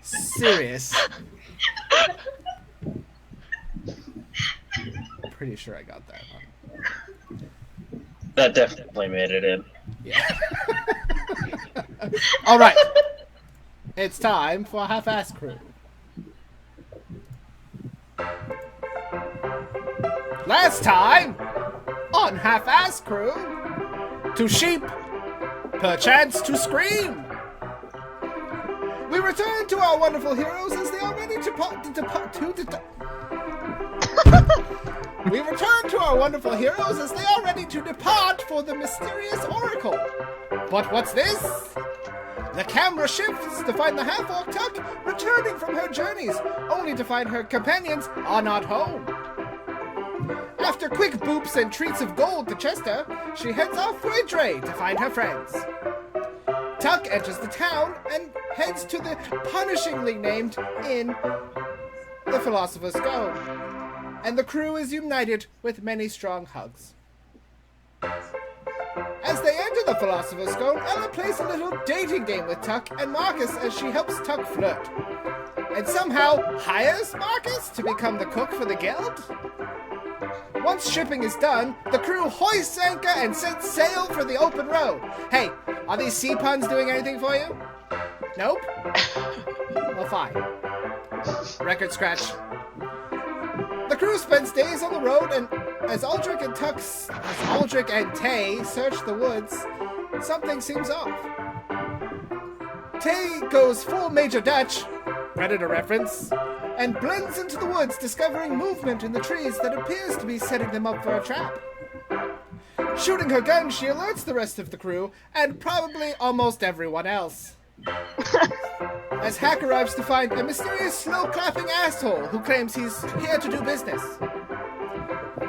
Serious. Pretty sure I got that one. That definitely made it in. Yeah. All right. It's time for Half-Ass Crew. Last time on Half-Ass Crew, to sheep, perchance to scream. We return to our wonderful heroes as they are ready to We return to our wonderful heroes as they are ready to depart for the mysterious oracle. But what's this? The camera shifts to find the half-orc Tuck returning from her journeys, only to find her companions are not home. After quick boops and treats of gold to Chester, she heads off for a dray to find her friends. Tuck enters the town and heads to the punishingly named Inn, the Philosopher's Stone, and the crew is united with many strong hugs. As they enter the Philosopher's Stone, Ella plays a little dating game with Tuck and Marcus as she helps Tuck flirt, and somehow hires Marcus to become the cook for the guild. Once shipping is done, the crew hoists anchor and sets sail for the open road. Hey, are these sea puns doing anything for you? Nope? Well, fine. Record scratch. The crew spends days on the road, and as Aldrich and Tay search the woods, something seems off. Tay goes full Major Dutch, Predator reference, and blends into the woods, discovering movement in the trees that appears to be setting them up for a trap. Shooting her gun, she alerts the rest of the crew, and probably almost everyone else. As Hack arrives to find a mysterious slow-clapping asshole who claims he's here to do business.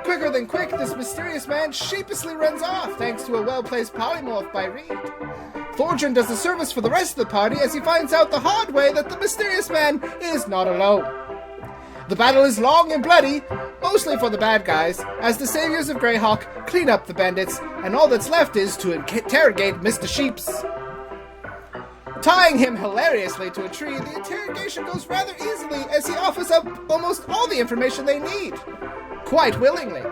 Quicker than quick, this mysterious man sheepishly runs off thanks to a well-placed polymorph by Reed. Thorgren does the service for the rest of the party as he finds out the hard way that the mysterious man is not alone. The battle is long and bloody, mostly for the bad guys, as the saviors of Greyhawk clean up the bandits, and all that's left is to interrogate Mr. Sheeps. Tying him hilariously to a tree, the interrogation goes rather easily as he offers up almost all the information they need. Quite willingly.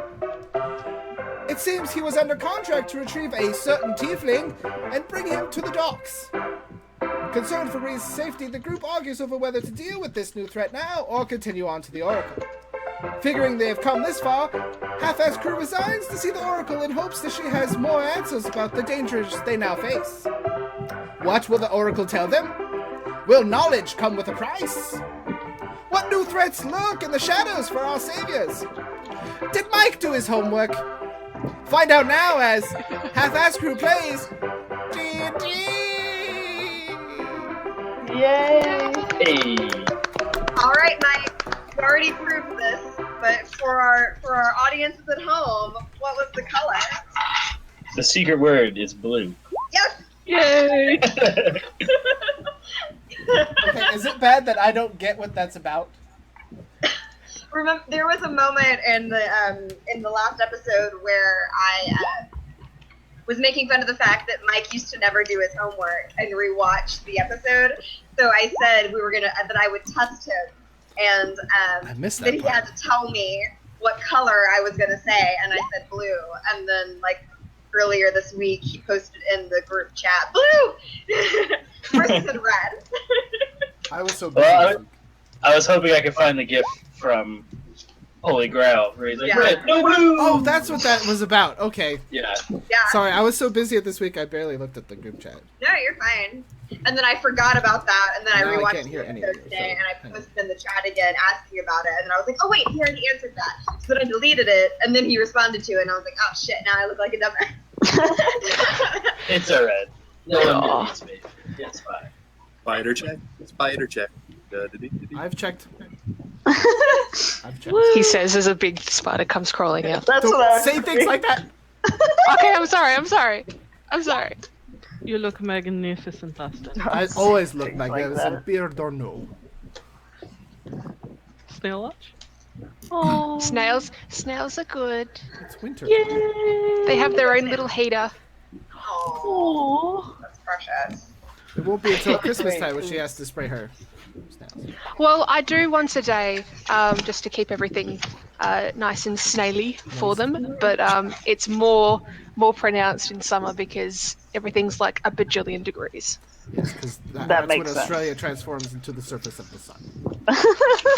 It seems he was under contract to retrieve a certain tiefling and bring him to the docks. Concerned for Ree's safety, the group argues over whether to deal with this new threat now or continue on to the Oracle. Figuring they have come this far, Half-Ass Crew resigns to see the Oracle in hopes that she has more answers about the dangers they now face. What will the Oracle tell them? Will knowledge come with a price? What new threats lurk in the shadows for our saviors? Did Mike do his homework? Find out now as Half-Ass Crew plays D&D! Yay! Hey. All right, Mike. You already proved this, but for our audiences at home, what was the color? The secret word is blue. Yes. Yay! Okay, is it bad that I don't get what that's about? Remember, there was a moment in the last episode where I was making fun of the fact that Mike used to never do his homework and rewatch the episode. So I said that I would test him, and I missed that that he part. had to tell me what color I was gonna say, and I said blue, and then earlier this week he posted in the group chat blue. First he said red. I was so busy. Well, I was hoping I could find the GIF from Holy Grail, where he's like, Yeah. red, no blue! Oh, that's what that was about. Okay. Yeah. Yeah. Sorry, I was so busy this week I barely looked at the group chat. No, you're fine. And then I forgot about that, and then Now I I rewatched can't hear the any of episode you, today, so- and I posted in the chat again asking about it, and then I was like, oh wait, he already answered that. So then I deleted it, and then he responded to it, and I was like, oh shit, now I look like a dumbass. It's alright. No one needs me. It's fine. Spider check. Spider check. I've checked. He says as a big spider comes crawling out. That's Don't what I was say things thinking. like that. Okay, I'm sorry. You look magnificent, Austin. I always look Things like magnificent, that. beard or no. Snail watch? Oh, Snails are good. It's winter. They have their own little heater. Oh, Aww. that's precious. It won't be until Christmas time when she has to spray her snails. Well, I do once a day, just to keep everything nice and snaily for them. But it's more pronounced in summer because everything's like a bajillion degrees. Yes, because That that's when makes sense. Australia transforms into the surface of the sun.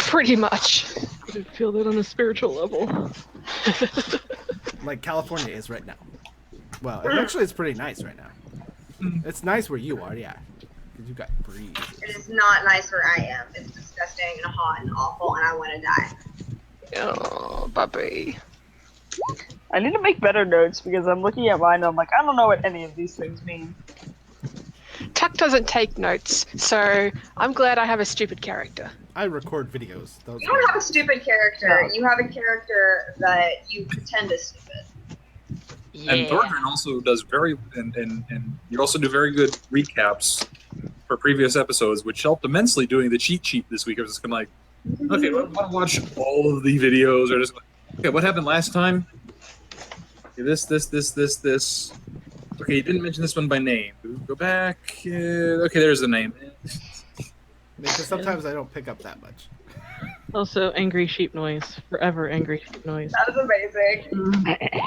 Pretty much. I didn't feel that on a spiritual level. Like California is right now. Well, actually, it's pretty nice right now. It's nice where you are, yeah. Because you got breeze. It is not nice where I am. It's disgusting and hot and awful, and I want to die. Oh, puppy. I need to make better notes because I'm looking at mine and I'm like, I don't know what any of these things mean. Tuck doesn't take notes, so I'm glad I have a stupid character. I record videos. Those You don't have a stupid character. No. You have a character that you pretend is stupid. And Thorgren also does and you also do very good recaps for previous episodes, which helped immensely doing the cheat sheet this week. I was just kind of like, okay, I want to watch all of the videos, or just like, okay, what happened last time? Okay, this. Okay, you didn't mention this one by name. Go back. Okay, there's the name. Because sometimes I don't pick up that much. Also, angry sheep noise. Forever angry sheep noise. That is amazing.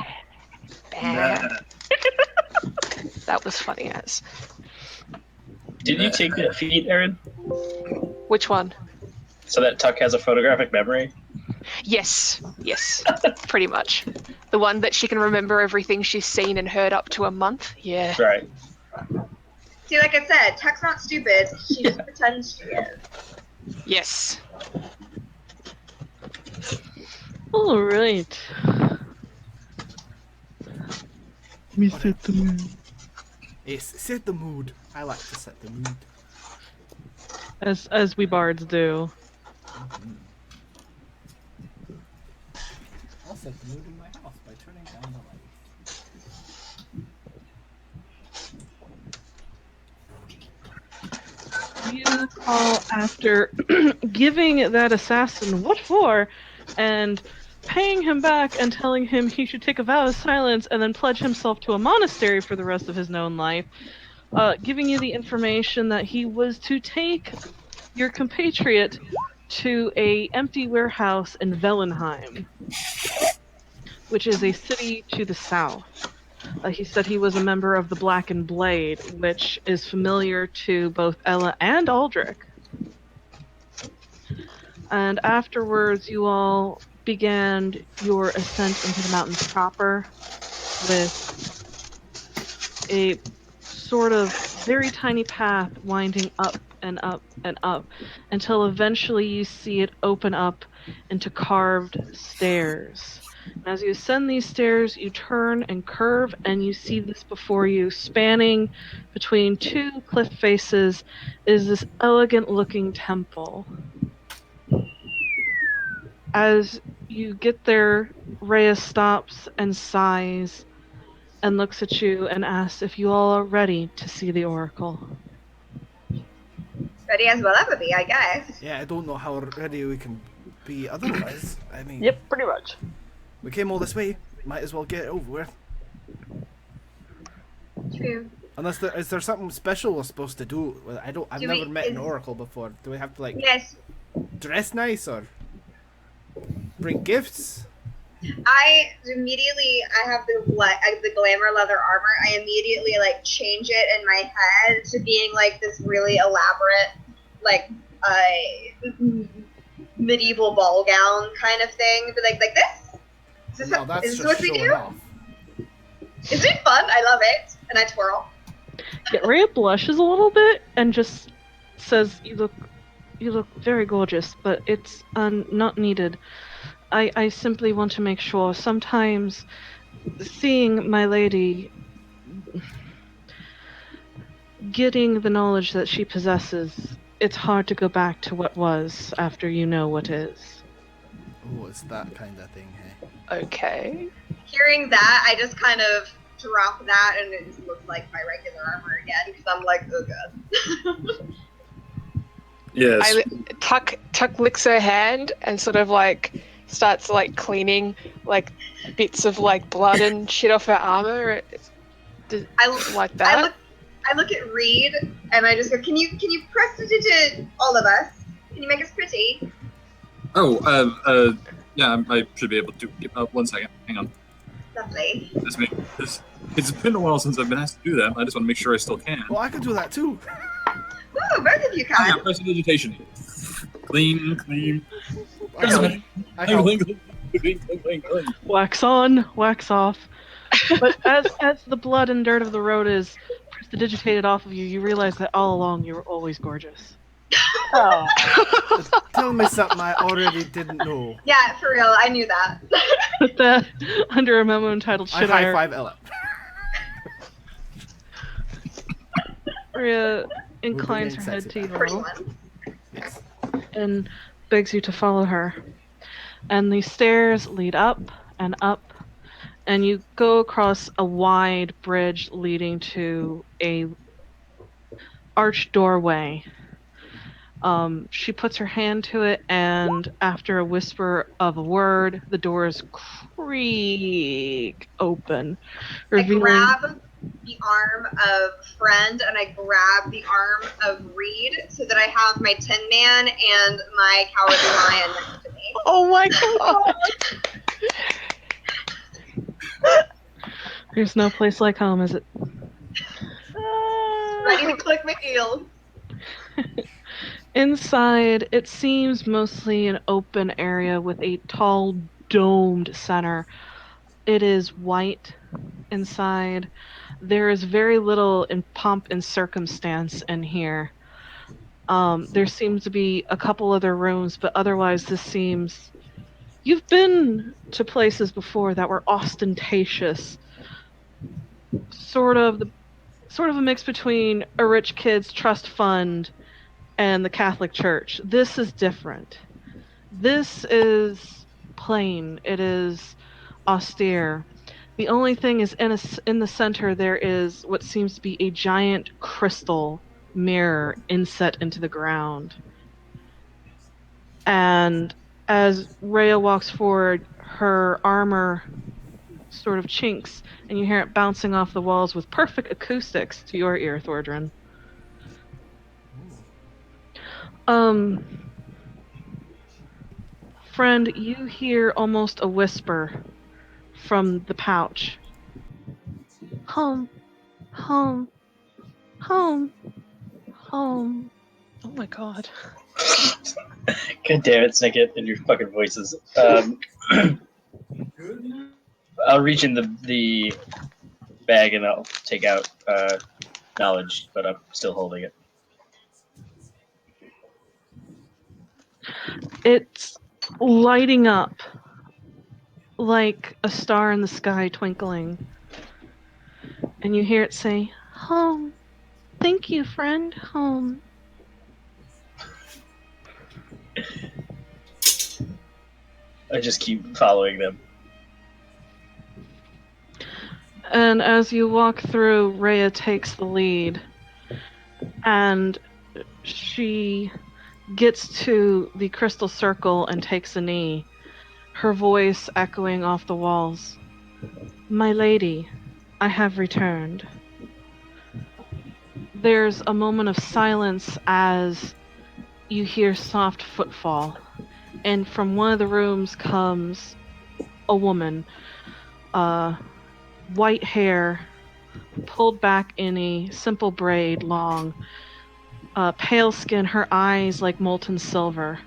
That was funny as. Did you take that feat, Aaron? Which one? So that Tuck has a photographic memory? Yes, pretty much. The one that she can remember everything she's seen and heard up to a month. Yeah. Right. See, like I said, Tech's not stupid. She just pretends she is. Yes. All right. Me set the mood. Yes, set the mood. I like to set the mood. As we bards do. I'll set the mood in my house by turning down the light. You call after giving that assassin what for, and paying him back and telling him he should take a vow of silence and then pledge himself to a monastery for the rest of his known life, giving you the information that he was to take your compatriot to a empty warehouse in Vellenheim, which is a city to the south. He said he was a member of the Blackened Blade, which is familiar to both Ella and Aldrich. And afterwards, you all began your ascent into the mountains proper with a sort of very tiny path winding up and up and up until eventually you see it open up into carved stairs. And as you ascend these stairs, you turn and curve, and you see this before you, spanning between two cliff faces, is this elegant-looking temple. As you get there, Rhea stops and sighs and looks at you and asks if you all are ready to see the oracle. Ready as we'll ever be, I guess. Yeah, I don't know how ready we can be otherwise. I mean, Yep, pretty much. we came all this way. Might as well get it over with. True. Unless is there something special we're supposed to do? Well, I've Do never we- met an is- oracle before. Do we have to like Yes, dress nice or bring gifts? I have the glamour leather armor. I immediately like change it in my head to being like this really elaborate, like medieval ball gown kind of thing. But like this. Is this, No, that's is this just what we showing do? off. Is it fun? I love it, and I twirl. Yeah, Rhea blushes a little bit and just says, You look very gorgeous, but it's not needed. I simply want to make sure. Sometimes seeing my lady, getting the knowledge that she possesses, it's hard to go back to what was after you know what is. Oh, it's that kind of thing, hey? Okay. Hearing that, I just kind of drop that, and it just looks like my regular armor again because I'm like, oh god. Yes. Tuck licks her hand and sort of like starts like cleaning like bits of like blood and shit off her armor. Like that? I look at Reed and I just go, can you prestidigit all of us? Can you make us pretty? Oh, yeah, I should be able to. 1 second. Hang on. Lovely. It's been a while since I've been asked to do that. I just want to make sure I still can. Well, I could do that too. Ooh, both of you Yeah, can. prestidigitation. Clean. I help. Clean. Wax on, wax off. But as the blood and dirt of the road is prestidigitated off of you, you realize that all along you were always gorgeous. Oh. Tell me something I already didn't know. Yeah, for real, I knew that. But that, under a memo entitled I "Should high five Ella. Rhea inclines her being head sexy to Pretty you one. Yes. and begs you to follow her. And the stairs lead up, and you go across a wide bridge leading to a arched doorway. She puts her hand to it, and after a whisper of a word, the doors creak open, I revealing. grab the arm of Friend and I grab the arm of Reed so that I have my Tin Man and my Cowardly Lion next to me. Oh my god! There's no place like home, is it? Ready to click my heels. Inside, it seems mostly an open area with a tall, domed center. It is white inside. There is very little in pomp and circumstance in here. There seems to be a couple other rooms, but otherwise this seems... You've been to places before that were ostentatious. Sort of a mix between a rich kid's trust fund and the Catholic Church. This is different. This is plain. It is austere. The only thing is in the center there is what seems to be a giant crystal mirror inset into the ground. And as Rhea walks forward, her armor sort of chinks, and you hear it bouncing off the walls with perfect acoustics to your ear, Thordrin. Friend, you hear almost a whisper from the pouch. Home, home, home, home. Oh my god. God damn it, Snicket, and your fucking voices. I'll reach in the bag and I'll take out knowledge, but I'm still holding it. It's lighting up like a star in the sky twinkling. And you hear it say, home. Thank you, friend. Home. I just keep following them. And as you walk through, Rhea takes the lead. And she gets to the crystal circle and takes a knee, her voice echoing off the walls. My lady, I have returned. There's a moment of silence as you hear soft footfall, and from one of the rooms comes a woman, white hair, pulled back in a simple braid, long, pale skin, her eyes like molten silver.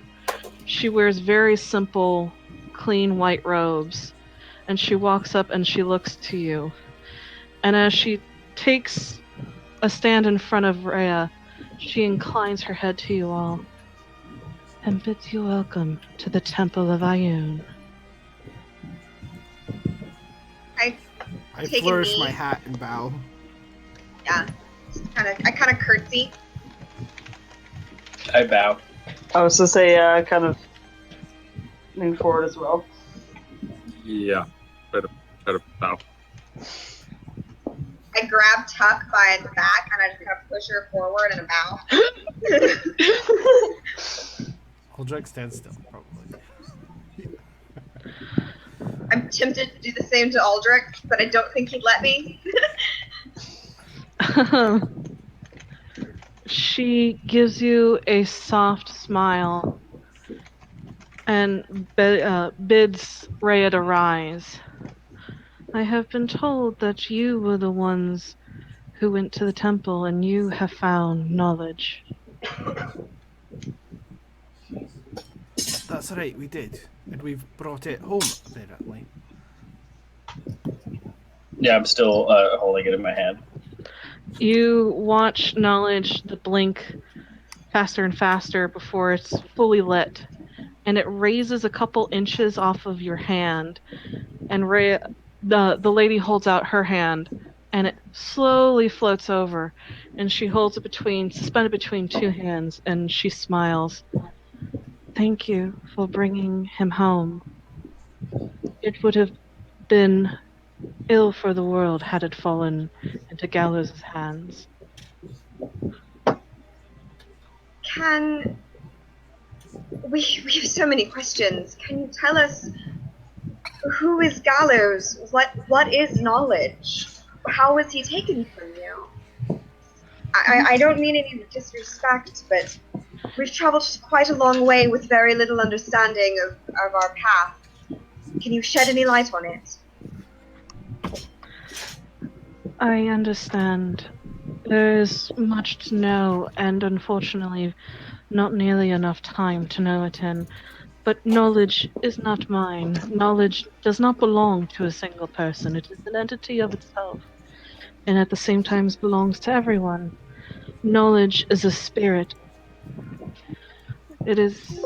She wears very simple, clean white robes, and she walks up and she looks to you. And as she takes a stand in front of Rhea, she inclines her head to you all and bids you welcome to the Temple of Ioun. I Take a flourish knee. my hat and bow. Yeah. I kind of curtsy. I bow. I was to say, kind of lean forward as well. Yeah. Try to bow. I grab Tuck by the back and I just kind of push her forward in a bow. Aldrich stands still, probably. I'm tempted to do the same to Aldrich, but I don't think he'd let me. She gives you a soft smile and bids Rhea to rise. I have been told that you were the ones who went to the temple and you have found knowledge. That's right, we did. And we've brought it home, apparently. Yeah, I'm still holding it in my hand. You watch knowledge the blink faster and faster before it's fully lit, and it raises a couple inches off of your hand, and Rhea, the lady holds out her hand, and it slowly floats over, and she holds it suspended between two hands, and she smiles. Thank you for bringing him home. It would have been ill for the world had it fallen into Gallows' hands. Can we have so many questions. Can you tell us who is Gallows? What is knowledge? How was he taken from you? I don't mean any disrespect, but we've traveled quite a long way with very little understanding of our path. Can you shed any light on it? I understand. There is much to know, and unfortunately, not nearly enough time to know it in. But knowledge is not mine. Knowledge does not belong to a single person. It is an entity of itself, and at the same time belongs to everyone. Knowledge is a spirit. It is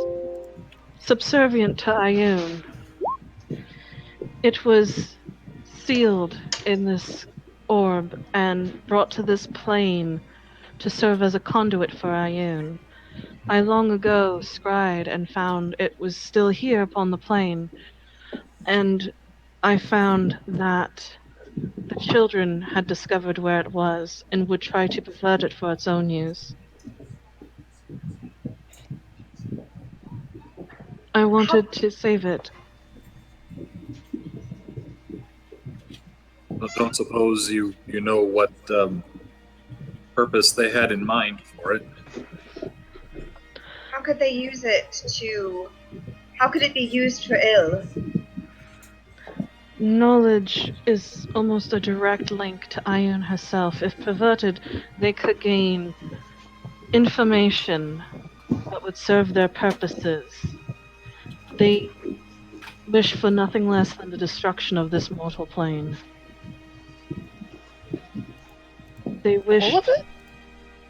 subservient to Ioun. It was sealed in this orb and brought to this plane to serve as a conduit for Ioun. I long ago scryed and found it was still here upon the plane, and I found that the children had discovered where it was and would try to pervert it for its own use. I wanted to save it. I don't suppose you know what purpose they had in mind for it. How could they use it to... How could it be used for ill? Knowledge is almost a direct link to Ioun herself. If perverted, they could gain information that would serve their purposes. They wish for nothing less than the destruction of this mortal plane. They wish... All of it?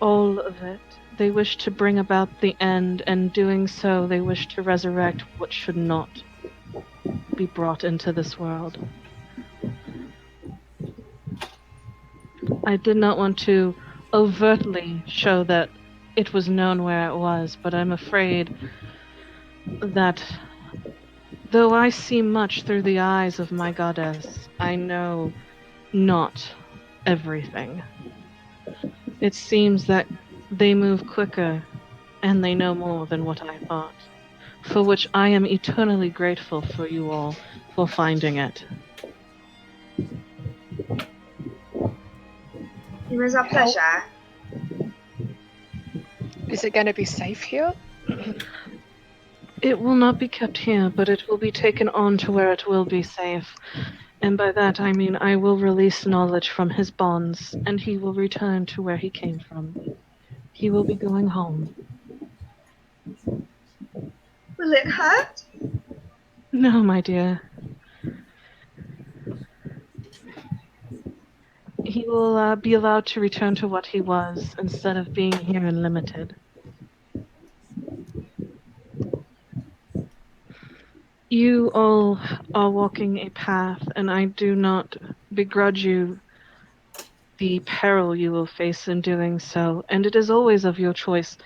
All of it. They wish to bring about the end, and doing so, they wish to resurrect what should not be brought into this world. I did not want to overtly show that it was known where it was, but I'm afraid that though I see much through the eyes of my goddess, I know not everything. It seems that they move quicker, and they know more than what I thought, for which I am eternally grateful for you all for finding it. It was a pleasure. Is it going to be safe here? It will not be kept here, but it will be taken on to where it will be safe. And by that I mean I will release knowledge from his bonds, and he will return to where he came from. He will be going home. Will it hurt? No, my dear. He will be allowed to return to what he was, instead of being here and limited. You all are walking a path, and I do not begrudge you the peril you will face in doing so, and it is always of your choice.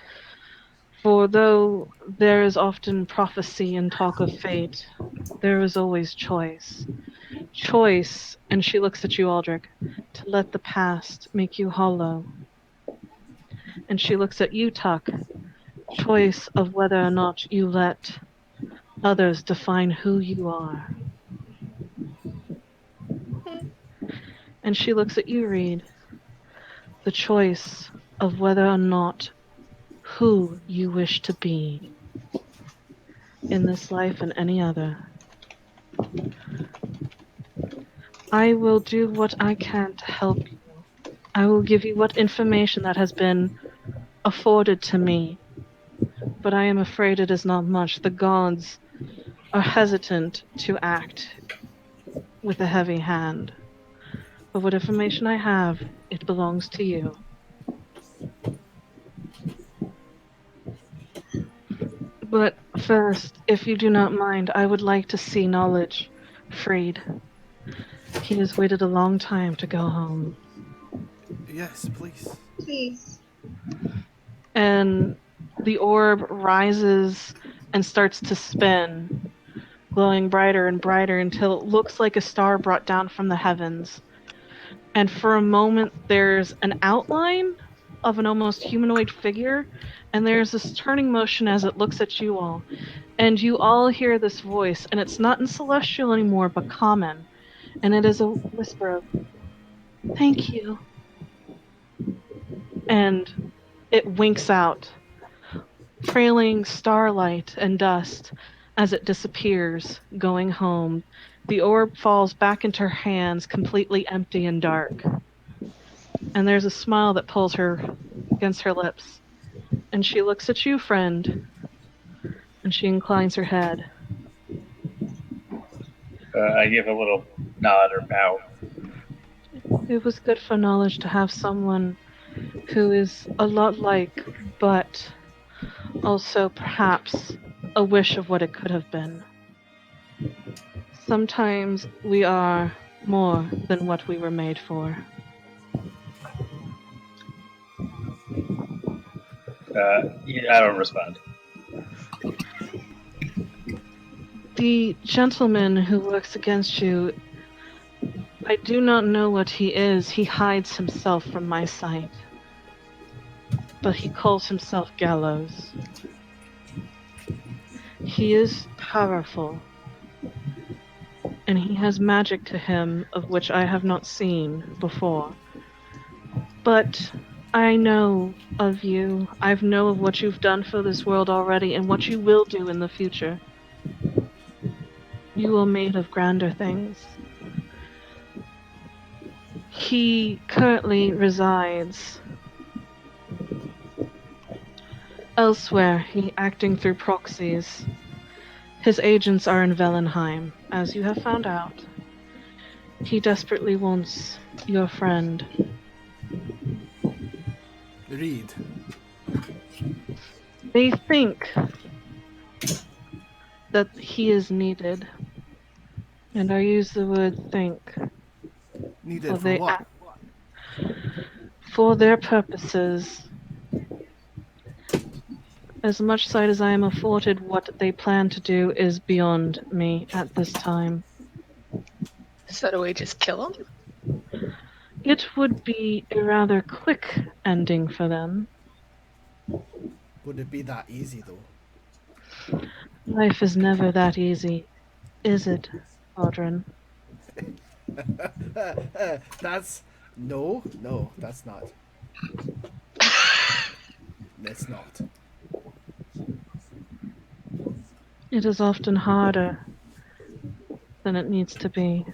For though there is often prophecy and talk of fate, there is always choice. Choice, and she looks at you, Aldrich, to let the past make you hollow. And she looks at you, Tuck. Choice of whether or not you let others define who you are. And she looks at you, Reed. the choice of whether or not who you wish to be in this life and any other. I will do what I can to help you. I will give you what information that has been afforded to me, but I am afraid it is not much. The gods are hesitant to act with a heavy hand. But what information I have, it belongs to you. But first, if you do not mind, I would like to see Knowledge freed. He has waited a long time to go home. Yes, please. Please. And the orb rises and starts to spin, glowing brighter and brighter until it looks like a star brought down from the heavens. And for a moment, there's an outline of an almost humanoid figure, and there's this turning motion as it looks at you all. And you all hear this voice, and it's not in Celestial anymore, but Common. And it is a whisper of, "Thank you." And it winks out, trailing starlight and dust as it disappears, going home. The orb falls back into her hands, completely empty and dark. And there's a smile that pulls her against her lips. And she looks at you, friend, and she inclines her head. I give a little nod or bow. It was good for Knowledge to have someone who is a lot like, but also perhaps a wish of what it could have been. Sometimes we are more than what we were made for. I don't respond. The gentleman who works against you, I do not know what he is. He hides himself from my sight. But he calls himself Gallows. He is powerful. And he has magic to him of which I have not seen before. But I know of you. I know of what you've done for this world already and what you will do in the future. You are made of grander things. He currently resides elsewhere, he acting through proxies. His agents are in Velenheim, as you have found out. He desperately wants your friend. Reed. They think that he is needed. And I use the word think. Needed for what? For their purposes. As much sight as I am afforded, what they plan to do is beyond me at this time. So do we just kill him? It would be a rather quick ending for them. Would it be that easy, though? Life is never that easy, is it, Audrin? That's... No, that's not. It's not. It is often harder than it needs to be.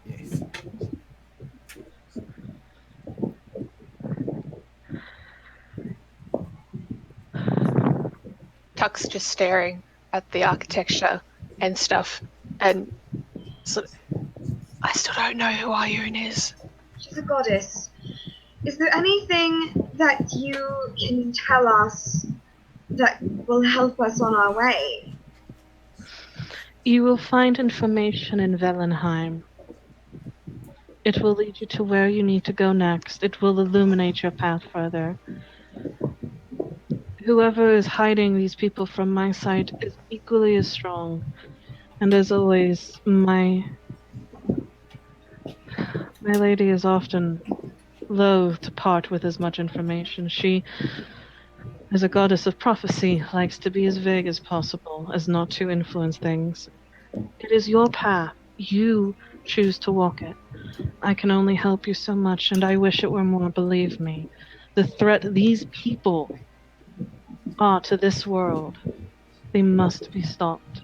Yes. Tuck's just staring at the architecture and stuff, and sort of, I still don't know who Ioun is. She's a goddess. Is there anything that you can tell us that will help us on our way? You will find information in Velenheim. It will lead you to where you need to go next. It will illuminate your path further. Whoever is hiding these people from my sight is equally as strong. And as always, my lady is often loath to part with as much information. She, as a goddess of prophecy, likes to be as vague as possible, as not to influence things. It is your path. You choose to walk it. I can only help you so much, and I wish it were more, believe me. The threat these people are to this world, they must be stopped.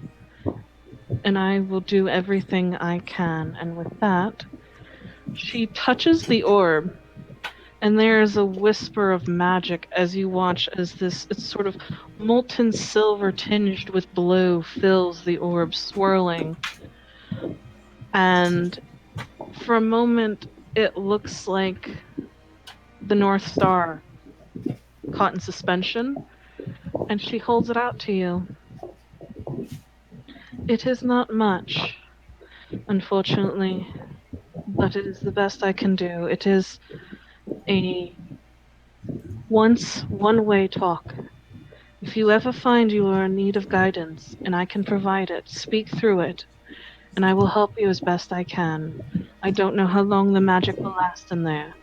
And I will do everything I can. And with that, she touches the orb, and there is a whisper of magic as you watch as it's sort of molten silver tinged with blue fills the orb, swirling. And for a moment, it looks like the North Star caught in suspension, and she holds it out to you. It is not much, unfortunately, but it is the best I can do. It is a one-way talk. If you ever find you are in need of guidance, and I can provide it, speak through it, and I will help you as best I can. I don't know how long the magic will last in there,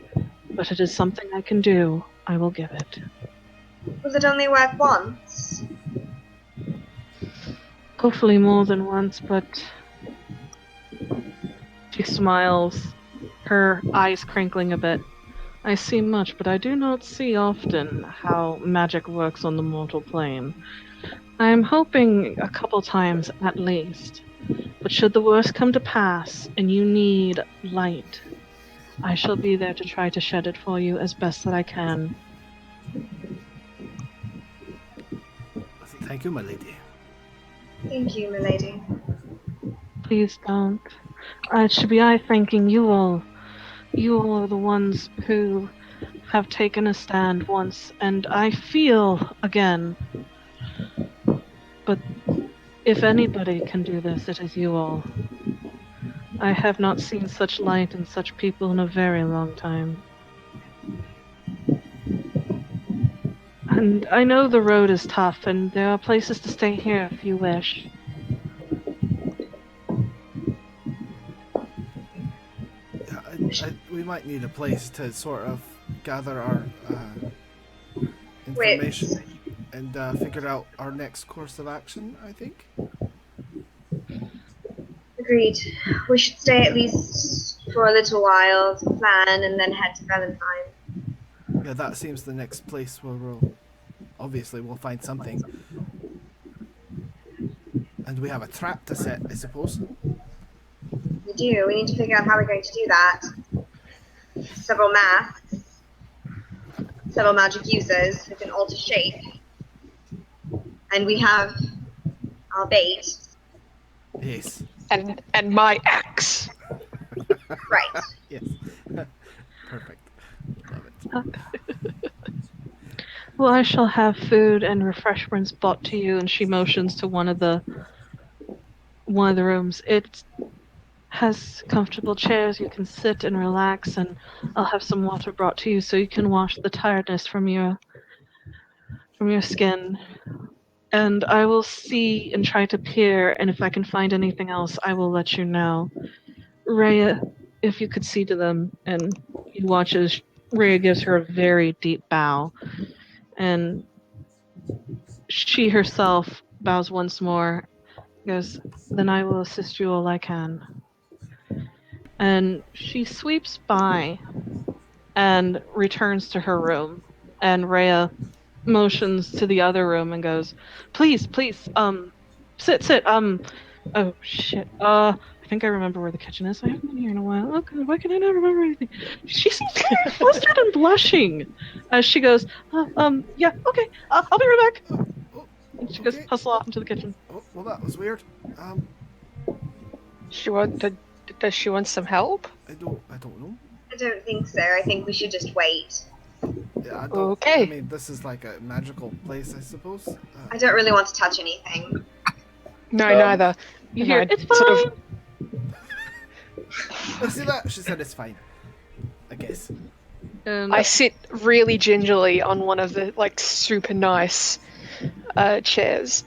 but it is something I can do. I will give it. Will it only work once? Hopefully more than once, but she smiles, her eyes crinkling a bit. I see much, but I do not see often how magic works on the mortal plane. I am hoping a couple times at least. But should the worst come to pass, and you need light, I shall be there to try to shed it for you as best that I can. Thank you, my lady. Thank you, milady. Please don't. It should be I thanking you all. You all are the ones who have taken a stand once, and I feel again. But if anybody can do this, it is you all. I have not seen such light and such people in a very long time. And I know the road is tough, and there are places to stay here if you wish. We might need a place to sort of gather our information and figure out our next course of action, I think. Agreed. We should stay at least for a little while to plan and then head to Valentine. Yeah, that seems the next place where we'll find something. And we have a trap to set, I suppose. We do. We need to figure out how we're going to do that. Several masks, several magic users who can alter shape, and we have our bait. Yes. And my axe. Right. Yes. Perfect. Love it. Well, I shall have food and refreshments brought to you, and she motions to one of the rooms. It has comfortable chairs. You can sit and relax, and I'll have some water brought to you so you can wash the tiredness from your skin. And I will see and try to peer, and if I can find anything else, I will let you know. Rhea, if you could see to them, and you watch as Rhea gives her a very deep bow, and she herself bows once more, goes, "Then I will assist you all I can." And she sweeps by and returns to her room, and Rhea motions to the other room and goes, please, sit, oh shit, I think I remember where the kitchen is. I haven't been here in a while. Oh god, why can I not remember anything? She seems very flustered and blushing as she goes, yeah, okay, I'll be right back. And she goes hustle off into the kitchen. Oh, well, that was weird. Does she want some help? I don't know. I don't think so. I think we should just wait. Yeah, Okay. I mean, this is like a magical place, I suppose. I don't really want to touch anything. No, neither. You hear, it's fine. Sort of, See that? She said it's fine. I guess. And I sit really gingerly on one of the super nice chairs.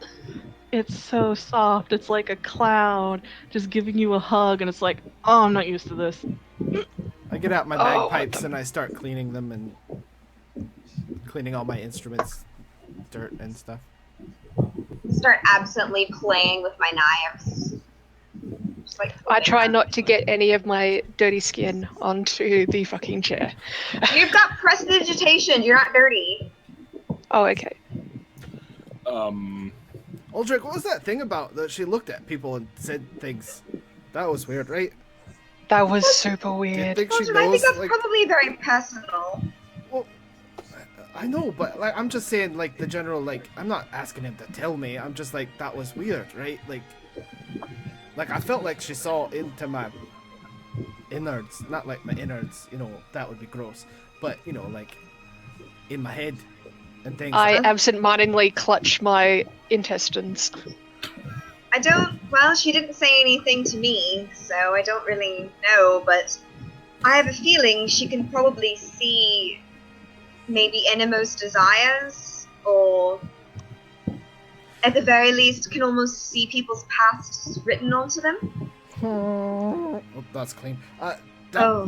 it's so soft. It's like a cloud just giving you a hug, and it's like, oh, I'm not used to this. I get out my Oh, bagpipes and I start cleaning them and cleaning all my instruments, dirt and stuff. Start absently playing with my knives. I try not to get any of my dirty skin onto the fucking chair. You've got prestidigitation. You're not dirty. Oh, okay. Aldrich, what was that thing about that she looked at people and said things? That was weird, right? That was super Do you weird. think she Children, I think knows? that's probably very personal. Well, I know, but like, I'm just saying, like, the general, like, I'm not asking him to tell me. I'm just like, that was weird, right? Like I felt like she saw into my innards, not like my innards, you know, that would be gross, but you know, like in my head and things. I absent-mindedly clutch my intestines. Well, she didn't say anything to me, so I don't really know, but I have a feeling she can probably see maybe Enimo's desires, or at the very least can almost see people's pasts written onto them. Oh, that's clean. That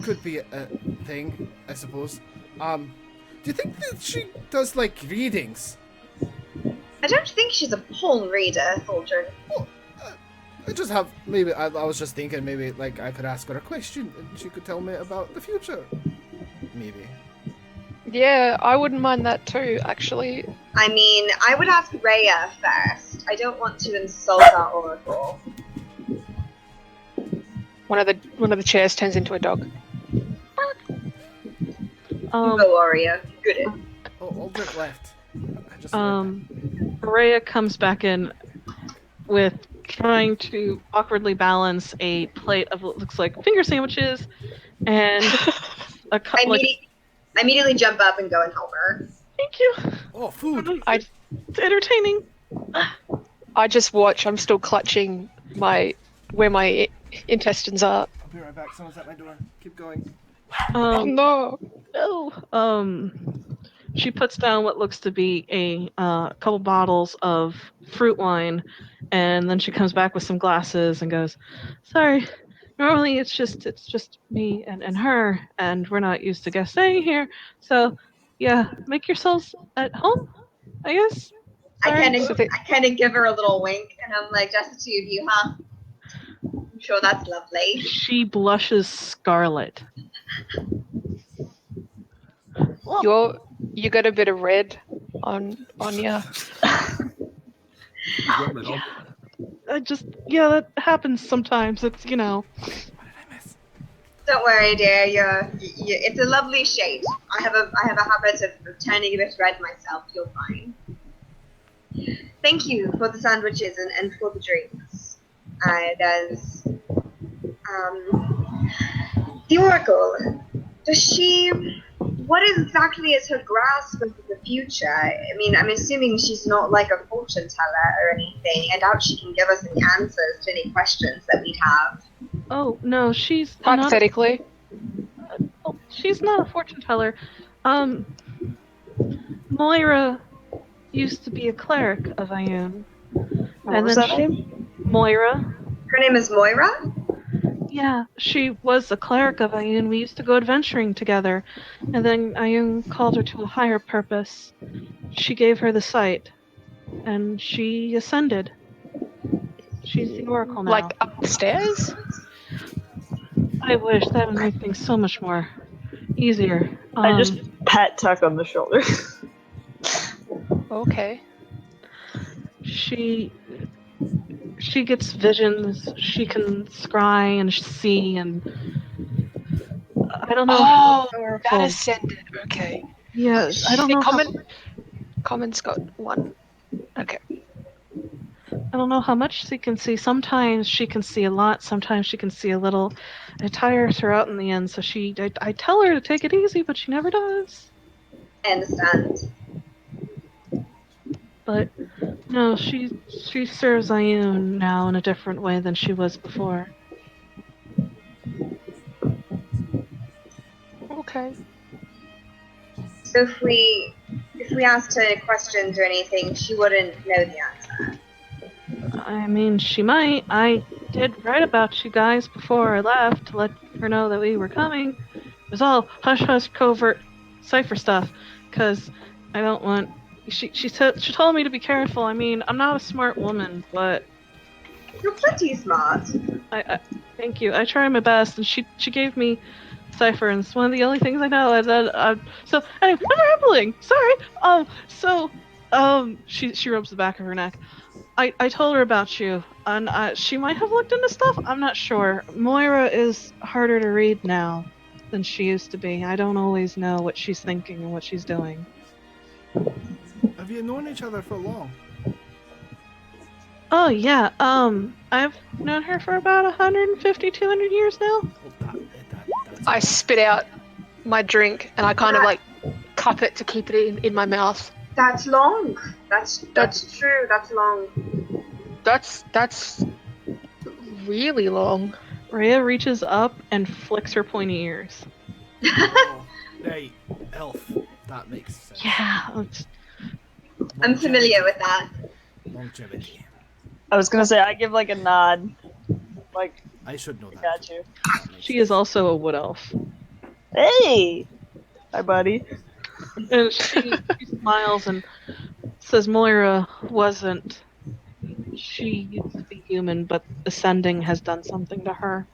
could be a thing, I suppose. Do you think that she does like readings? I don't think she's a palm reader, Aldrin. Well, I just have maybe I was just thinking maybe like I could ask her a question and she could tell me about the future. Maybe. Yeah, I wouldn't mind that too, actually. I mean, I would ask Rhea first. I don't want to insult our oracle. One of the chairs turns into a dog. Go, Aria. Good. Oh, Aldrich left. I just Rhea comes back in with trying to awkwardly balance a plate of what looks like finger sandwiches and a cup. I immediately jump up and go and help her. Thank you. Oh, food. It's entertaining. I just watch. I'm still clutching where my intestines are. I'll be right back. Someone's at my door. Keep going. Oh no! No. She puts down what looks to be a couple bottles of fruit wine, and then she comes back with some glasses and goes, "Sorry, normally it's just me and her, and we're not used to guests staying here. So, yeah, make yourselves at home, I guess." Sorry. I kind of give her a little wink, and I'm like, "Just the two of you, huh? I'm sure that's lovely." She blushes scarlet. You got a bit of red on ya. That happens sometimes. It's, you know. What did I miss? Don't worry, dear. It's a lovely shade. I have a habit of turning a bit red myself. You'll find. Thank you for the sandwiches and for the drinks. The Oracle. What exactly is her grasp of the future? I mean, I'm assuming she's not like a fortune teller or anything. I doubt she can give us any answers to any questions that we'd have. Oh, no, she's Hypothetically. she's not a fortune teller. Moira used to be a cleric of Ioun. What was that name? Moira. Her name is Moira? Yeah, she was a cleric of Ioun. We used to go adventuring together, and then Ioun called her to a higher purpose. She gave her the sight, and she ascended. She's the Oracle now. Like upstairs? I wish that would make things so much more easier. I just pat Tuck on the shoulder. Okay. She gets visions. She can scry and see, and I don't know. Oh, that ascended. Okay. Yeah, I don't know. Common's got one. Okay. I don't know how much she can see. Sometimes she can see a lot. Sometimes she can see a little. I tires her out in the end, so I tell her to take it easy, but she never does. I understand. But no, she serves Ioun now in a different way than she was before. Okay. So if we asked her questions or anything, she wouldn't know the answer. I mean, she might. I did write about you guys before I left to let her know that we were coming. It was all hush-hush, covert, cipher stuff, because I don't want... She told me to be careful. I mean, I'm not a smart woman, but You're plenty smart. I thank you. I try my best, and she gave me cipher, and it's one of the only things I know. So anyway, I'm rambling. Sorry. She rubs the back of her neck. I told her about you, and she might have looked into stuff. I'm not sure. Moira is harder to read now than she used to be. I don't always know what she's thinking and what she's doing. Have you known each other for long? Oh yeah. I've known her for about 150, 200 years now. Oh, that's I spit out my drink and I kind of like cup it to keep it in my mouth. That's long. That's true. That's long. That's really long. Rhea reaches up and flicks her pointy ears. Oh, right, elf. That makes sense. Yeah. I'm familiar with that. Longevity. I was gonna say I give like a nod. Like, I should know that. got you. She is also a wood elf. Hey! Hi, buddy. And she smiles and says Moira wasn't. She used to be human, but ascending has done something to her.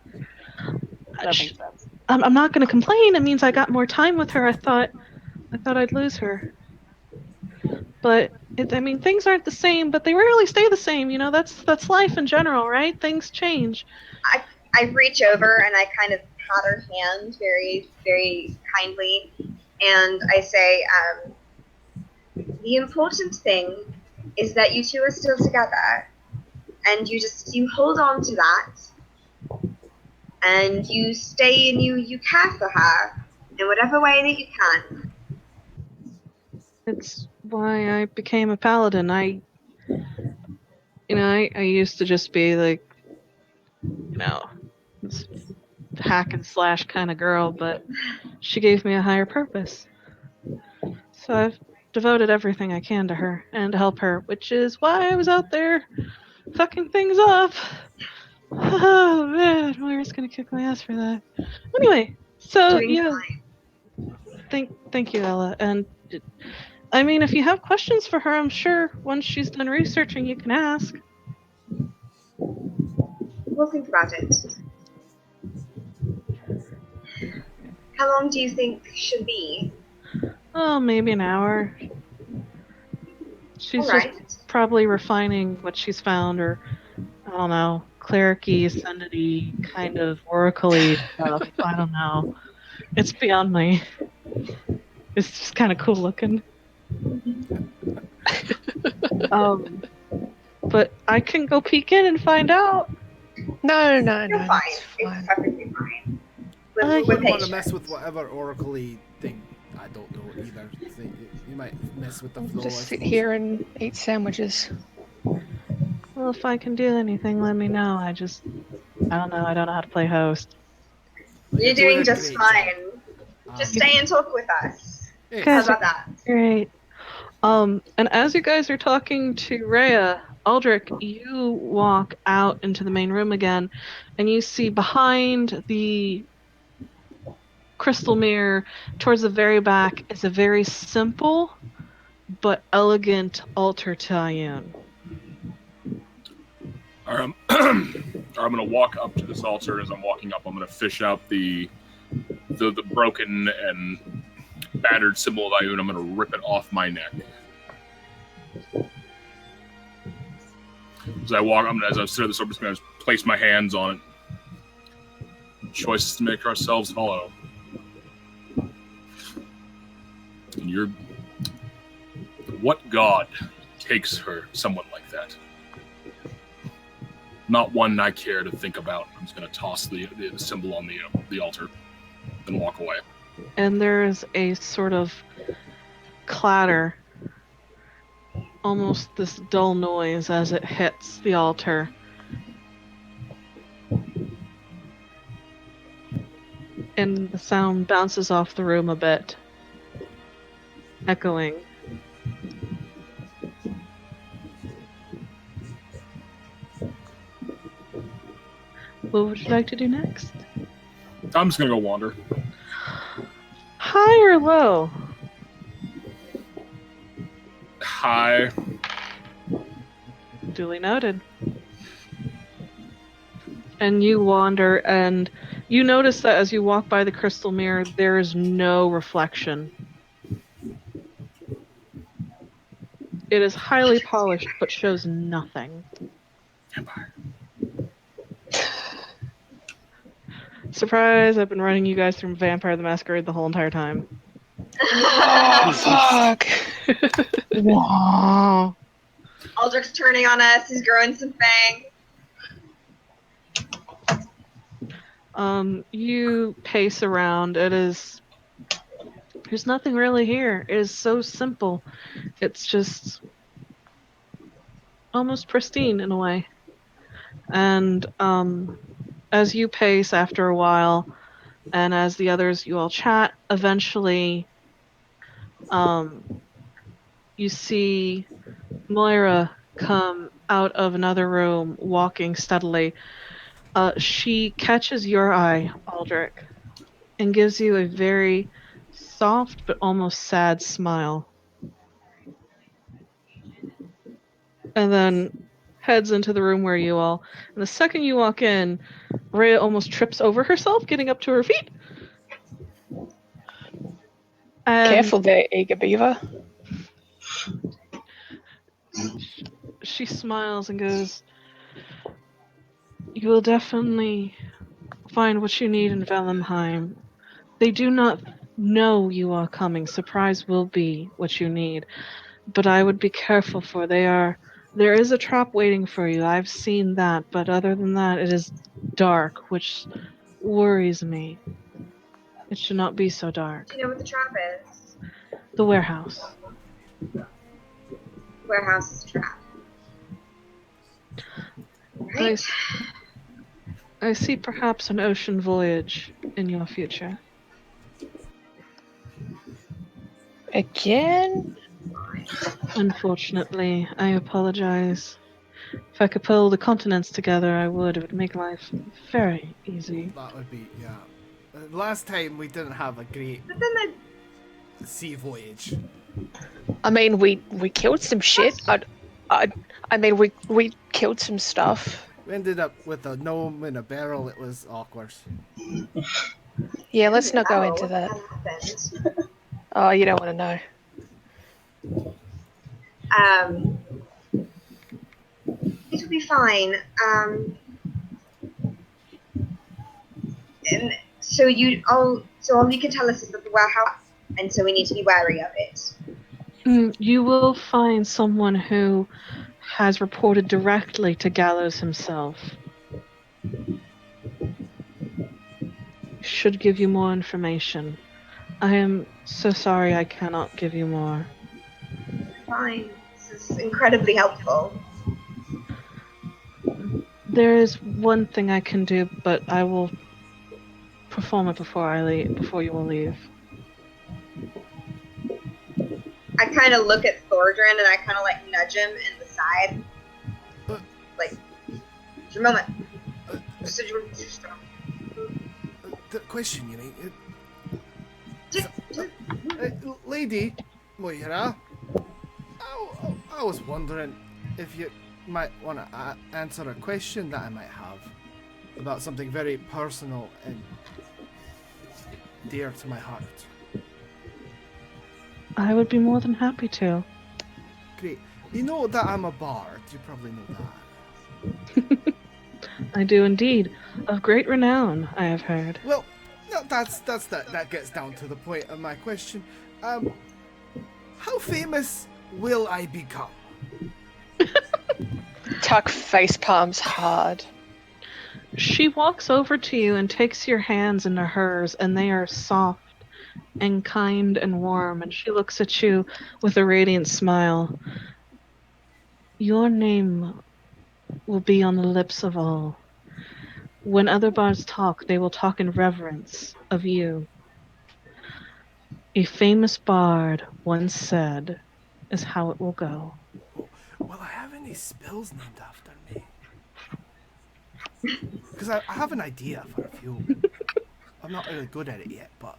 That makes sense. I'm not going to complain. It means I got more time with her. I thought I'd lose her. But things aren't the same, but they rarely stay the same. You know, that's life in general, right? Things change. I reach over and I kind of pat her hand very, very kindly, and I say, the important thing is that you two are still together, and you hold on to that, and you stay and you care for her in whatever way that you can. It's why I became a paladin. I used to just be like, this hack and slash kind of girl, but she gave me a higher purpose. So I've devoted everything I can to her and to help her, which is why I was out there fucking things up. Oh man, Moira's gonna kick my ass for that. Anyway, so Doing yeah, thank you, Ella. And if you have questions for her, I'm sure once she's done researching, you can ask. We'll think about it. How long do you think should be? Oh, maybe an hour. She's All right. just probably refining what she's found, or I don't know, clericy, ascendity, kind of oracle-y stuff. I don't know. It's beyond my. It's just kind of cool looking. But I can go peek in and find out. No. You're fine. It's It's perfectly fine. We're I wouldn't want to patient. mess with whatever oracle-y thing. I don't know either. You might mess with the flow. Just I sit suppose. here and eat sandwiches. Well, if I can do anything, let me know. I don't know. I don't know how to play host. You're doing a just great fine. job. Just stay and talk with us. Hey, How about that? Great. And as you guys are talking to Rhea, Aldrich, you walk out into the main room again, and you see behind the crystal mirror, towards the very back, is a very simple but elegant altar Taiyun. I'm gonna walk up to this altar. As I'm walking up, I'm gonna fish out the broken and battered symbol of Ayun. I'm gonna rip it off my neck. As I walk, as I sit at this, I'm just gonna place my hands on it. Choices to make ourselves hollow. And what god takes someone like that? Not one I care to think about. I'm just going to toss the symbol on the altar, then walk away. And there's a sort of clatter, almost this dull noise as it hits the altar. And the sound bounces off the room a bit, echoing. What would you like to do next? I'm just going to go wander. High or low? Hi. Duly noted. And you wander, and you notice that as you walk by the crystal mirror, there is no reflection. It is highly polished, but shows nothing. Vampire. Surprise, I've been running you guys through Vampire the Masquerade the whole entire time. Oh, fuck. Wow. Aldrich's turning on us. He's growing some fangs. You pace around. There's nothing really here. It is so simple. It's just almost pristine in a way. And as you pace after a while, and as the others, you all chat, eventually you see Moira come out of another room, walking steadily. She catches your eye, Aldrich, and gives you a very soft but almost sad smile. And then heads into the room where you all. And the second you walk in, Rhea almost trips over herself, getting up to her feet. And Careful there, eager beaver. she smiles and goes, "You will definitely find what you need in Valheim. They do not know you are coming. Surprise will be what you need. But I would be careful, for there is a trap waiting for you. I've seen that, but other than that, it is dark, which worries me. It should not be so dark. Do you know what the trap is? The warehouse. Warehouse is trap. I, Right. I see perhaps an ocean voyage in your future. Again? Unfortunately, I apologize. If I could pull the continents together, I would. It would make life very easy. That would be, yeah. Last time we didn't have a great But then sea voyage. I mean, we killed some shit. I mean, we killed some stuff. We ended up with a gnome in a barrel. It was awkward. Yeah, let's not go into that. happened. Oh, you don't want to know. It will be fine. And so all you can tell us is that the warehouse, and so we need to be wary of it. You will find someone who has reported directly to Gallows himself. Should give you more information. I am so sorry I cannot give you more. Fine. This is incredibly helpful. There is one thing I can do, but I will perform it before you will leave. I kind of look at Thordrin and I kind of like nudge him in the side. Like, just a moment. The question, you mean? Just- Lady Moira, I was wondering if you might want to answer a question that I might have about something very personal and dear to my heart. I would be more than happy to. Great. You know that I'm a bard. You probably know that. I do indeed. Of great renown, I have heard. Well, no, that gets down to the point of my question. How famous will I become? Tuck face palms hard. She walks over to you and takes your hands into hers, and they are soft and kind and warm, and she looks at you with a radiant smile. Your name will be on the lips of all. When other bards talk, they will talk in reverence of you. A famous bard once said, is how it will go. Will I have any spells named after me? Because I have an idea for a few. I'm not really good at it yet, but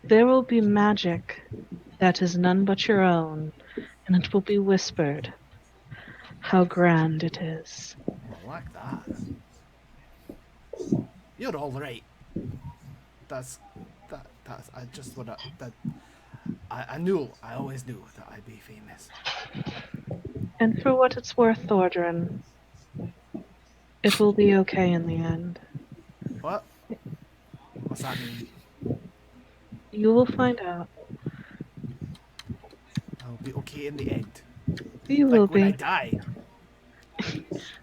There will be magic that is none but your own, and it will be whispered how grand it is. I like that. You're all right. That's I just wanna that I knew, I always knew that I'd be famous. And for what it's worth, Thordrin, it will be okay in the end. What? What's that mean? You will find out. I'll be okay in the end. You will Like when I be. die.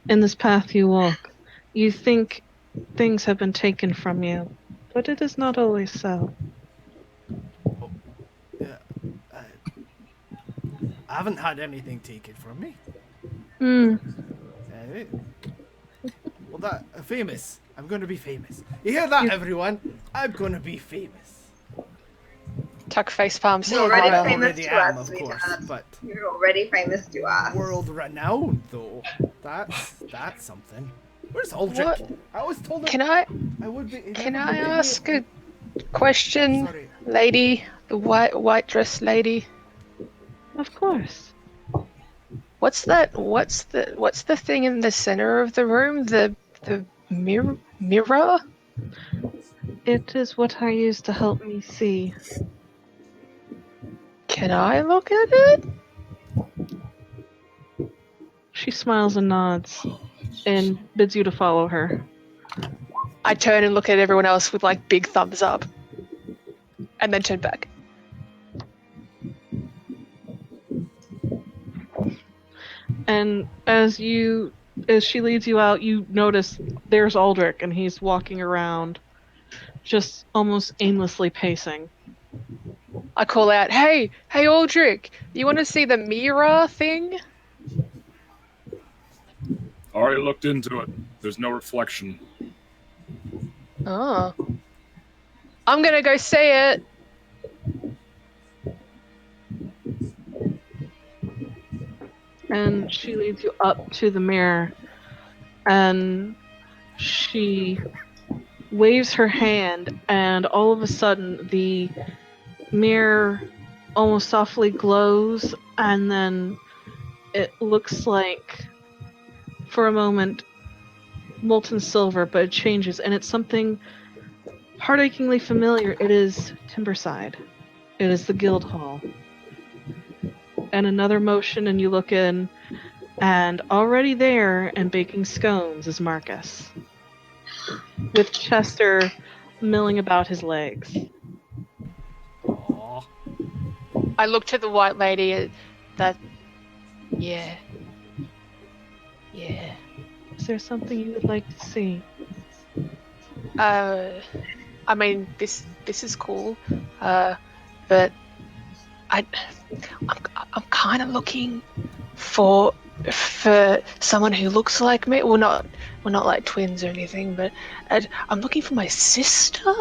In this path you walk, you think things have been taken from you, but it is not always so. Yeah, I haven't had anything taken from me. Hmm. Well, that famous. I'm gonna be famous. You hear that, You- everyone? I'm gonna be famous. Tuck face palms. You're already I famous already to am, us, of course, sweetheart. but You're already famous to us. world renowned though. That's something. Where's Aldrich? What? I was told Can I would be. can I ask a question, Sorry. lady? The white dress lady. Of course. What's that? What's the thing in the center of the room? The mirror? It is what I use to help me see. Can I look at it? She smiles and nods and bids you to follow her. I turn and look at everyone else with like big thumbs up, and then turn back. And as she leads you out, you notice there's Aldrich, and he's walking around, just almost aimlessly pacing. I call out, "Hey, Aldrich, you want to see the mirror thing?" Already looked into it. There's no reflection. Oh, I'm gonna go see it. And she leads you up to the mirror, and she waves her hand, and all of a sudden the mirror almost softly glows, and then it looks like, for a moment, molten silver, but it changes, and it's something heartachingly familiar. It is Timberside. It is the guild hall. And another motion, and you look in, and already there and baking scones is Marcus, with Chester milling about his legs. Aww. I look to the white lady. Yeah. Is there something you would like to see? I mean, this is cool. But I'm kind of looking for someone who looks like me. We're not like twins or anything, but I'm looking for my sister.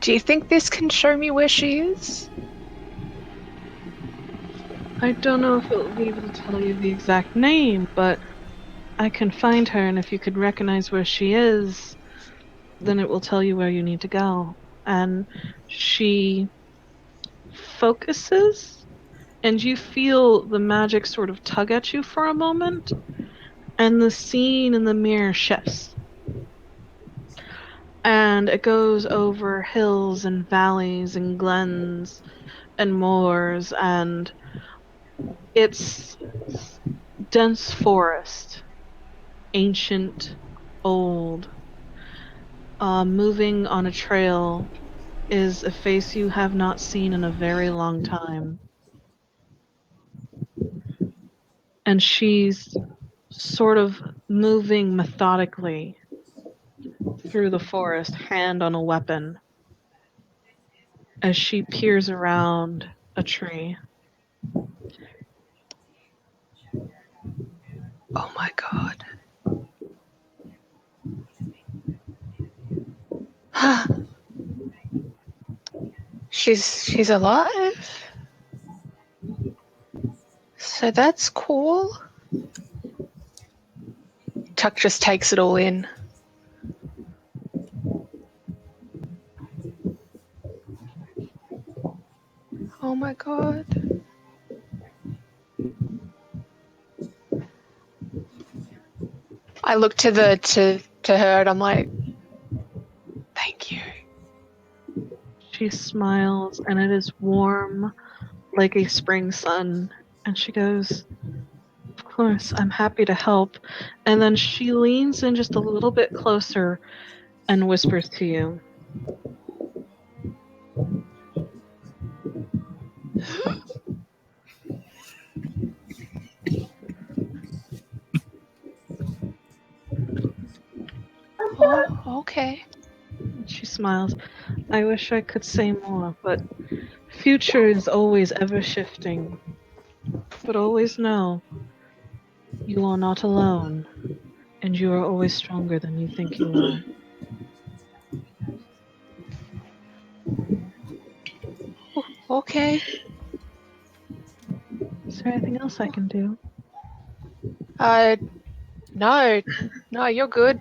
Do you think this can show me where she is? I don't know if it will be able to tell you the exact name, but I can find her, and if you could recognize where she is, then it will tell you where you need to go. And she focuses, and you feel the magic sort of tug at you for a moment, and the scene in the mirror shifts. And it goes over hills and valleys and glens and moors, and it's dense forest, ancient, old. Moving on a trail is a face you have not seen in a very long time. And she's sort of moving methodically through the forest, hand on a weapon, as she peers around a tree. Oh my god. She's alive? So that's cool. Tuck just takes it all in. Oh my god. I look to her and I'm like, she smiles, and it is warm like a spring sun. And she goes, "Of course, I'm happy to help." And then she leans in just a little bit closer and whispers to you. Oh, okay. She smiles. "I wish I could say more, but future is always ever shifting. But always know, you are not alone, and you are always stronger than you think you are." Okay. Is there anything else I can do? No, you're good.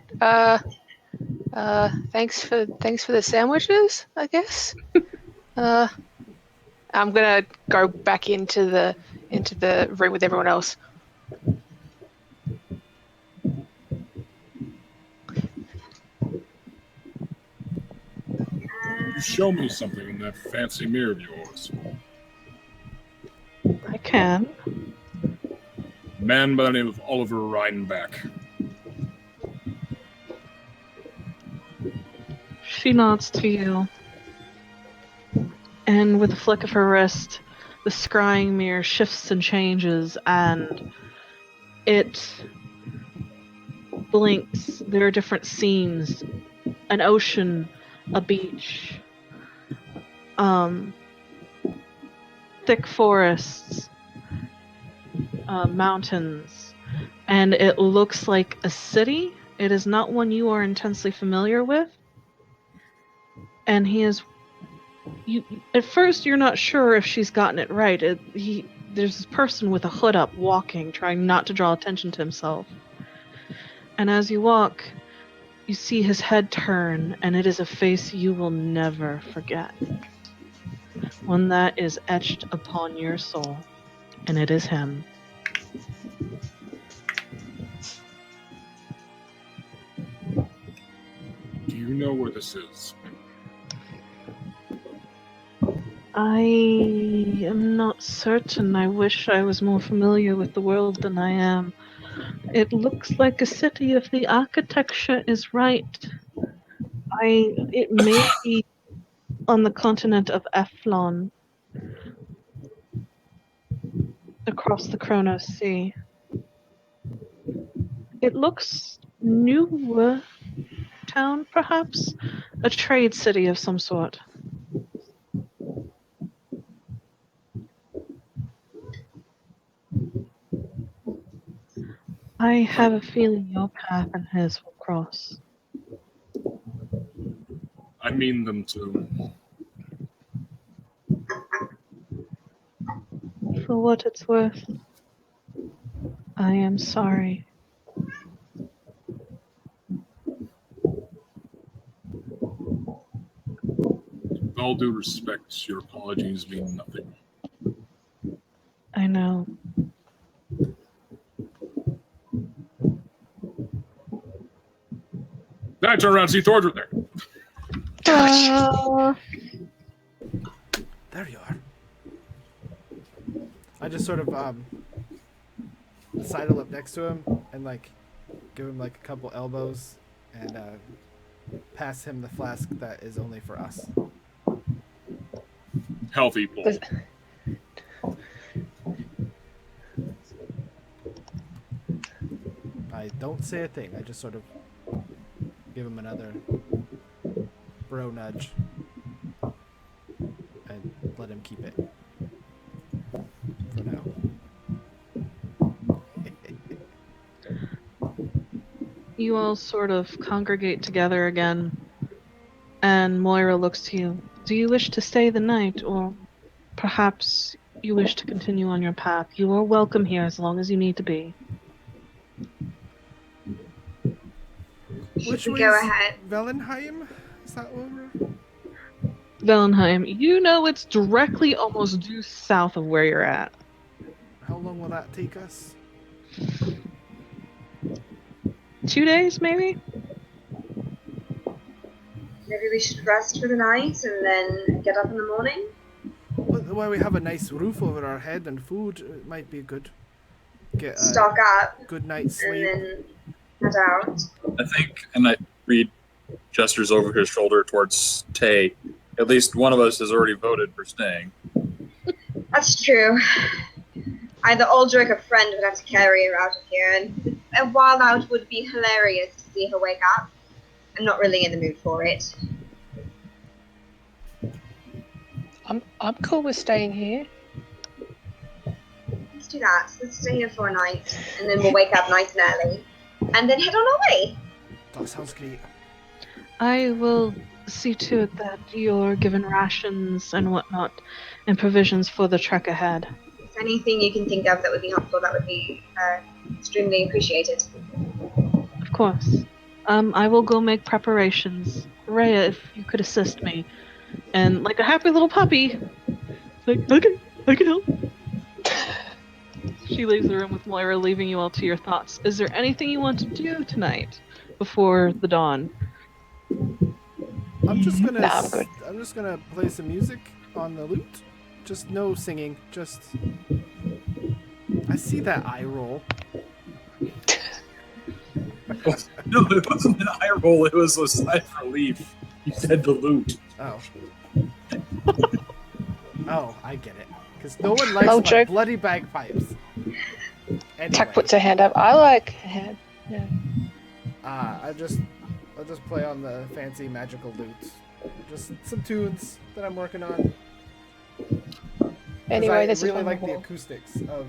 Thanks for the sandwiches, I guess. I'm gonna go back into the room with everyone else. Show me something in that fancy mirror of yours. I can. A man by the name of Oliver Reinbach. She nods to you, and with a flick of her wrist, the scrying mirror shifts and changes, and it blinks. There are different scenes: an ocean, a beach, thick forests, mountains, and it looks like a city. It is not one you are intensely familiar with. And he is. At first, you're not sure if she's gotten it right. There's this person with a hood up walking, trying not to draw attention to himself. And as you walk, you see his head turn, and it is a face you will never forget. One that is etched upon your soul, and it is him. Do you know where this is? I am not certain. I wish I was more familiar with the world than I am. It looks like a city if the architecture is right. It may be on the continent of Eflon, across the Kronos Sea. It looks newer town, perhaps? A trade city of some sort. I have a feeling your path and his will cross. I mean them to. For what it's worth, I am sorry. With all due respect, your apologies mean nothing. I know. Then I turn around and see Thordred there. There you are. I just sort of sidle up next to him and like give him like a couple elbows and pass him the flask that is only for us. Healthy pull. I don't say a thing. I just sort of give him another bro nudge and let him keep it for now. You all sort of congregate together again, and Moira looks to you. Do you wish to stay the night, or perhaps you wish to continue on your path? You are welcome here as long as you need to be. Which way Go is ahead. Velenheim? Is that over? Velenheim, you know it's directly almost due south of where you're at. How long will that take us? 2 days, maybe? maybe we should rest for the night and then get up in the morning. Well, we have a nice roof over our head and food. It might be good. Get a Stock up good night's and sleep. then head out. I think, and Reed gestures over his shoulder towards Tay. At least one of us has already voted for staying. That's true. Either Aldrich or Friend would have to carry her out of here, and a while out would be hilarious to see her wake up. I'm not really in the mood for it. I'm cool with staying here. Let's do that. Let's stay here for a night, and then we'll wake up nice and early, and then head on our way. That sounds great. I will see to it that you're given rations and whatnot, and provisions for the trek ahead. If anything you can think of that would be helpful, that would be extremely appreciated. Of course. I will go make preparations. Rhea, if you could assist me. And like a happy little puppy, like, okay, I can help. She leaves the room with Moira, leaving you all to your thoughts. Is there anything you want to do tonight before the dawn? I'm just gonna. Nah, I'm good. I'm just gonna play some music on the lute. Just no singing. Just. I see that eye roll. No, it wasn't an eye roll. It was a sigh of relief. You said the loot. Oh. Oh, I get it. Because no one likes Oh, my joke. bloody bagpipes. Anyway, Tuck puts her hand up. I like her hand. Yeah. I'll just play on the fancy magical lute. Just some tunes that I'm working on. 'Cause Anyway, I this really is like the wonderful. acoustics of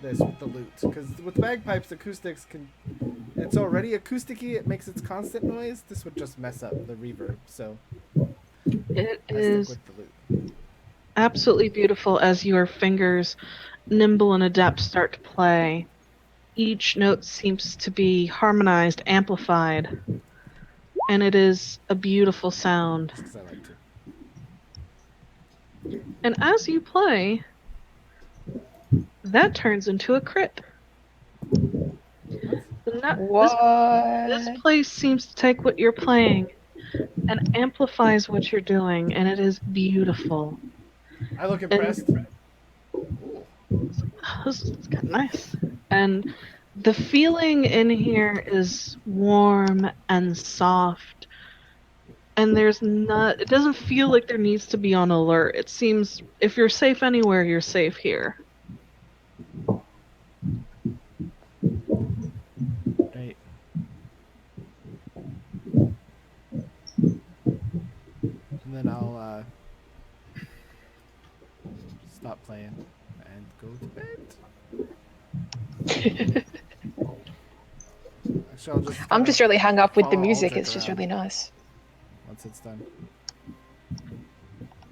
this with the lute. Because with bagpipes, acoustics can. It's already acousticy. It makes its constant noise. This would just mess up the reverb. So It I is stick with the lute. absolutely beautiful as your fingers, nimble and adept, start to play. Each note seems to be harmonized, amplified, and it is a beautiful sound. Just 'cause I like to. And as you play, that turns into a crit. This place seems to take what you're playing and amplifies what you're doing, and it is beautiful. I look impressed. This is kind of nice. And the feeling in here is warm and soft. And it doesn't feel like there needs to be on alert. It seems if you're safe anywhere, you're safe here. Right. And then I'll stop playing and go to bed. Actually, I'll just I'm just really hung up with the follow music. Aldrich It's just around really nice. once it's done.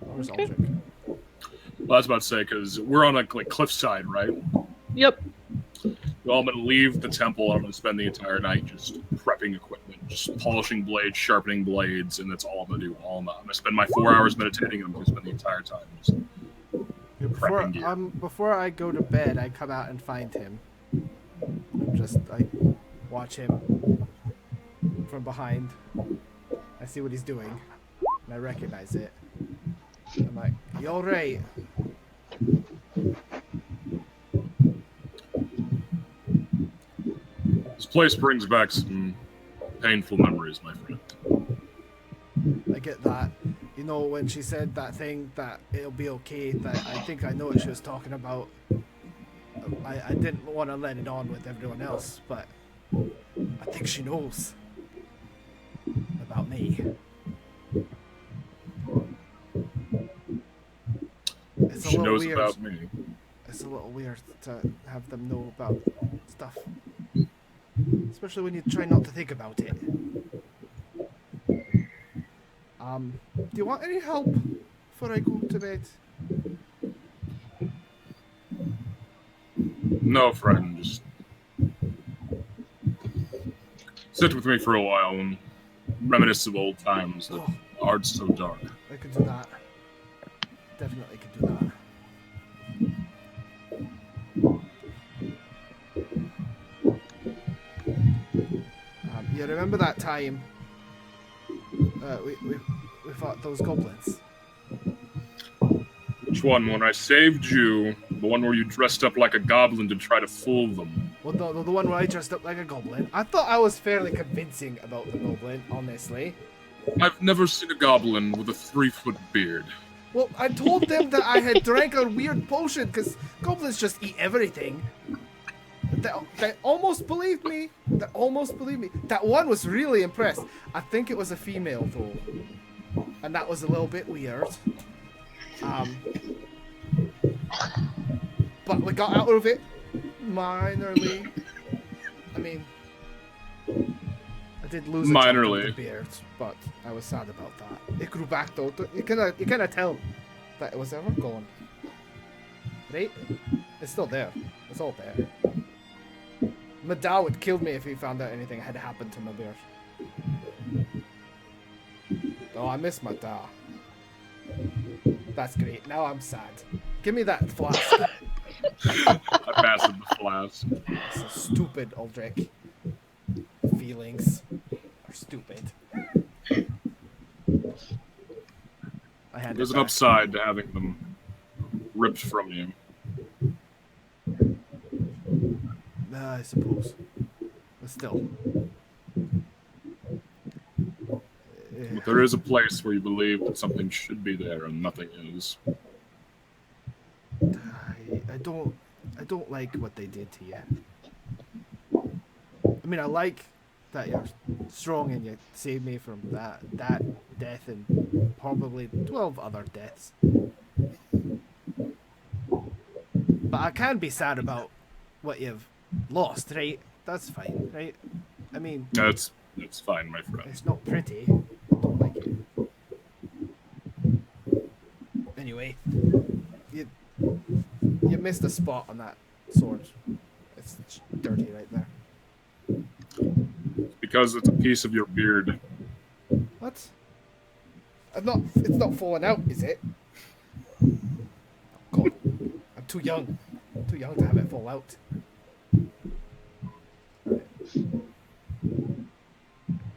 Where's Okay. Aldrich? Well, I was about to say, because we're on a cliffside, right? Yep. Well, I'm going to leave the temple. I'm going to spend the entire night just prepping equipment, just polishing blades, sharpening blades, and that's all I'm going to do. I'm going to spend my 4 hours meditating, and I'm going to spend the entire time just prepping gear. Before I go to bed, I come out and find him. Just watch him from behind. I see what he's doing, and I recognize it. I'm like, "You all right?" This place brings back some painful memories, my friend. I get that. You know, when she said that thing that it'll be okay, that I think I know what she was talking about. I didn't want to let it on with everyone else, but I think she knows about me. It's a She little knows weird. about me. It's a little weird to have them know about stuff. Especially when you try not to think about it. Do you want any help before I go to bed? No, friend, just sit with me for a while and reminisce of old times that aren't so dark. I could do that. Definitely could do that. You remember that time We fought those goblins. Which one? When I saved you, the one where you dressed up like a goblin to try to fool them. Well, the one where I dressed up like a goblin. I thought I was fairly convincing about the goblin, honestly. I've never seen a goblin with a 3-foot beard. Well, I told them that I had drank a weird potion, because goblins just eat everything. They almost believed me. That one was really impressed. I think it was a female, though. And that was a little bit weird. But we got out of it minorly. I mean, I did lose a chunk of the beard, but I was sad about that. It grew back though. You kind of tell that it was ever gone. Right? It's still there. It's all there. My dad would kill me if he found out anything had happened to my beard. Oh, I miss my dad. That's great. Now I'm sad. Give me that flask. I passed the flask. So stupid, Aldrich. Feelings are stupid. There's an upside to having them ripped from you. I suppose. But still. But there is a place where you believe that something should be there and nothing is. I don't like what they did to you. I mean, I like that you're strong and you saved me from that death and probably 12 other deaths. But I can be sad about what you've lost, right? That's fine, right? I mean... That's fine, my friend. It's not pretty. I don't like it. Anyway, you missed a spot on that sword. It's dirty right there. Because it's a piece of your beard. What? It's not falling out, is it? God, I'm too young. I'm too young to have it fall out.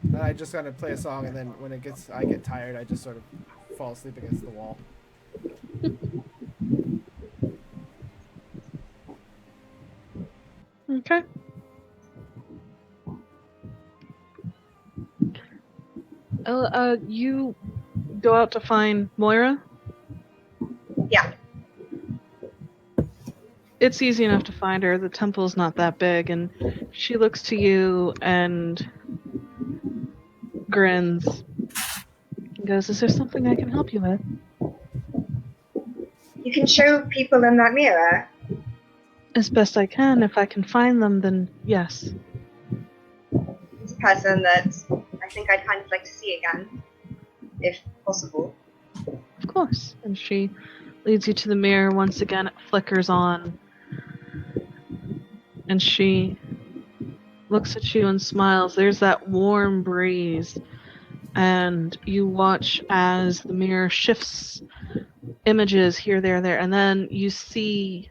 Then I just gotta play a song, and then when I get tired, I just sort of fall asleep against the wall. Okay. You go out to find Moira? Yeah. It's easy enough to find her. The temple's not that big, and she looks to you and grins and goes, "Is there something I can help you with?" You can show people in that mirror. As best I can. If I can find them, then yes. It's a person that I think I'd kind of like to see again, if possible. Of course. And she leads you to the mirror. Once again, it flickers on. And she looks at you and smiles. There's that warm breeze. And you watch as the mirror shifts images here, there. And then you see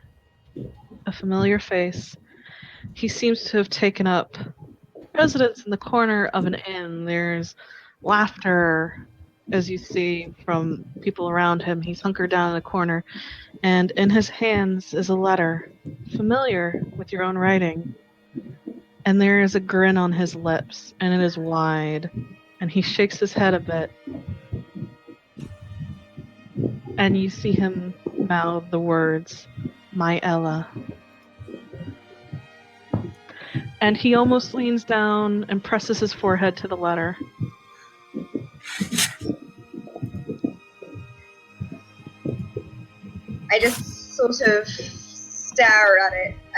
a familiar face. He seems to have taken up residence in the corner of an inn. There's laughter, as you see, from people around him. He's hunkered down in a corner, and in his hands is a letter, familiar with your own writing. And there is a grin on his lips, and it is wide, and he shakes his head a bit. And you see him mouth the words, "My Ella." And he almost leans down and presses his forehead to the letter. I just sort of stare at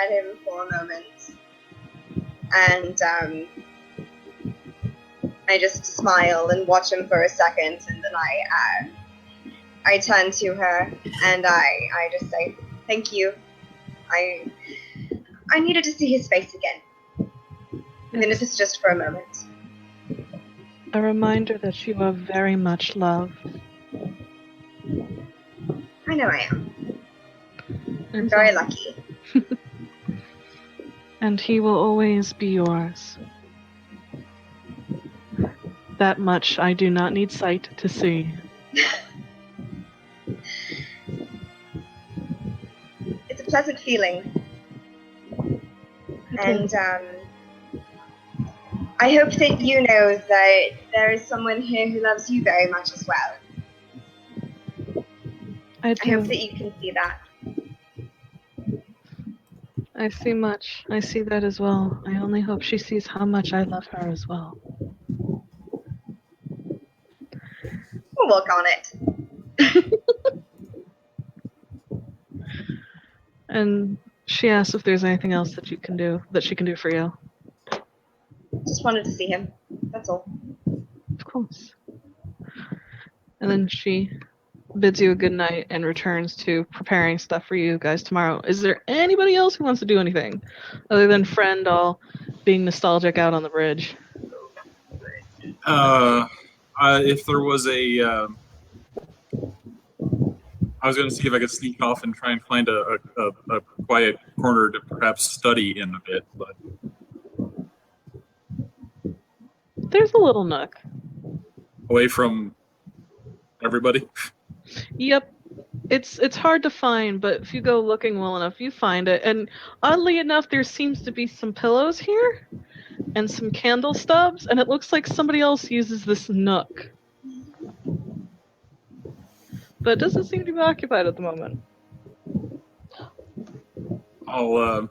him for a moment, and I just smile and watch him for a second, and then I turn to her and I just say, "Thank you. I needed to see his face again. Even if it's just for a moment." A reminder that you are very much loved. I know I am. I'm very lucky. And he will always be yours. That much I do not need sight to see. It's a pleasant feeling. And I hope that you know that there is someone here who loves you very much as well. I I hope do. that you can see that. I see much. I see that as well. I only hope she sees how much I love her as well. We'll work on it. And she asks if there's anything else that she can do for you. Just wanted to see him. That's all. Of course. And then she bids you a good night and returns to preparing stuff for you guys tomorrow. Is there anybody else who wants to do anything other than friend all being nostalgic out on the bridge? If there was a, I was going to see if I could sneak off and try and find a quiet corner to perhaps study in a bit, but There's a little nook. away from everybody. Yep. It's hard to find, but if you go looking well enough, you find it. And oddly enough, there seems to be some pillows here and some candle stubs, and it looks like somebody else uses this nook. But it doesn't seem to be occupied at the moment. I'll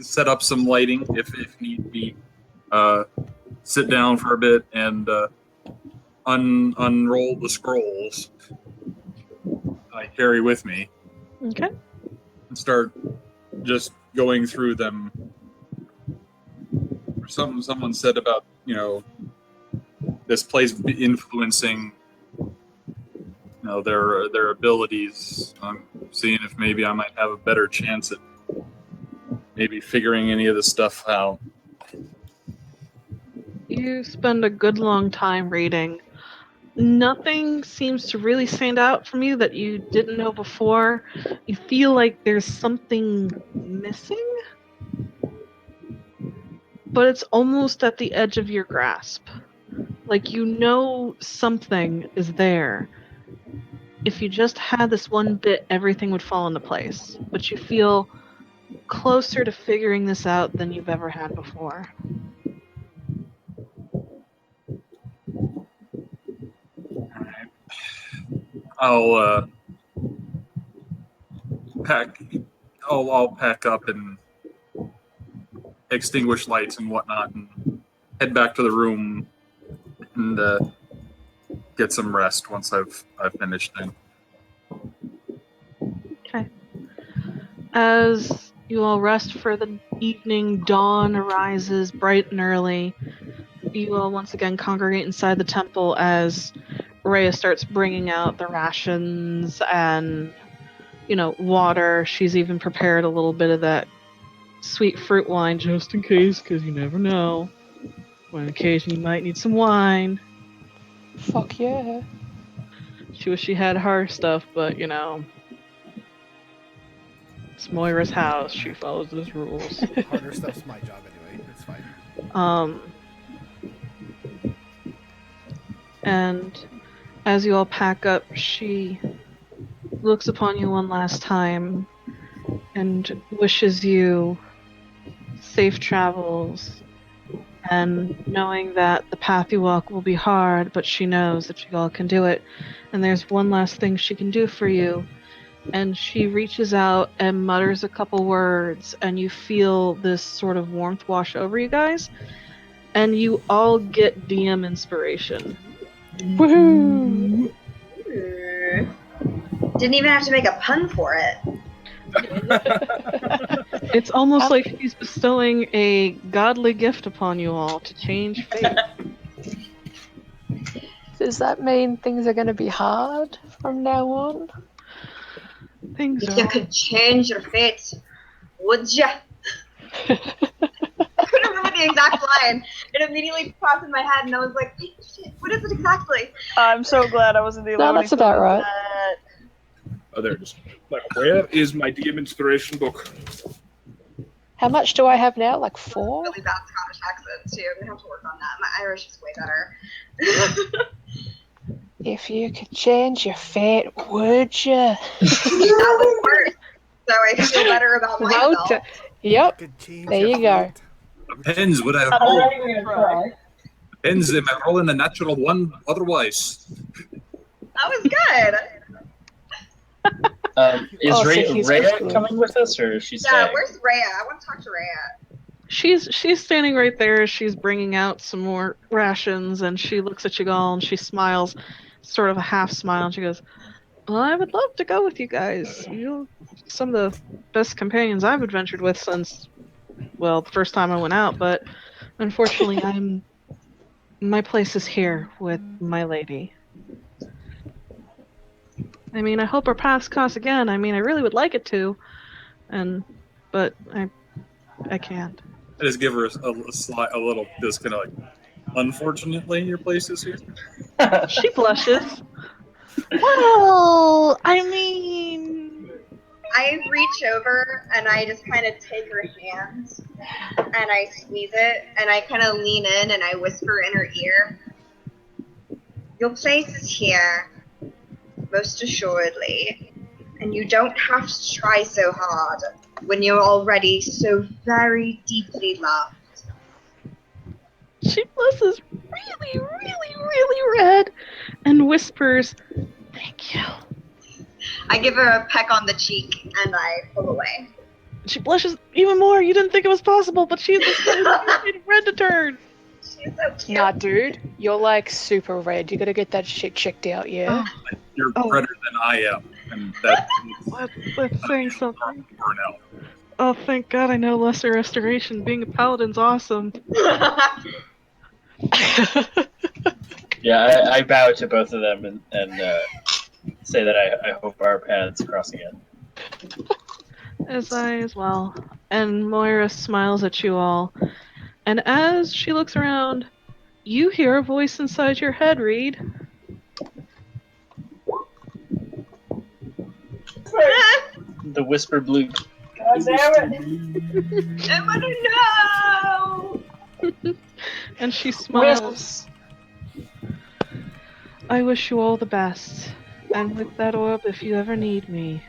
set up some lighting if need be. Sit down for a bit and unroll the scrolls I carry with me Okay. and start just going through them. Someone said about, this place influencing, their abilities. I'm seeing if maybe I might have a better chance at maybe figuring any of this stuff out. You spend a good long time reading. Nothing seems to really stand out from you that you didn't know before. You feel like there's something missing, but it's almost at the edge of your grasp. Like you know something is there. If you just had this one bit, everything would fall into place. But you feel closer to figuring this out than you've ever had before. I'll pack up and extinguish lights and whatnot and head back to the room and get some rest once I've finished then. Okay. As you all rest for the evening, dawn arises bright and early. You all once again congregate inside the temple as Rhea starts bringing out the rations and, water. She's even prepared a little bit of that sweet fruit wine just in case, because you never know. On occasion, you might need some wine. Fuck yeah. She wish she had her stuff, but, it's Moira's house. She follows those rules. Harder stuff's my job anyway. It's fine. And as you all pack up, she looks upon you one last time and wishes you safe travels, and knowing that the path you walk will be hard, but she knows that you all can do it. And there's one last thing she can do for you, and she reaches out and mutters a couple words, and you feel this sort of warmth wash over you guys, and you all get DM inspiration. Woohoo! Didn't even have to make a pun for it. It's almost like she's bestowing a godly gift upon you all to change fate. Does that mean things are going to be hard from now on? Things If you are... could change your fate, would ya? I couldn't remember the exact line. It immediately popped in my head, and I was like, "Wait, shit, what is it exactly?" I'm so glad I wasn't the only one. No, that's about right. Oh, there it is. Like, where is my DM inspiration book? How much do I have now? Like 4? Really bad Scottish accent too. I'm gonna have to work on that. My Irish is way better. If you could change your fate, would you? That was worse. So I feel better about myself. Yep. Could change There your you go. fate. Depends what I roll. Depends if I roll in the natural one. Otherwise, That was good. Is Oh, so Rhea he's good. coming with us, or is she Yeah, staying? where's Rhea? I want to talk to Rhea. She's standing right there. She's bringing out some more rations, and she looks at you all and she smiles, sort of a half smile, and she goes, "Well, I would love to go with you guys. You're some of the best companions I've adventured with since, well, the first time I went out. But unfortunately, my place is here with my lady. I mean, I hope our paths cross again. I mean, I really would like it to, but I can't." I just give her a little, just kind of like, unfortunately, your place is here. She blushes. Well, I mean, I reach over and I just kind of take her hand and I squeeze it and I kind of lean in and I whisper in her ear, "Your place is here, most assuredly, and you don't have to try so hard when you're already so very deeply loved." she blushes really, really, really red and whispers, "Thank you." I give her a peck on the cheek and I pull away. She blushes even more. You didn't think it was possible, but she's red to turn. She's so cute. Nah, dude, you're like super red. You gotta get that shit checked out, yeah? You're Oh. redder than I am, and that That's saying something. burn out. Oh, thank God I know Lesser Restoration. Being a paladin's awesome. Yeah, I bow to both of them and say that I hope our paths cross again. As I as well. And Moira smiles at you all. And as she looks around, you hear a voice inside your head read, The whisper blue. I want to know. and she smiles. "I wish you all the best. And with that orb, if you ever need me,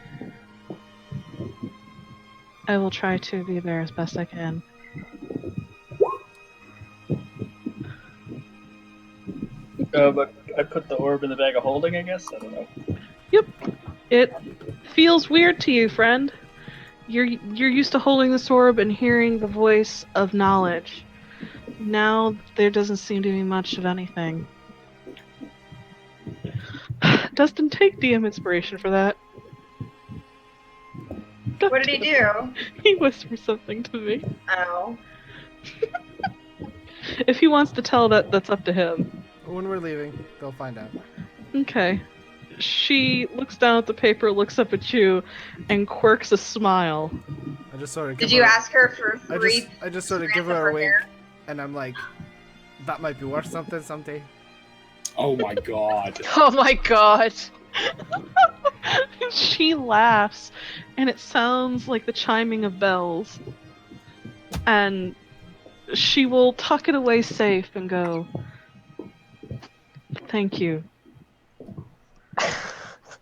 I will try to be there as best I can." But I put the orb in the bag of holding, I guess? I don't know. Yep. It feels weird to you, friend. You're used to holding this orb and hearing the voice of knowledge. Now there doesn't seem to be much of anything. Dustin, take DM inspiration for that. What did he do? He whispers something to me. Oh. If he wants to tell that's up to him. When we're leaving, they'll find out. Okay. She looks down at the paper, looks up at you, and quirks a smile. I just sort of. Did you ask her for three? I just sort of give strands her a of wink, hair? and I'm like, that might be worth something someday. Oh my god. Oh my god. She laughs, and it sounds like the chiming of bells. And she will tuck it away safe and go, "Thank you.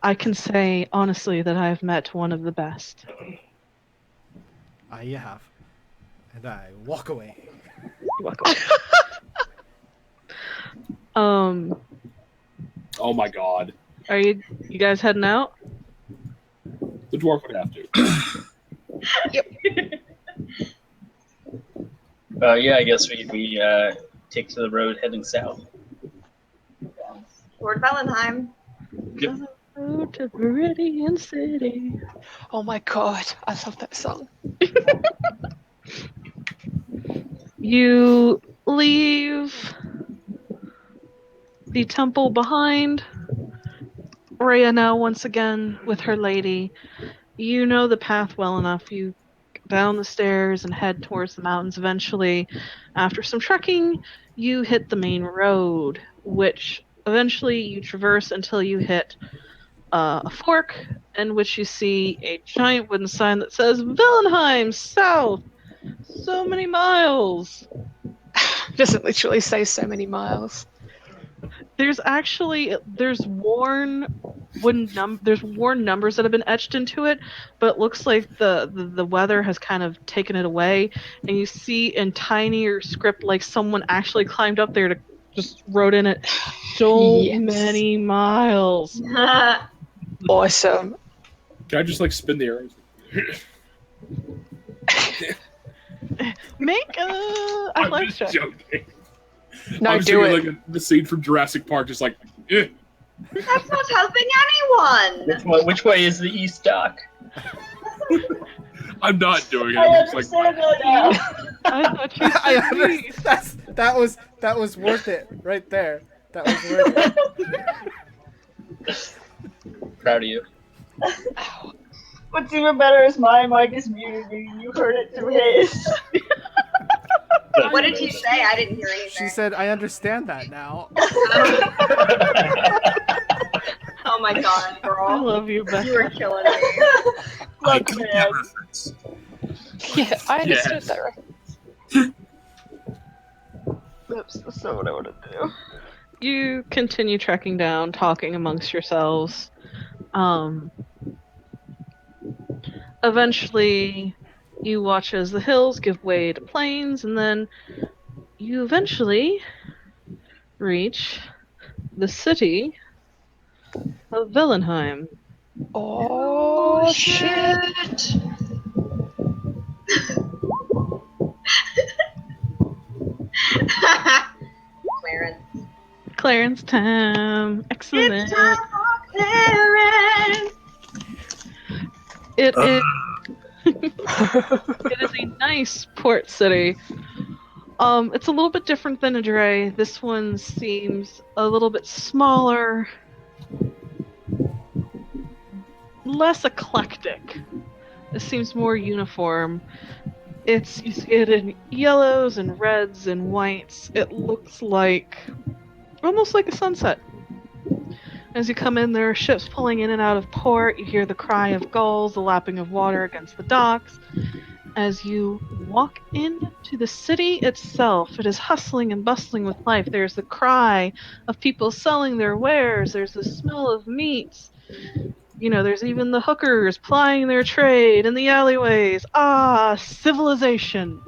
I can say honestly that I have met one of the best." You have. And I walk away. You're welcome. Oh my god. Are you guys heading out? The dwarf would have to. Yeah, I guess we take to the road heading south. Lord Valentine. Yep. Road to Viridian City. Oh my god, I love that song. You leave the temple behind. Rhea now once again with her lady. You know the path well enough. You go down the stairs and head towards the mountains. Eventually, after some trekking, you hit the main road, which eventually you traverse until you hit a fork in which you see a giant wooden sign that says Villenheim South. So many miles. Doesn't literally say so many miles. There's worn numbers that have been etched into it, but it looks like the weather has kind of taken it away, and you see in tinier script like someone actually climbed up there to just wrote in it so Yes. many miles. Awesome. Can I just like spin the arrows? Make a I'm athletics just check. joking. No, I'm do thinking it. like the scene from Jurassic Park, just like, eh. That's not helping anyone. Which way is the east dock? I'm not doing it. I I'm just like, understand that now. I thought you I said understand. That was worth it right there. That was worth it. Proud of you. What's even better is my mic is muted, meaning you heard it through his. What did you say? I didn't hear anything. She said, "I understand that now." Oh my god, I girl. love you, Beth. You were killing me. I Look, get man. that reference. Yeah, I understood Yes. that. Right? That's not what I want to do. You continue trekking down, talking amongst yourselves. Eventually, you watch as the hills give way to plains, and then you eventually reach the city of Villenheim. Oh, shit. Clarence. Clarence time. Excellent. It's time for Clarence. It is. It is a nice port city. It's a little bit different than Adre. This one seems a little bit smaller, less eclectic. It seems more uniform. You see it in yellows and reds and whites. It looks like almost like a sunset. As you come in, there are ships pulling in and out of port. You hear the cry of gulls, the lapping of water against the docks. As you walk into the city itself, it is hustling and bustling with life. There's the cry of people selling their wares. There's the smell of meats. You know, there's even the hookers plying their trade in the alleyways. Ah, civilization.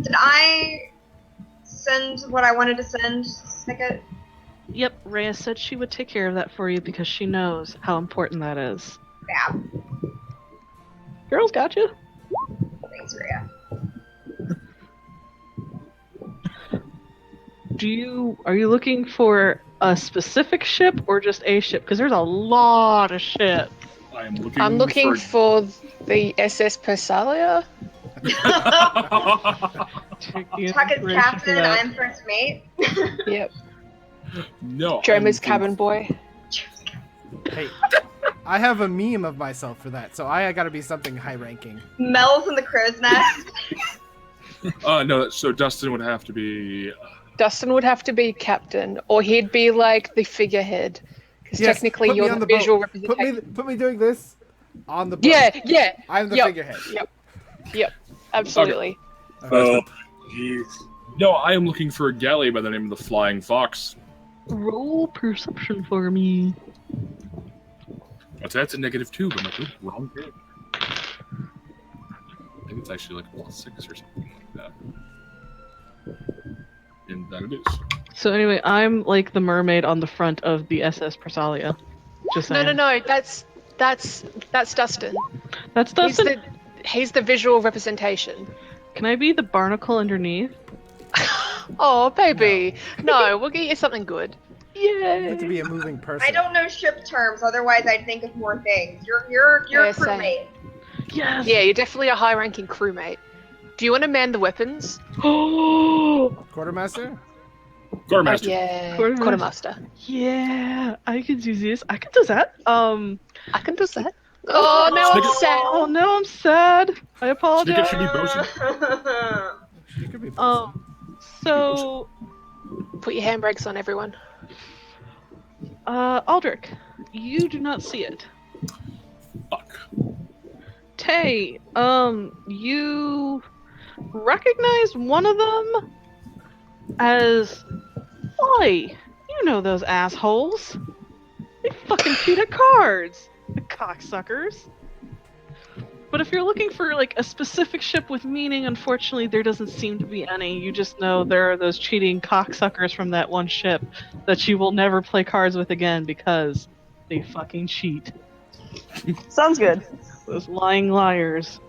Did I send what I wanted to send, Snicket? Yep, Rhea said she would take care of that for you because she knows how important that is. Yeah. Girls got you. Thanks, Rhea. Are you looking for a specific ship or just a ship? Because there's a lot of ships. I'm looking for the SS Persalia. Tuck is captain, I'm first mate. Yep. No. Joma's cabin boy. Hey, I have a meme of myself for that, so I gotta be something high ranking. Mel's in the crow's nest. No, so Dustin would have to be. Dustin would have to be captain, or he'd be like the figurehead. Because Yes, technically put me you're on the the boat. visual representation. Put me doing this on the boat. Yeah. I'm the Yep. figurehead. Yep. Absolutely. Oh, jeez. No, I am looking for a galley by the name of the Flying Fox. Roll perception for me. That's a -2, but I'm like, ooh, wrong game. I think it's actually like a +6 or something like that. And that it is. So anyway, I'm like the mermaid on the front of the SS Persalia. Just saying. No. That's Dustin. That's Dustin. He's the visual representation. Can I be the barnacle underneath? Oh, baby. No, we'll get you something good. You Yay! have to be a moving person. I don't know ship terms, otherwise I'd think of more things. You're Yeah, a same. crewmate. Yes. Yeah, you're definitely a high-ranking crewmate. Do you want to man the weapons? Oh, Quartermaster? Quartermaster. Yeah, Quartermaster. quartermaster. yeah. I could do this. I could do that. I can do that. Oh, now I'm sad. Oh no, I'm sad. I Snicket apologize. should be bosun. You could be So, Put your handbrakes on, everyone. Aldrich, you do not see it. Fuck. Tay, you recognize one of them as Ollie. You know those assholes. They fucking cheat at cards. The cocksuckers. But if you're looking for like a specific ship with meaning, unfortunately there doesn't seem to be any. You just know there are those cheating cocksuckers from that one ship that you will never play cards with again because they fucking cheat. Sounds good. Those lying liars.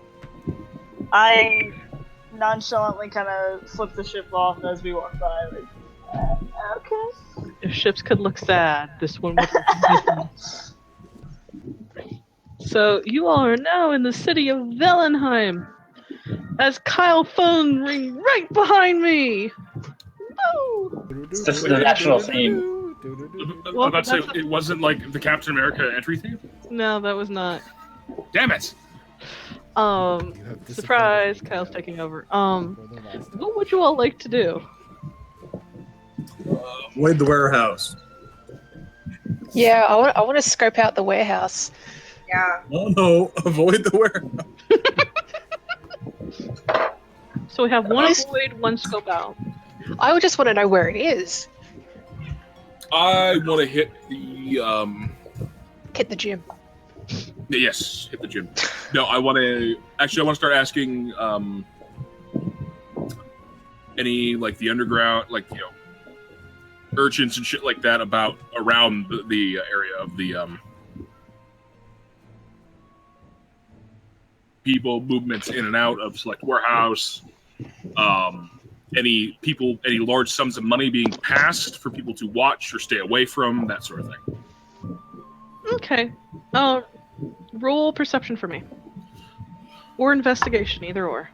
I nonchalantly kind of flip the ship off as we walk by. Like, okay. If ships could look sad, this one would look different. So you all are now in the city of Vellenheim, as Kyle phone ring right behind me. Woo! This is the national theme. I was about to say, it wasn't like the Captain America entry theme? No, that was not. Damn it! Surprise, Kyle's taking over. What would you all like to do? Avoid the warehouse. Yeah, I want to scope out the warehouse. Yeah. No, avoid the warehouse. So we have one avoid, one scope out. I would just want to know where it is. I want to hit the Hit the gym. Yes, hit the gym. No, I want to start asking any like the underground, like urchins and shit like that about around the area of the people movements in and out of Select Warehouse. Any large sums of money being passed for people to watch or stay away from, that sort of thing. Okay. Roll perception for me. Or investigation, either or.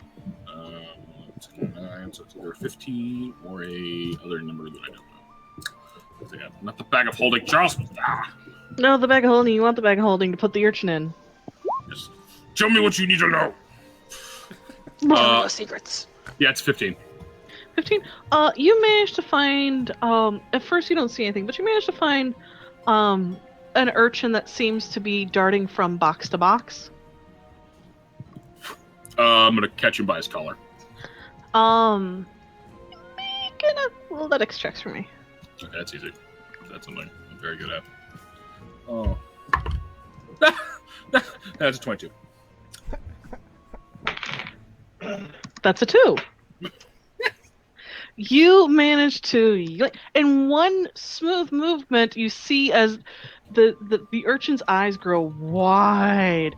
9, so it's either 15 or a other number that I don't know. Yeah, not the bag of holding, Charles. No, the bag of holding. You want the bag of holding to put the urchin in. Just tell me what you need to know. No secrets. Yeah, it's 15. 15. You managed to find. At first, you don't see anything, but you managed to find an urchin that seems to be darting from box to box. I'm gonna catch him by his collar. Make an athletics checks for me. Okay, that's easy. That's something I'm very good at. Oh. That's a 22. That's a 2. You manage to, in one smooth movement, you see as the urchin's eyes grow wide,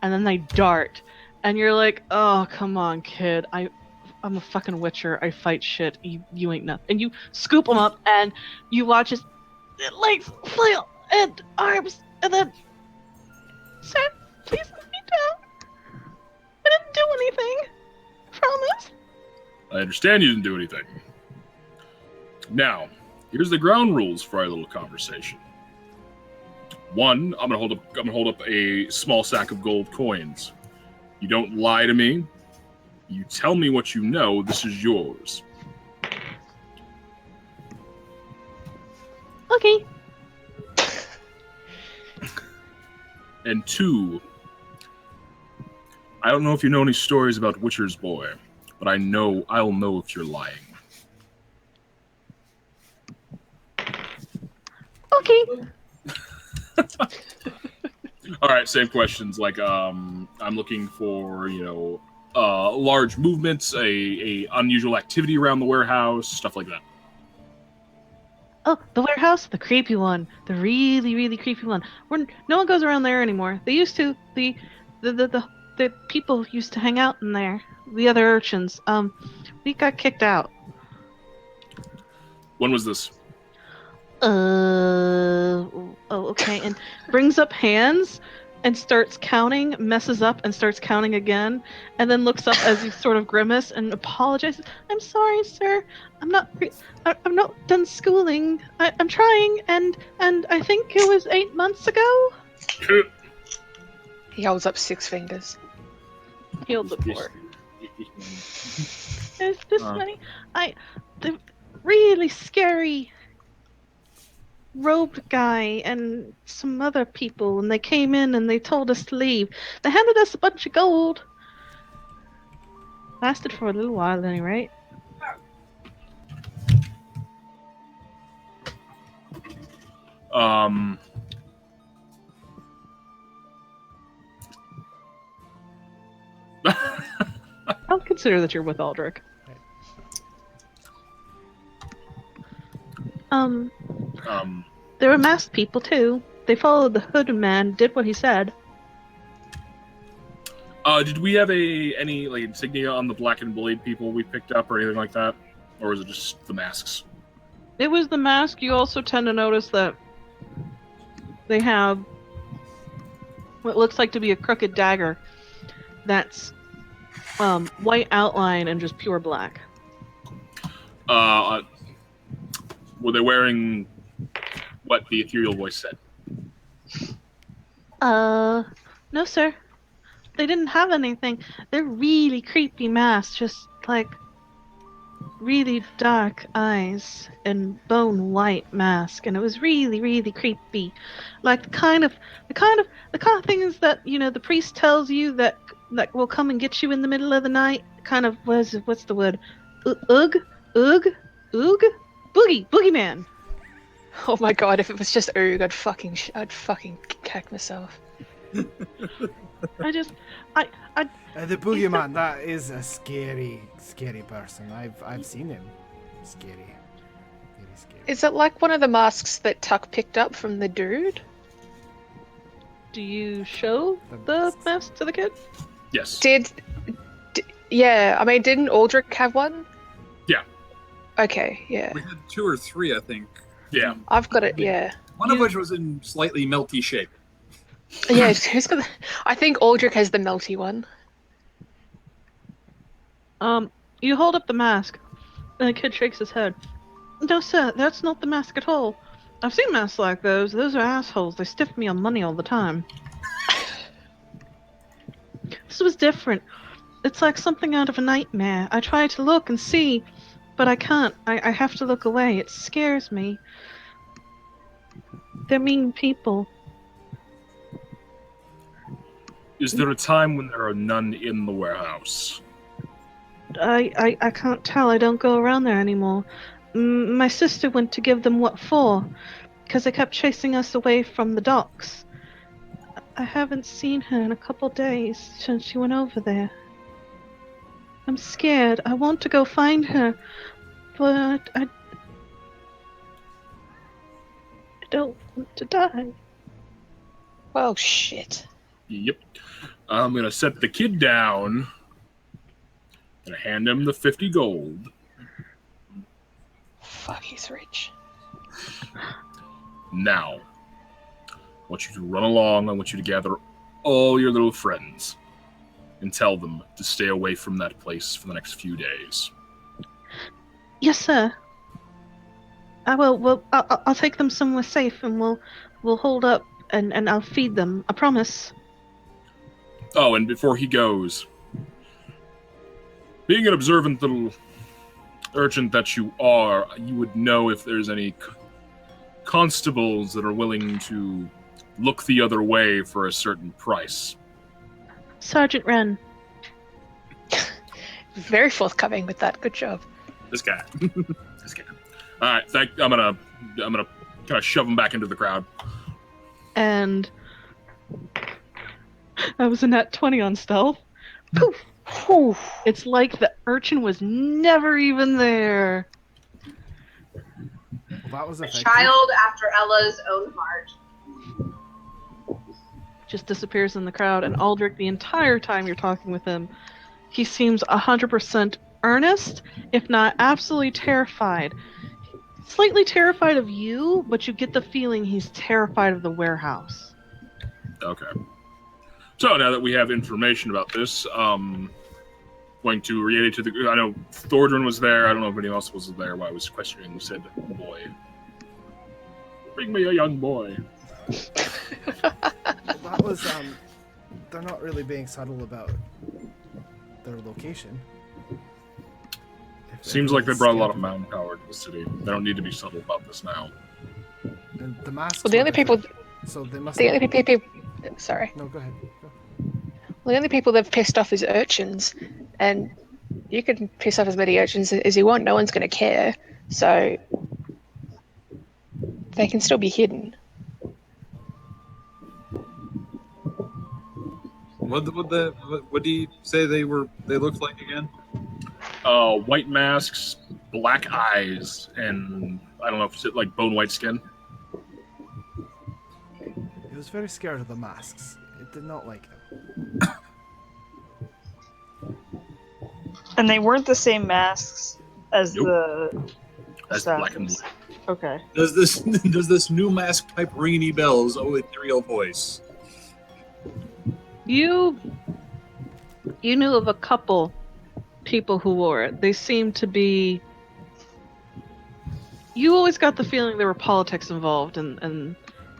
and then they dart, and you're like, "Oh, come on, kid! I'm a fucking witcher. I fight shit. You ain't nothing." And you scoop him up, and you watch his legs flail and arms, and then, "Sir, please let me down. I didn't do anything. Promise." I understand you didn't do anything. Now, here's the ground rules for our little conversation. 1, I'm gonna hold up a small sack of gold coins. You don't lie to me. You tell me what you know. This is yours. Okay. And 2, I don't know if you know any stories about Witcher's Boy, but I'll know if you're lying. Okay. All right, same questions. Like, I'm looking for, large movements, a unusual activity around the warehouse, stuff like that. Oh, the warehouse, the creepy one, the really, really creepy one. No one goes around there anymore. They used to. The people used to hang out in there. The other urchins. We got kicked out. When was this? Okay, and brings up hands and starts counting, messes up and starts counting again, and then looks up as he sort of grimace and apologizes. "I'm sorry, sir. I'm not done schooling. I'm trying, and I think it was 8 months ago." He holds up 6 fingers. He holds up 4. There's this many. The really scary. robed guy and some other people, and they came in and they told us to leave. They handed us a bunch of gold. Lasted for a little while, anyway. I'll consider that you're with Aldrich. There were masked people too. They followed the hooded man, did what he said. Did we have any like insignia on the Black and Blade people we picked up or anything like that, or was it just the masks? It was the mask. You also tend to notice that they have what looks like to be a crooked dagger that's white outline and just pure black. Were they wearing what the ethereal voice said? No, sir. They didn't have anything. They're really creepy masks, just like really dark eyes and bone white mask, and it was really, really creepy. Like the kind of things that, you know, the priest tells you that will come and get you in the middle of the night. Kind of what's the word? Boogeyman. Oh my god, if it was just Oog, I'd fucking cack myself. The boogeyman, that is a scary person. I've seen him. Scary. Very scary. Is it like one of the masks that Tuck picked up from the dude? Do you show the mask to the kid? Yes. Yeah, I mean, didn't Aldrich have one? Yeah. Okay, yeah. We had 2 or 3, I think. Yeah. I've got it, yeah. One of which was in slightly melty shape. Yeah, who's got I think Aldrich has the melty one. You hold up the mask, and the kid shakes his head. No, sir, that's not the mask at all. I've seen masks like those. Those are assholes. They stiff me on money all the time. This was different. It's like something out of a nightmare. I try to look and see, but I can't. I have to look away. It scares me. They're mean people. Is there a time when there are none in the warehouse? I can't tell. I don't go around there anymore. My sister went to give them what for, because they kept chasing us away from the docks. I haven't seen her in a couple days since she went over there. I'm scared. I want to go find her, but I don't want to die. Well, shit. Yep. I'm gonna set the kid down and hand him the 50 gold. Fuck, he's rich. Now, I want you to run along. I want you to gather all your little friends and tell them to stay away from that place for the next few days. Yes, sir. I will. I'll take them somewhere safe, and we'll hold up, and I'll feed them. I promise. Oh, and before he goes, being an observant little urchin that you are, you would know if there's any constables that are willing to look the other way for a certain price. Sergeant Wren. Very forthcoming with that. Good job. This guy. This guy. All right, I'm gonna kind of shove him back into the crowd. And I was a nat 20 on stealth. Poof. Whew. It's like the urchin was never even there. Well, that was A effective. child after Ella's own heart. Just disappears in the crowd, and Aldrich, the entire time you're talking with him, he seems 100% earnest, if not absolutely terrified. Slightly terrified of you, but you get the feeling he's terrified of the warehouse. Okay. So now that we have information about this, going to relate it to the. I know Thordrin was there. I don't know if anyone else was there while I was questioning said boy. Bring me a young boy. That was they're not really being subtle about their location. Seems like they brought a lot of manpower to the city. They don't need to be subtle about this now. And the masks. Well, the were only people, different, So they must. the only people, sorry. No, go ahead. Go. Well, the only people they've pissed off is urchins, and you can piss off as many urchins as you want. No one's going to care, so they can still be hidden. What do you say they looked like again? White masks, black eyes, and I don't know if it's like bone white skin. He was very scared of the masks. It did not like them. And they weren't the same masks as Nope. the That's black and assassins. black. Okay. Does this new mask type ring any bells? Oh, ethereal voice. You knew of a couple people who wore it. They seemed to be. You always got the feeling there were politics involved in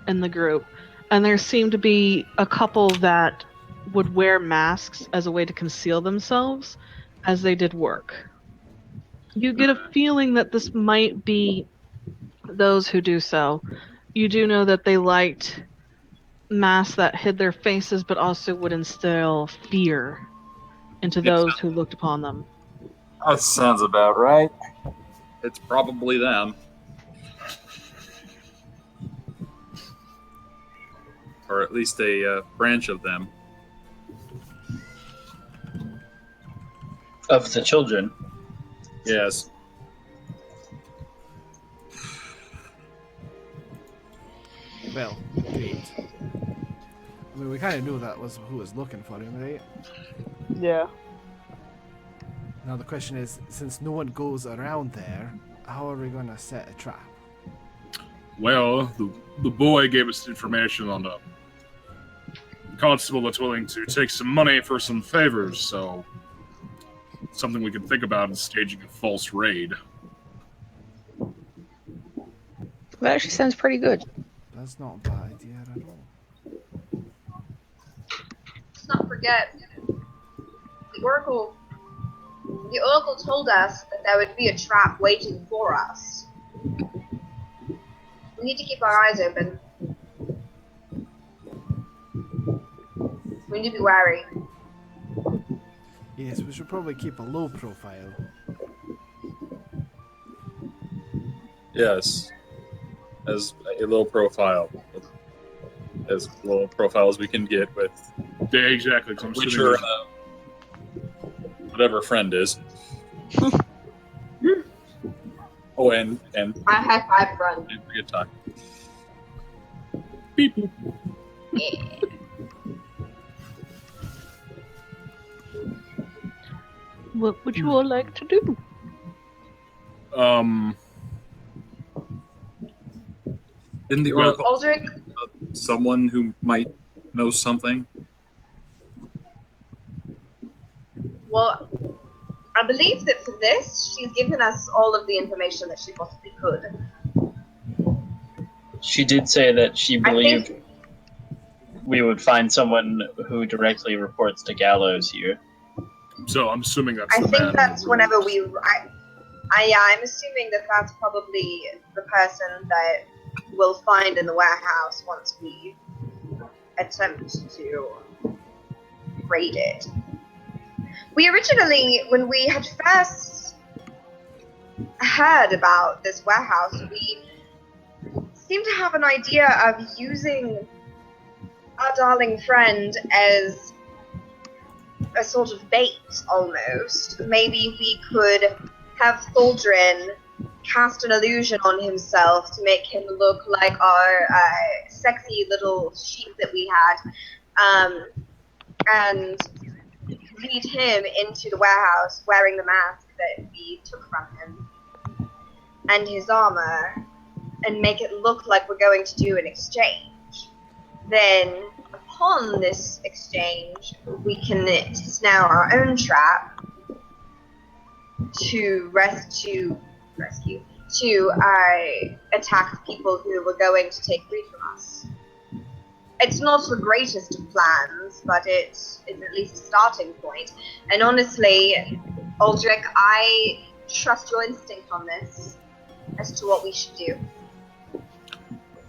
the group, and there seemed to be a couple that would wear masks as a way to conceal themselves as they did work. You get a feeling that this might be those who do so. You do know that they liked masks that hid their faces but also would instill fear into those who looked upon them. That sounds about right. It's probably them. Or at least a branch of them. Of the children. Yes. Well, great. I mean, we kind of knew that was who was looking for him, right? Yeah. Now the question is, since no one goes around there, how are we going to set a trap? Well, the boy gave us information on a constable that's willing to take some money for some favors, so something we can think about is staging a false raid. That actually sounds pretty good. That's not a bad idea at all. Let's not forget, the Oracle told us that there would be a trap waiting for us. We need to keep our eyes open. We need to be wary. Yes, we should probably keep a low profile. Yes. As a low profile. As low profile as we can get with Yeah, exactly. 'Cause I'm which assuming are whatever friend is. Oh, and I have 5 friends. didn't forget talk. beep, boop. Yeah. What would you all like to do? In the Well- Oracle, Aldrich, someone who might know something. well, I believe that for this, she's given us all of the information that she possibly could. She did say that she I believed think, we would find someone who directly reports to Gallows here. So I'm assuming that's I the think man that's who- whenever I'm assuming that that's probably the person that we'll find in the warehouse once we attempt to raid it. We originally, when we had first heard about this warehouse, we seemed to have an idea of using our darling friend as a sort of bait, almost. Maybe we could have Thaldrin cast an illusion on himself to make him look like our sexy little sheep that we had, and lead him into the warehouse wearing the mask that we took from him and his armor, and make it look like we're going to do an exchange. Then, upon this exchange, we can snare our own trap to attack people who were going to take greed from us. It's not the greatest of plans, but it's at least a starting point. And honestly, Aldrich, I trust your instinct on this as to what we should do.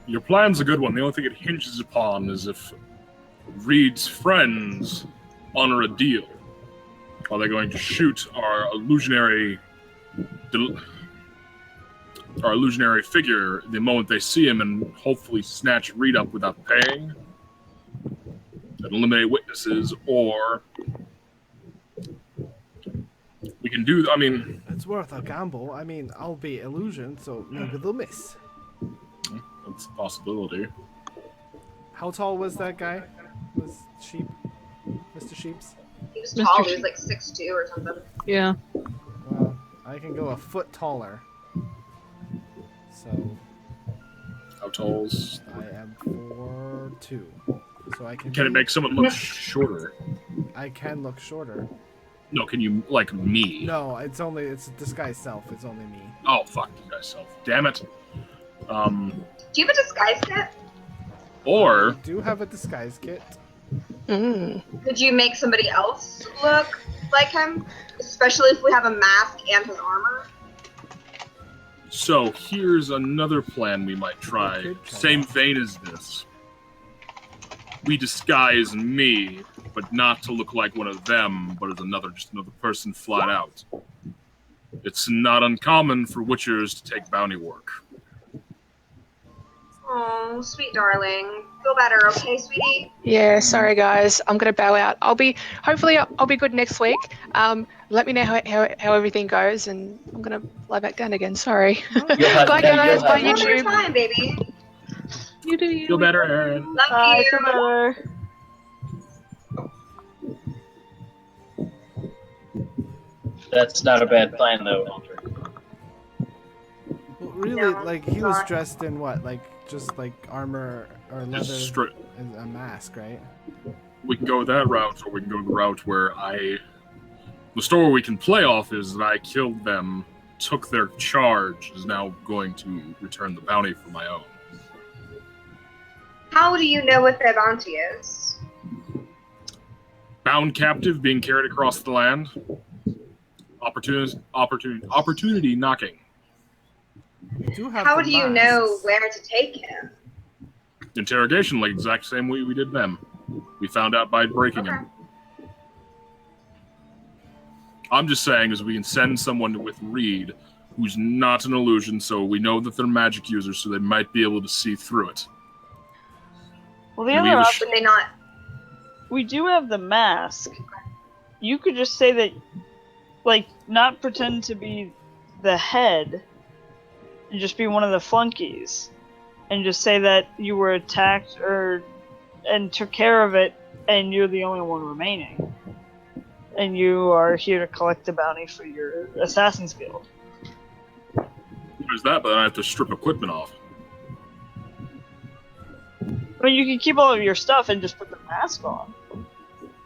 Your plan's a good one. The only thing it hinges upon is if Reed's friends honor a deal. Are they going to shoot our illusionary figure the moment they see him and hopefully snatch Reed up without paying and eliminate witnesses, or we can do, I mean... It's worth a gamble. I mean, I'll be illusion, so maybe they'll miss. That's a possibility. How tall was that guy? Was Sheep? Mr. Sheeps? He was tall. He was like 6'2" or something. Yeah. Well, I can go a foot taller. So... How tall's... I am 4'2". So I can... Can it make someone look shorter? I can look shorter. No, can you, like me? No, it's disguise self. It's only me. Oh, fuck, disguise self. Damn it. Do you have a disguise kit? Or... I do have a disguise kit. Could you make somebody else look like him? Especially if we have a mask and his armor? So, here's another plan we might try. Same vein as this. We disguise me, but not to look like one of them, but as just another person flat out. It's not uncommon for witchers to take bounty work. Oh, sweet darling. Feel better, okay, sweetie? Yeah, sorry guys, I'm gonna bow out. Hopefully I'll be good next week. Let me know how everything goes, and I'm gonna lie back down again. Sorry. Bye guys. Bye One more YouTube. time, baby. You do you. Feel better, Aaron. Love Bye, you. feel better. That's not a bad plan, though, Walter. Well, really, No, like, it's he was not. dressed in what? Like, just like armor or leather and a mask, right? We can go that route, or we can go the route where the story we can play off is that I killed them, took their charge, is now going to return the bounty for my own. How do you know what their bounty is? Bound captive being carried across the land. Opportunity knocking. We do have How the do you masks. know where to take him? Interrogation, like exact same way we did them. We found out by breaking him. I'm just saying is we can send someone with Reed who's not an illusion, so we know that they're magic users, so they might be able to see through it. Well, the Maybe other the option, Would they not? we do have the mask. You could just say that, like, not pretend to be the head, and just be one of the flunkies, and just say that you were attacked and took care of it, and you're the only one remaining, and you are here to collect the bounty for your Assassin's Guild. There's that, but I have to strip equipment off. I mean, you can keep all of your stuff and just put the mask on.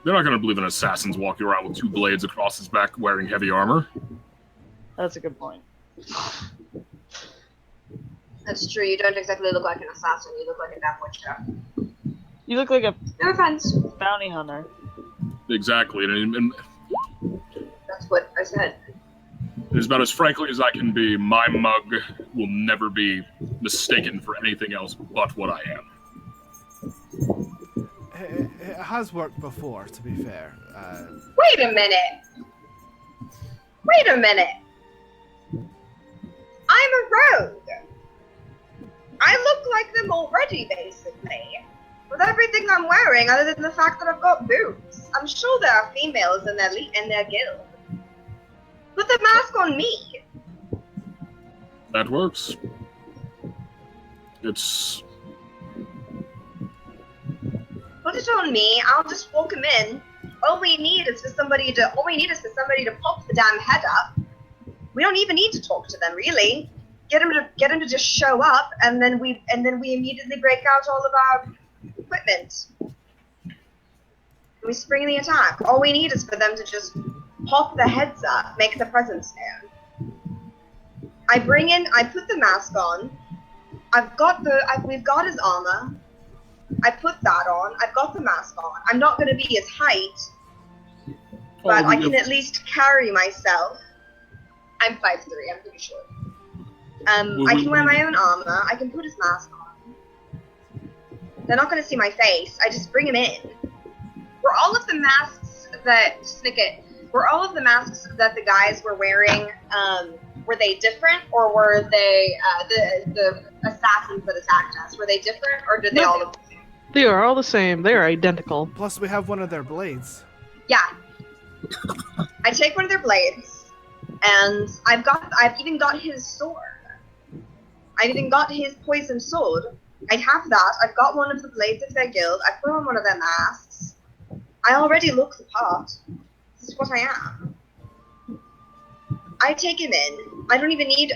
They're not going to believe an assassin's walking around with 2 blades across his back wearing heavy armor. That's a good point. That's true. You don't exactly look like an assassin. You look like a damn witcher. You look like a No offense. bounty hunter. Exactly, and That's what I said. as about as frankly as I can be, my mug will never be mistaken for anything else but what I am. It has worked before, to be fair. Wait a minute. Wait a minute. I'm a rogue. I look like them already, basically. With everything I'm wearing, other than the fact that I've got boots. I'm sure there are females in their guild. Put the mask on me. That works. It's... Put it on me. I'll just walk him in. All we need is for somebody to pop the damn head up. We don't even need to talk to them, really. Get him to just show up, and then we immediately break out all of our equipment. We spring the attack. All we need is for them to just pop the heads up, make the presence known. I put the mask on. We've got his armor. I put that on. I've got the mask on. I'm not going to be his height, but I can at least carry myself. I'm 5'3", I'm pretty sure. I can wear my own armor. I can put his mask on. They're not going to see my face. I just bring them in. Were all of the masks that the guys were wearing, were they different, or were they the assassins that attacked us? Were they different, or did they all look the same? They are all the same. They are identical. Plus, we have one of their blades. Yeah. I take one of their blades, and I've even got his sword. I've even got his poisoned sword. I have that. I've got one of the blades of their guild. I put on one of their masks. I already look the part. This is what I am. I take him in. I don't even need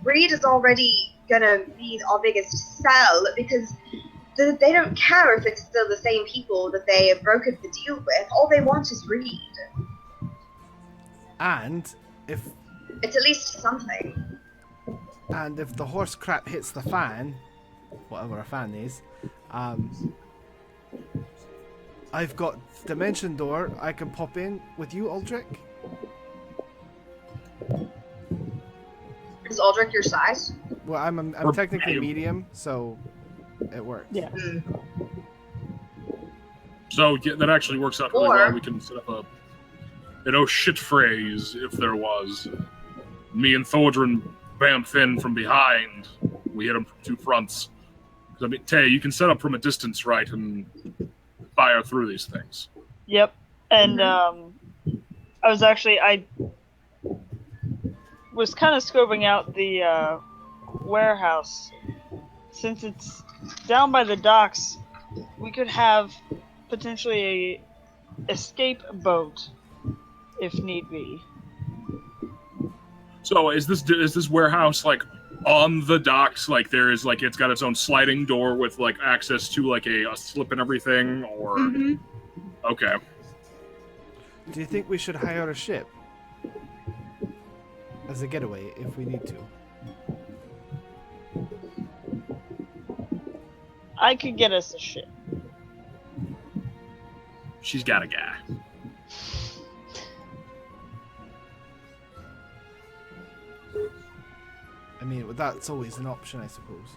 Reed is already gonna be our biggest sell because they don't care if it's still the same people that they have brokered the deal with. All they want is Reed. And if it's at least something. And if the horse crap hits the fan, whatever a fan is, I've got Dimension Door. I can pop in with you, Aldrich. Is Aldrich your size? Well, I'm technically medium, so it works. Yeah. So yeah, that actually works out really well. We can set up a shit phrase if there was. Me and Thordrin bamf in from behind. We hit him from two fronts. I mean, Tay, you can set up from a distance, right, and fire through these things. Yep. And I was kind of scoping out the warehouse. Since it's down by the docks, we could have potentially a escape boat if need be. So is this warehouse like on the docks? Like there is like it's got its own sliding door with like access to like a slip and everything, or okay. Do you think we should hire a ship as a getaway if we need to? I could get us a ship. She's got a guy. I mean, that's always an option, I suppose.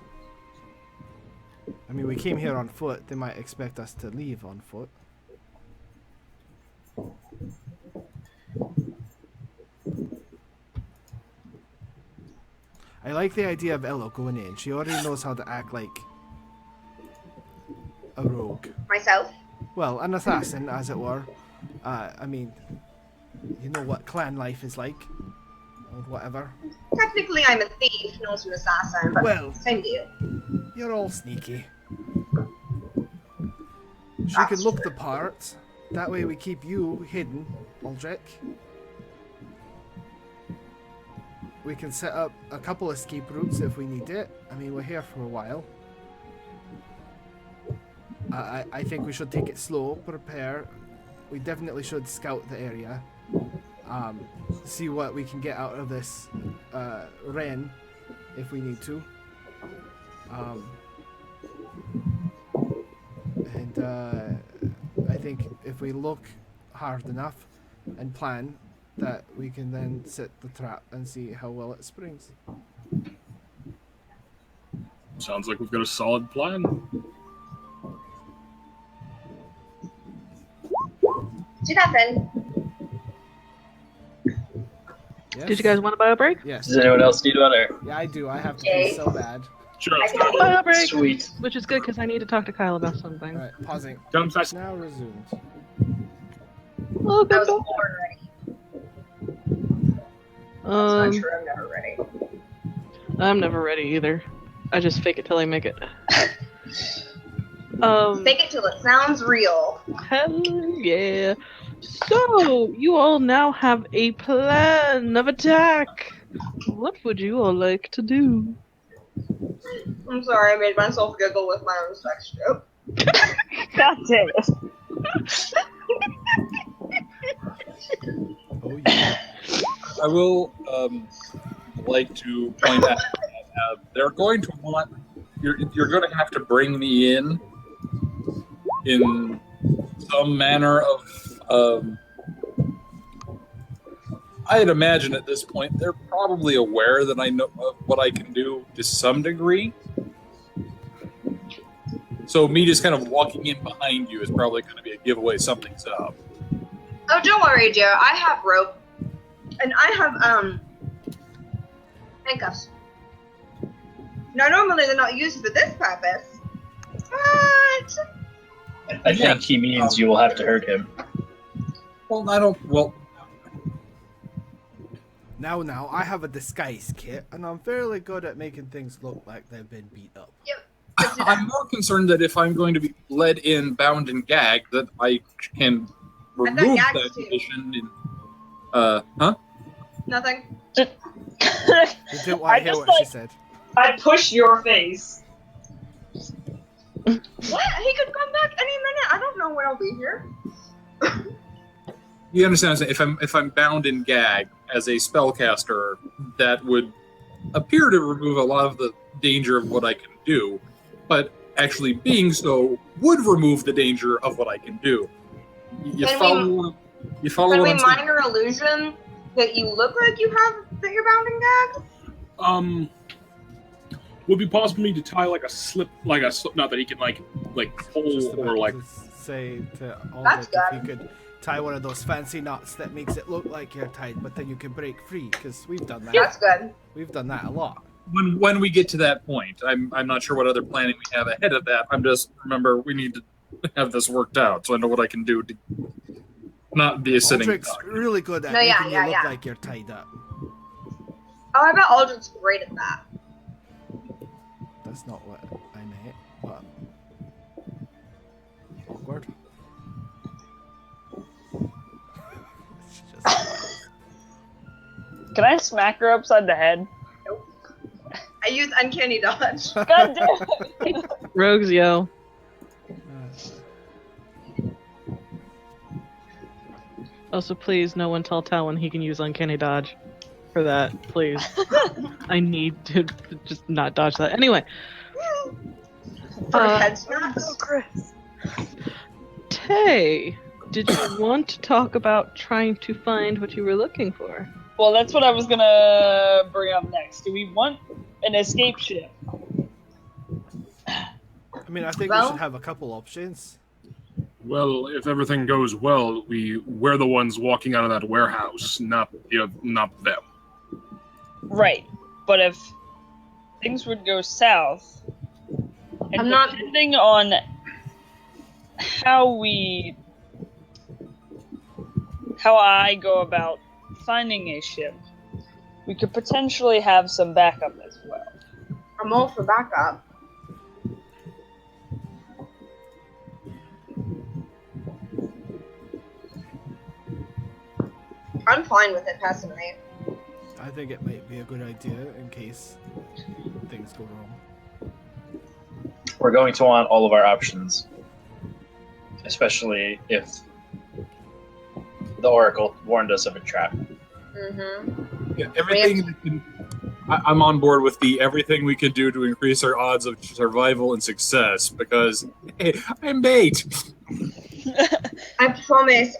I mean, we came here on foot. They might expect us to leave on foot. I like the idea of Elo going in. She already knows how to act like a rogue. Myself? Well, an assassin, as it were. I mean, you know what clan life is like. Or whatever. Technically, I'm a thief, not an assassin, but well, same deal. You're all sneaky. She can look the part. That way we keep you hidden, Aldrich. We can set up a couple escape routes if we need it. I mean, we're here for a while. I think we should take it slow, prepare. We definitely should scout the area. See what we can get out of this Ren if we need to. I think if we look hard enough and plan, that we can then set the trap and see how well it springs. Sounds like we've got a solid plan. Do that then. Yes. Did you guys want to buy a break? Yes. Does anyone else need one? Or? Yeah, I do. I have to pee so bad. Sure. Buy a break. Sweet. Which is good because I need to talk to Kyle about something. Alright, pausing. Now resumed. Oh, I was good. born ready. That's not true. I'm never ready. I'm never ready either. I just fake it till I make it. Fake it till it sounds real. Hell yeah. So, you all now have a plan of attack. What would you all like to do? I'm sorry, I made myself giggle with my own sex joke. God damn it. Oh yeah. I will like to point out that they're going to want you're going to have to bring me in some manner of I'd imagine at this point they're probably aware that I know of what I can do to some degree. So me just kind of walking in behind you is probably going to be a giveaway something's up. Oh, don't worry, dear. I have rope. And I have, handcuffs. Now, normally they're not used for this purpose. But... I think he means you will have to hurt him. Well, I don't... Well... Now, I have a disguise kit, and I'm fairly good at making things look like they've been beat up. Yep. I'm more concerned that if I'm going to be led in, bound, and gagged, that I can remove that condition in... huh? Nothing. You didn't want to hear what she said. I push your face. What? He could come back any minute. I don't know when I'll be here. You understand what I'm saying? If I'm bound and gagged as a spellcaster, that would appear to remove a lot of the danger of what I can do, but actually being so would remove the danger of what I can do. You follow what I'm saying? Minor illusion that you look like you have that you're bound and gagged? Would it be possible for me to tie like a slip knot that he can like pull or like say to all That's that if good. you could tie one of those fancy knots that makes it look like you're tied, but then you can break free, because we've done that. That's good. We've done that a lot. When we get to that point, I'm not sure what other planning we have ahead of that. I'm just remember we need to have this worked out so I know what I can do to not be a sitting Aldrich's duck. really good at No, yeah, making yeah, you look yeah. like you're tied up. Oh, I bet Aldrin's great at that. That's not what I meant, but awkward. It's just... Can I smack her upside the head? I use Uncanny Dodge. God damn it. Rogues, yo. Also, please, no one tell Talon he can use Uncanny Dodge for that, please. I need to just not dodge that. Anyway. For head snaps? Tay, did you want to talk about trying to find what you were looking for? Well, that's what I was gonna bring up next. Do we want an escape ship? I mean, I think Well- we should have a couple options. well, if everything goes well, we're the ones walking out of that warehouse, not them. Right. But if things would go south, and I'm not- depending on how I go about finding a ship, we could potentially have some backup as well. I'm all for backup. I'm fine with it personally. I think it might be a good idea in case things go wrong. We're going to want all of our options, especially if the Oracle warned us of a trap. Mm-hmm. Yeah, everything that can, I'm on board with the everything we can do to increase our odds of survival and success because hey, I'm bait. I promise.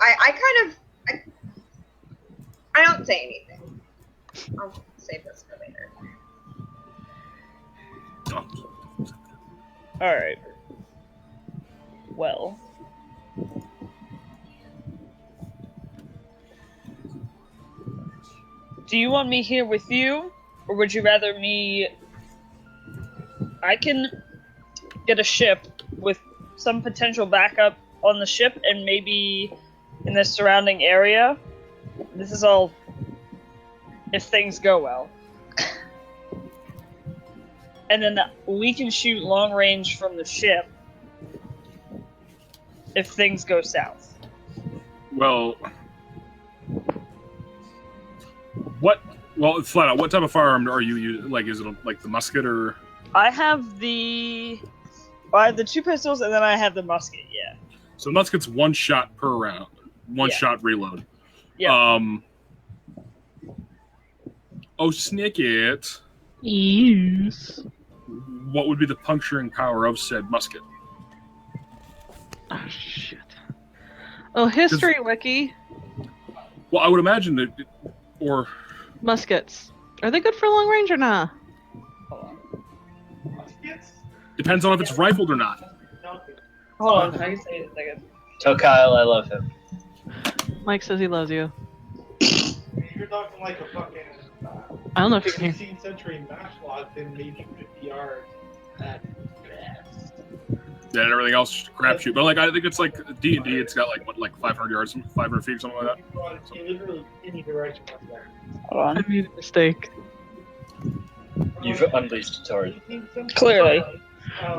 I don't say anything. I'll save this for later. Alright. Well. Do you want me here with you? Or would you rather me... I can get a ship with some potential backup on the ship and maybe in the surrounding area. This is all if things go well. And then we can shoot long range from the ship if things go south. Well, flat out, what type of firearm are you using? Like, is it like the musket or? I have the 2 pistols and then I have the musket, yeah. So musket's 1 shot per round, one Yeah. shot reload. Yeah. Oh, Snicket. Yes. What would be the puncturing power of said musket? Oh, shit. Oh, history wiki. Well, I would imagine that, or Muskets. Are they good for long range or not? depends on if it's rifled or not. Hold on, I can say it in a second. Tell Kyle I love him. Mike says he loves you. You're talking like a fucking I don't know if you can hear. 16th century match locked in maybe 50 yards at best. Yeah, and everything else is a crapshoot. But like, I think it's like D&D. It's got like what, like 500 yards, 500 feet, something like that. You can go in literally any direction from there. Hold on. I made a mistake. You've unleashed a torrent. Clearly.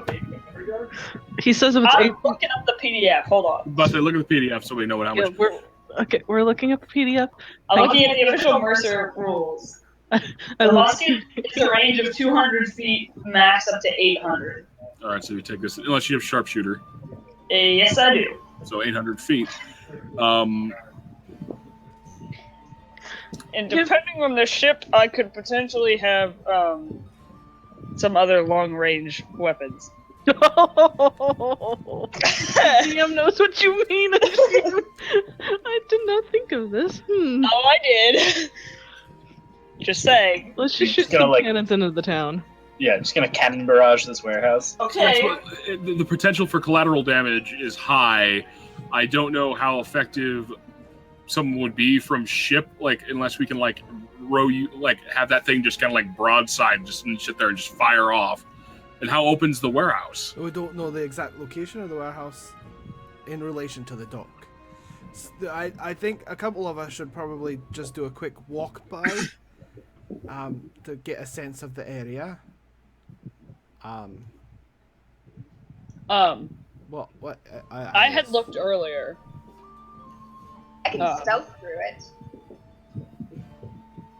Maybe 100 yards? He says if it's I'm 8. looking up the PDF. Hold on. But they look at the PDF so we know how Yeah, much. we're looking up the PDF. I'm looking at the official Mercer rules. I The love musket is a range of 200 feet, max up to 800. All right, so you take this unless you have sharpshooter. Yes, I do. So 800 feet. And depending on the ship, I could potentially have some other long-range weapons. DM knows what you mean. I did not think of this. Oh, I did. Just saying. Let's just You're shoot just gonna, some like- cannons into the town. Yeah, just gonna cannon barrage this warehouse. That's Okay. what, the potential for collateral damage is high. I don't know how effective someone would be from ship, like unless we can like row you, like have that thing just kind of like broadside, just and sit there and just fire off. And how opens the warehouse? We don't know the exact location of the warehouse in relation to the dock. I think a couple of us should probably just do a quick walk by to get a sense of the area. What? I had looked earlier. I can stealth through it.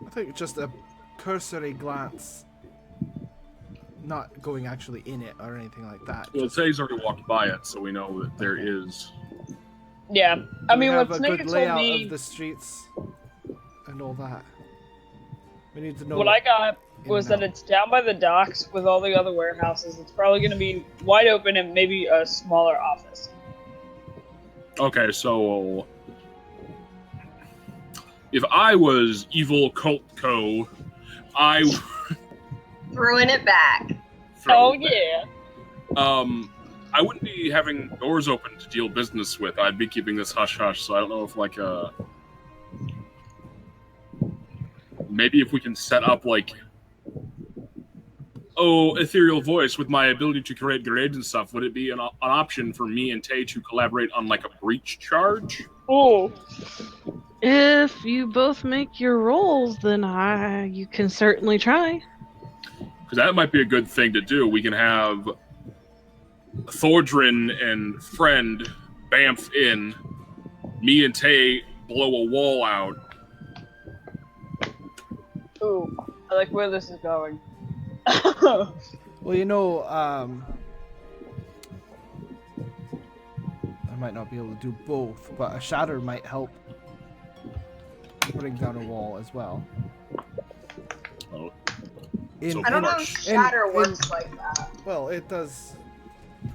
I think just a cursory glance, not going actually in it or anything like that. Well, Say's already walked by it, so we know that there is. Yeah. I mean, we have what a Snake good told layout me, of the streets and all that. We need to know what I got in was and that out. it's down by the docks with all the other warehouses. It's probably going to be wide open and maybe a smaller office. Okay, so if I was evil Cultco, I Throwing it back. Oh, yeah. I wouldn't be having doors open to deal business with. I'd be keeping this hush hush. So I don't know if like maybe if we can set up like ethereal voice with my ability to create grades and stuff. Would it be an option for me and Tay to collaborate on like a breach charge? Oh. If you both make your rolls, then you can certainly try. Because that might be a good thing to do. We can have Thordrin and friend Bamf in, me and Tay blow a wall out. Ooh. I like where this is going. Well, you know, I might not be able to do both, but a shatter might help bring down a wall as well. Oh. In- I don't know if much. shatter in- works like that. Well, it does.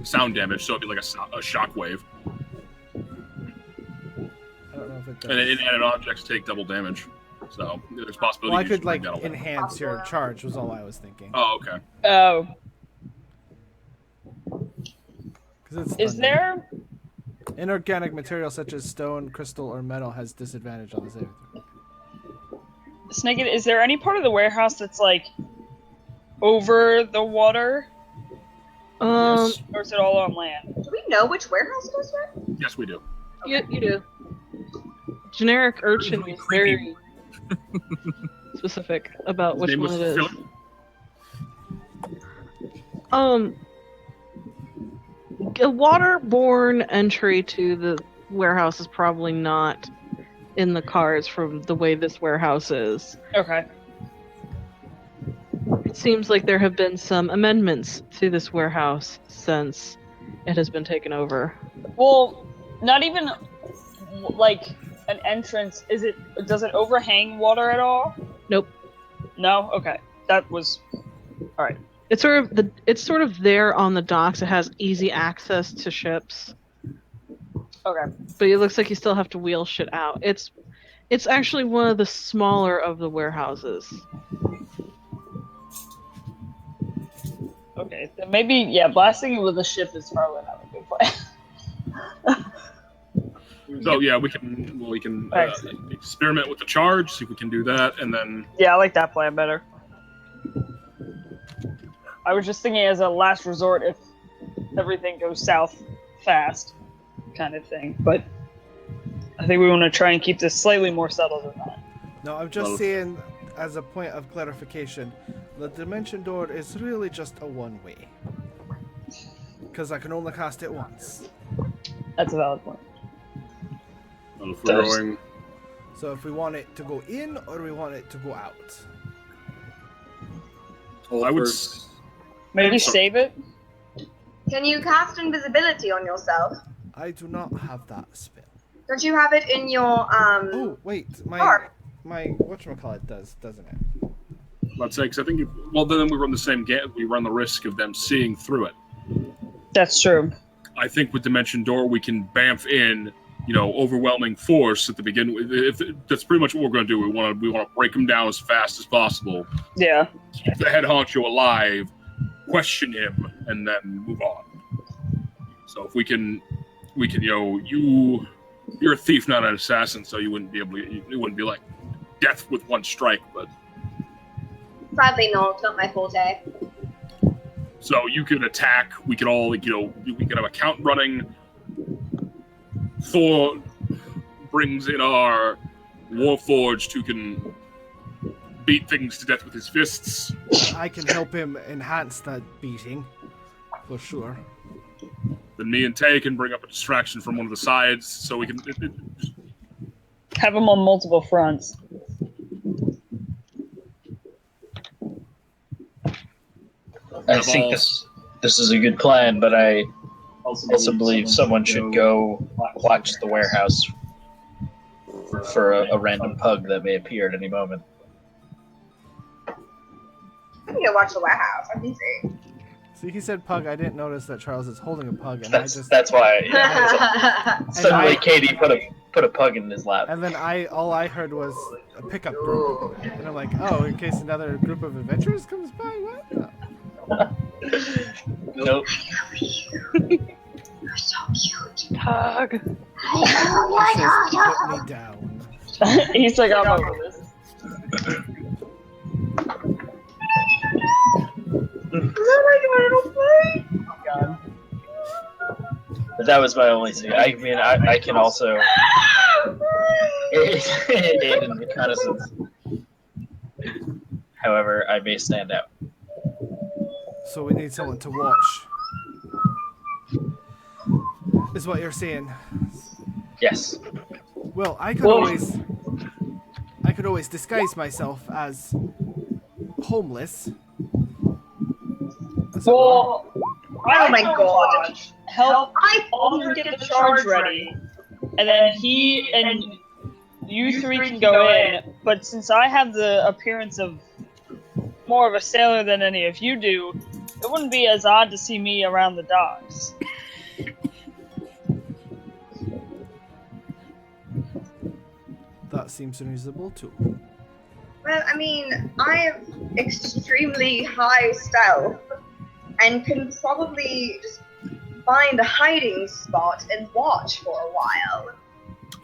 Sound damage, so it'd be like a shock wave. I don't know if it does. And inanimate objects take double damage. So there's a possibility. Well, I you could just like bring that away. enhance your charge. Was all I was thinking. Oh, okay. Oh. 'Cause it's Is thunder. there... Inorganic material such as stone, crystal, or metal has disadvantage on the saving throw. Snake, is there any part of the warehouse that's like over the water, Yes. or is it all on land? Do we know which warehouse it is, right? Yes, we do. You do. Generic urchin is very specific about His which name one was it is. Philip. A waterborne entry to the warehouse is probably not in the cards from the way this warehouse is. Okay. It seems like there have been some amendments to this warehouse since it has been taken over. Well, not even like an entrance. Does it overhang water at all? Nope. No? Okay. That was alright. It's sort of there on the docks. It has easy access to ships, Okay. but it looks like you still have to wheel shit out. It's actually one of the smaller of the warehouses. Okay. Then maybe blasting it with a ship is probably not a good plan. So yeah, we can experiment with the charge, see if we can do that, and then Yeah, I like that plan better. I was just thinking as a last resort if everything goes south fast, kind of thing. But I think we want to try and keep this slightly more settled than that. No, I'm just saying, as a point of clarification, the dimension door is really just a one-way. Because I can only cast it once. That's a valid point. well, if we're going. So if we want it to go in, or we want it to go out? Well, I would. Maybe save it? Can you cast invisibility on yourself? I do not have that spell. Don't you have it in your Oh wait, my Or- whatchamacallit does, doesn't it? Let's say, because I think, then we run the same game. We run the risk of them seeing through it. That's true. I think with Dimension Door, we can bamf in, overwhelming force at the beginning. That's pretty much what we're going to do. We want to break them down as fast as possible. Yeah. Keep the head honcho alive, question him, and then move on. So if we can, you're a thief, not an assassin, so you wouldn't be able to. It wouldn't be like death with one strike, but. Sadly, no, it's not my forte. So you could attack. We could all, we could have a count running. Thor brings in our Warforged, who can beat things to death with his fists. I can help him enhance that beating, for sure. Then me and Tay can bring up a distraction from one of the sides, so we can Have them on multiple fronts. I think this is a good plan, but I also believe someone should go watch the warehouse for a random pug that may appear at any moment. I'm gonna watch the warehouse. I'm busy. See, he said pug. I didn't notice that Charles is holding a pug, and That's why. Yeah, suddenly, Katie put a pug in his lap. And then all I heard was a pickup group, and I'm like, oh, in case another group of adventurers comes by, what? No. Nope. You're so cute. Pug. He says, put me down. He's like, I'm over this. God. But that was my only thing. I mean, I can also aid in reconnaissance. However, I may stand out. So we need someone to watch. Is what you're saying? Yes. Well, I could always disguise myself as homeless. Well, Oh my god. help Alden get the charge ready, and then he and you three can go in. But since I have the appearance of more of a sailor than any of you do, it wouldn't be as odd to see me around the docks. That seems reasonable too. Well, I mean, I have extremely high stealth and can probably just find a hiding spot and watch for a while.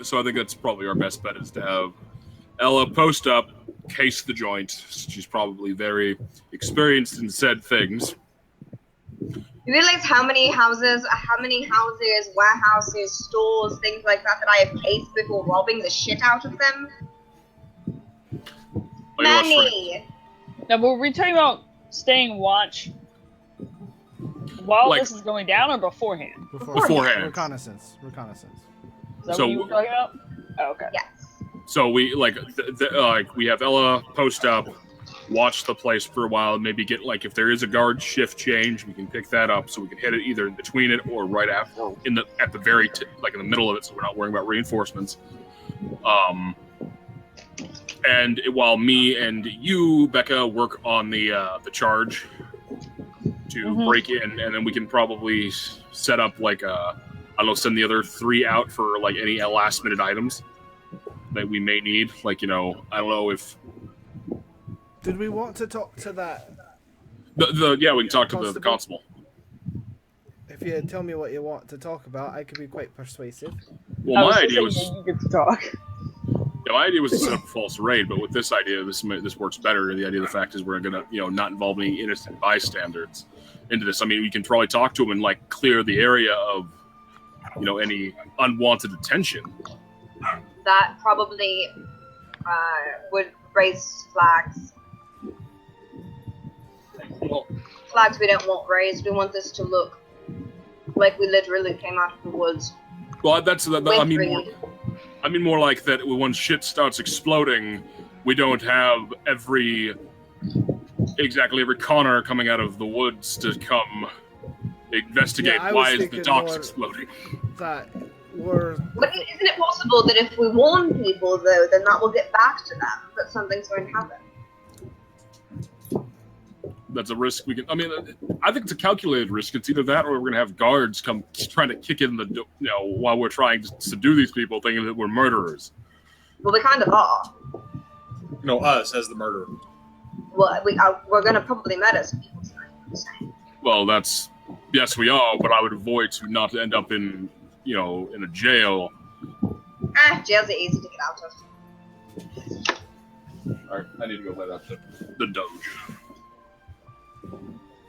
So I think that's probably our best bet is to have Ella post up, case the joint. She's probably very experienced in said things. You realize how many houses, warehouses, stores, things like that I have cased before robbing the shit out of them? Many! Now, were we talking about staying watch while Like- this is going down or beforehand? Beforehand. Reconnaissance. Is that So- what you were talking about? Oh, okay. Yes. So we we have Ella post up, watch the place for a while, maybe get if there is a guard shift change, we can pick that up so we can hit it either in between it or right after, or at the very in the middle of it, so we're not worrying about reinforcements. And while me and you, Becca, work on the charge to break in, and then we can probably set up send the other three out for any last minute items that we may need. I don't know if Did we want to talk to that? we can talk to the constable. If you tell me what you want to talk about, I could be quite persuasive. Well, my idea was was you get to talk. Yeah, my idea was to set up a false raid, but with this idea, this works better. The idea of the fact is we're gonna, not involve any innocent bystanders into this. I mean, we can probably talk to them and like clear the area of, any unwanted attention. That probably would raise flags. Well, Flags we don't want raised. We want this to look like we literally came out of the woods. well, I mean more like that. When shit starts exploding, we don't have every Connor coming out of the woods to come investigate why is the docks exploding. That But isn't it possible that if we warn people, though, then that will get back to them, that something's going to happen? That's a risk we can. I mean, I think it's a calculated risk. It's either that, or we're gonna have guards come trying to kick in the, while we're trying to subdue these people, thinking that we're murderers. Well, we kind of are. No, us as the murderer. Well, we're going to probably murder some people tonight, I'm saying. Well, yes, we are, but I would avoid to not end up in, in a jail. Jails are easy to get out of. All right, I need to go let out the doge.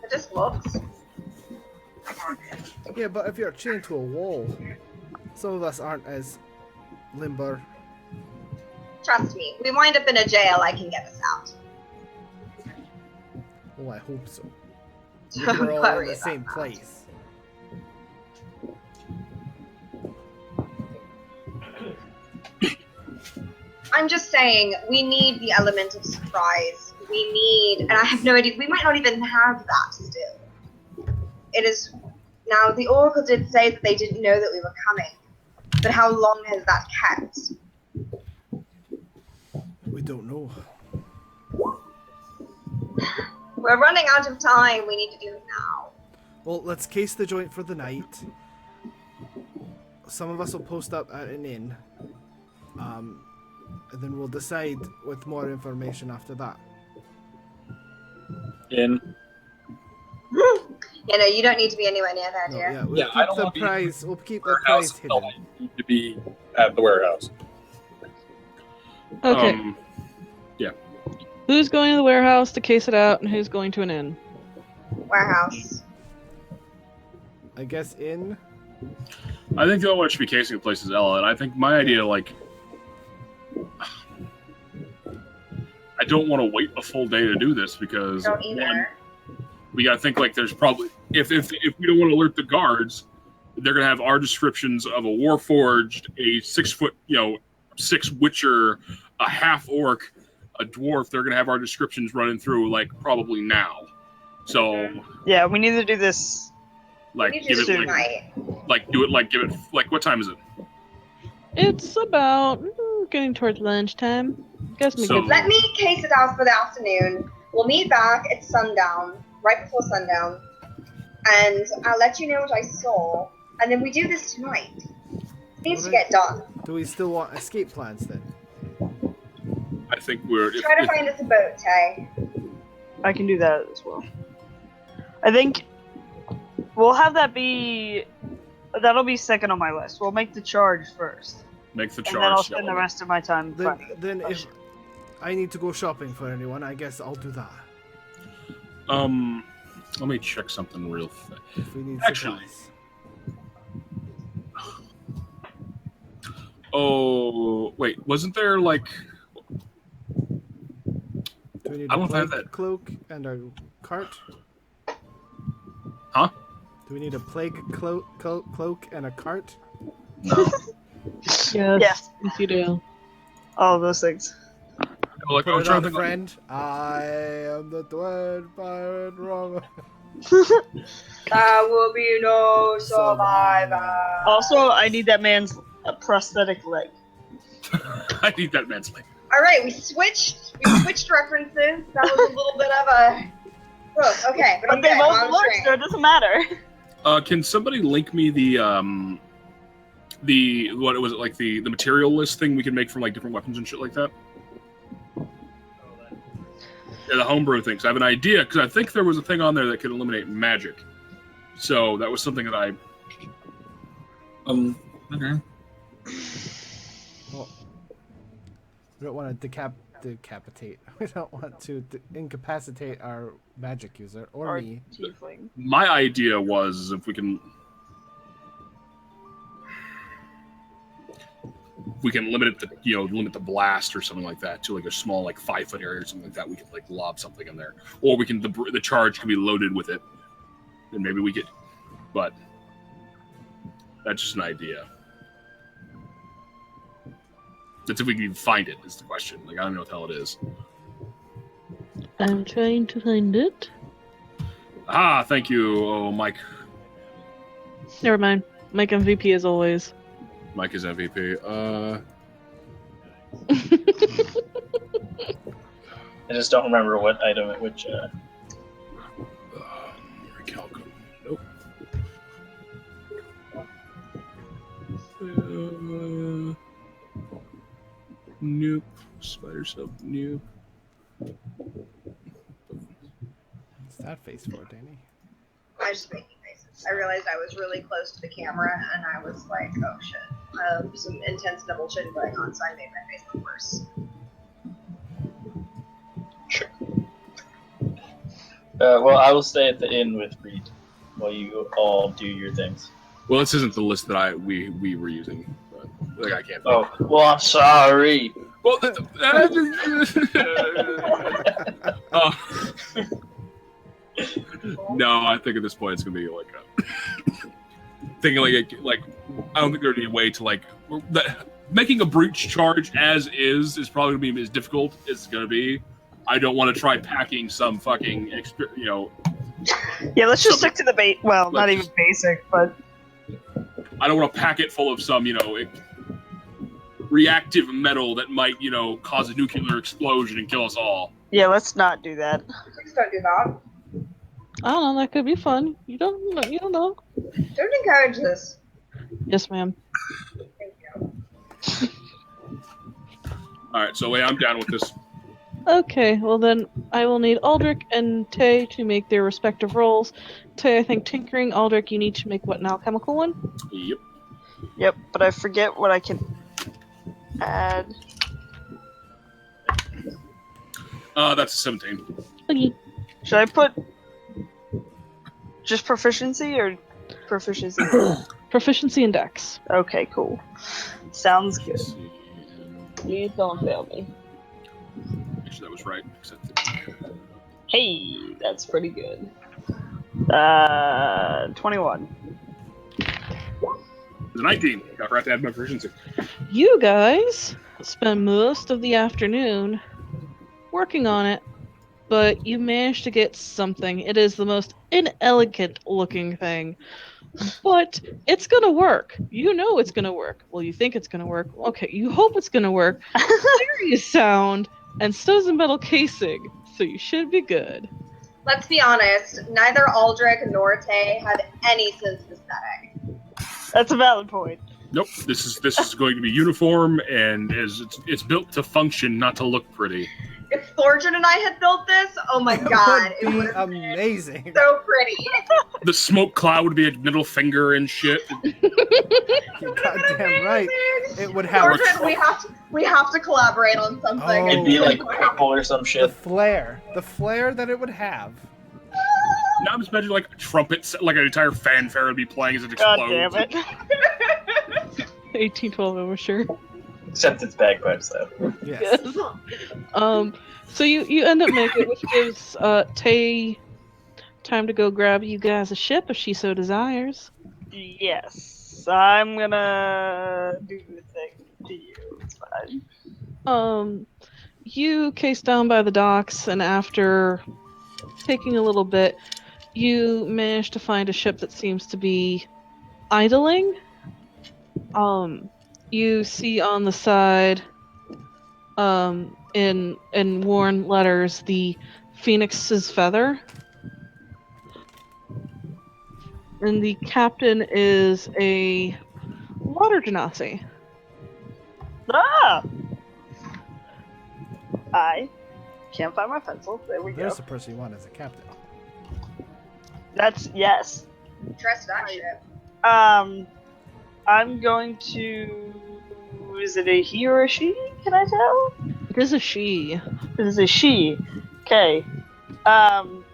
It just looks. Yeah, but if you're chained to a wall, some of us aren't as limber. Trust me, we wind up in a jail, I can get us out. Oh, I hope so. Don't We're all worry in the about same that. place. I'm just saying, we need the element of surprise. We need, and I have no idea, we might not even have that still. It is, now the Oracle did say that they didn't know that we were coming, but how long has that kept? We don't know. We're running out of time, we need to do it now. Well, let's case the joint for the night. Some of us will post up at an inn. And then we'll decide with more information after that. In. Yeah, no, you don't need to be anywhere near there, No, dear. yeah, we'll Yeah, I keep don't the want to be prize. We'll keep the Warehouse. prize No, hidden. I need to be at the warehouse. Okay. Yeah. Who's going to the warehouse to case it out, and who's going to an inn? Warehouse. I guess inn. I think the only one that should be casing the place is Ella, and I think my idea, I don't want to wait a full day to do this because Don't either. we gotta think there's probably if we don't want to alert the guards, they're gonna have our descriptions of a warforged, a 6 foot, 6 witcher, a half orc, a dwarf. They're gonna have our descriptions running through probably now. So Yeah, we need to do this. We need to give do it it tonight. give it what time is it? It's about getting towards lunchtime. Guess me. So- Let me case it out for the afternoon. We'll meet back at sundown, right before sundown, and I'll let you know what I saw, and then we do this tonight. It needs to get done. Do we still want escape plans then? I think we're Try to find us a boat, Tay. I can do that as well. I think we'll have that'll be second on my list. We'll make the charge first, make the and then I'll charge. spend the rest of my time finding it. Then if I need to go shopping for anyone, I guess I'll do that. Let me check something real fast. If we need Actually- supplies. Oh wait, wasn't there Do we need I a don't know if I have plague that. cloak and a cart? Huh? Do we need a plague cloak and a cart? Yes. Yes. Yes, you do. All of those things. I'm Put it trying on, to think. friend. I am the twin pirate wrong. There will be no survivor. Also, I need that man's prosthetic leg. I need that man's leg. All right, we switched references. That was a little bit of a. Oh, okay, but I'm But they good. both I'm on work, train. so it doesn't matter. Can somebody link me the what was it the material list thing we can make from different weapons and shit like that? Yeah, the homebrew things. I have an idea because I think there was a thing on there that could eliminate magic. So that was something that I. Okay. Well, we don't want to decapitate. We don't want to incapacitate our magic user or me. Tiefling. My idea was if we can limit it to, limit the blast or something like that to like a small, like 5-foot area or something like that. We could like lob something in there, or we can the charge can be loaded with it, and maybe we could. But that's just an idea. That's if we can even find it. Is the question. Like I don't know what the hell it is. I'm trying to find it. Ah, thank you, Mike. Never mind. Mike MVP as always. Mike is MVP. I just don't remember what item at which. Recalco. Nope. Nope. Spider sub. Nope. What's that face for, Danny? I was just making faces. I realized I was really close to the camera, and I was like, oh shit. Some intense double chin going on, so I made my face look worse. Sure. Well, I will stay at the inn with Reed while you all do your things. Well, this isn't the list that we were using. But, like I can't. Oh, well, I'm sorry. Well, no, I think at this point it's gonna be like thinking like I don't think there'd be a way to like making a breach charge as is probably gonna be as difficult as it's gonna be. I don't want to try packing some fucking Yeah, let's just stick to the bait. Well, not even basic, but I don't want to pack it full of some reactive metal that might cause a nuclear explosion and kill us all. yeah, let's not do that. Please don't do that. I don't know. That could be fun. You don't know. Don't encourage this. Yes, ma'am. Thank you. All right, so I'm down with this. Okay, well then I will need Aldrich and Tay to make their respective roles. Tay, I think tinkering. Aldrich, you need to make what, an alchemical one? Yep. Yep, but I forget what I can add. That's a 17. Okay. Should I put just proficiency or proficiency? Proficiency in Dex. Okay, cool. Sounds good. Please don't fail me. Actually, that was right. Except Hey, that's pretty good. 21. the 19. I forgot to add my proficiency. You guys spend most of the afternoon working on it, but you managed to get something. It is the most inelegant looking thing, but it's gonna work. You know it's gonna work. Well, you think it's gonna work. Okay, you hope it's gonna work. Serious sound, and so is a metal casing, so you should be good. Let's be honest, neither Aldrich nor Tay have any sense of aesthetic. That's a valid point. Nope. This is going to be uniform and it's built to function, not to look pretty. If Thorjan and I had built this, oh my god, it would have been amazing. so pretty. The smoke cloud would be a middle finger and shit. You're goddamn right. It would have. Thorjan, we have to collaborate on something. Oh. It'd be like purple or some The shit. flair that it would have. Now I'm just imagining like a trumpet, like an entire fanfare would be playing as it God explodes. damn it. 1812 over sure. Except it's bagpipes, though. Yes. So you end up making it, which gives Tay time to go grab you guys a ship if she so desires. Yes, I'm gonna do the thing to you. It's fine. You case down by the docks, and after taking a little bit, you manage to find a ship that seems to be idling. You see on the side, in worn letters, the Phoenix's Feather. And the captain is a water genasi. Ah! I can't find my pencil. There we There's go. the person you want as a captain. That's yes. Trust that shit. I'm going to Is it a he or a she? Can I tell? It is a she. It is a she. Okay. Can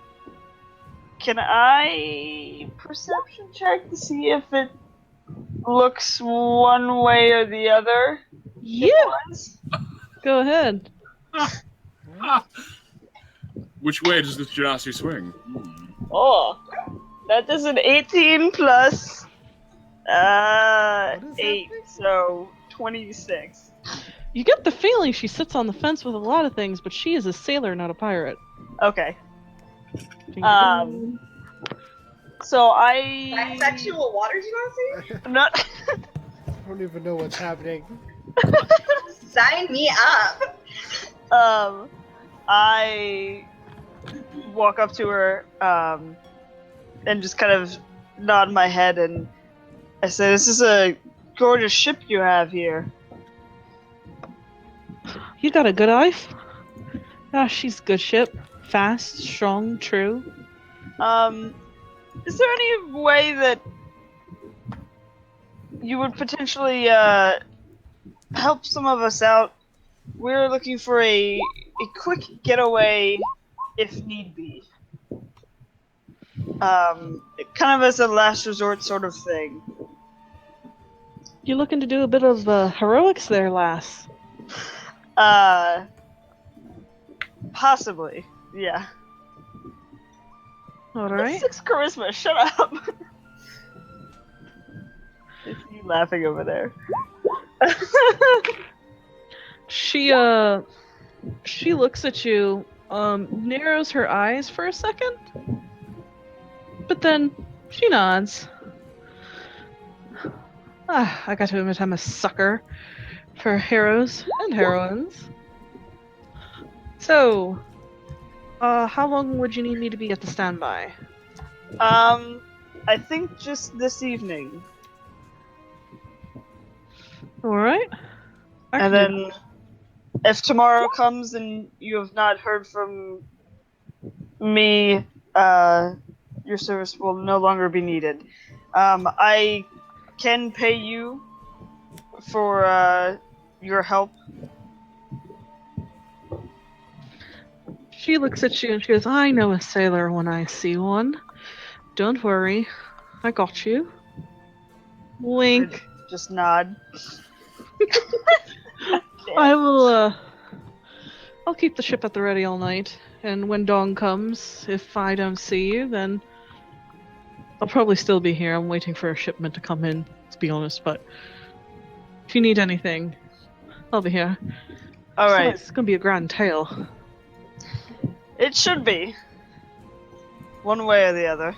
I perception check to see if it looks one way or the other? Yeah. Go ahead. Which way does this Genasi swing? Oh, that is an 18 plus What is that 8, thing? so 26. You get the feeling she sits on the fence with a lot of things, but she is a sailor, not a pirate. Okay. So I. Sexual waters, you want to I'm not. I don't even know what's happening. see? Sign me up. I walk up to her, and just kind of nod my head, and I say, "This is a gorgeous ship you have here." You got a good wife? Ah, she's good ship. Fast, strong, true. Is there any way that you would potentially help some of us out? We're looking for a quick getaway, if need be. Kind of as a last resort sort of thing. You looking to do a bit of heroics there, lass? Possibly, yeah. Alright. 6 charisma, shut up! It's you laughing over there. She looks at you, narrows her eyes for a second, but then she nods. I got to admit I'm a sucker for heroes and heroines. So, how long would you need me to be at the standby? I think just this evening. Alright. And then, if tomorrow comes and you have not heard from me, your service will no longer be needed. I can pay you for your help. She looks at you and she goes, I know a sailor when I see one. Don't worry. I got you. Wink. Just nod. I will, I'll keep the ship at the ready all night. And when dawn comes, if I don't see you, then I'll probably still be here. I'm waiting for a shipment to come in, to be honest, but if you need anything, I'll be here. Alright. It's gonna be a grand tale. It should be. One way or the other.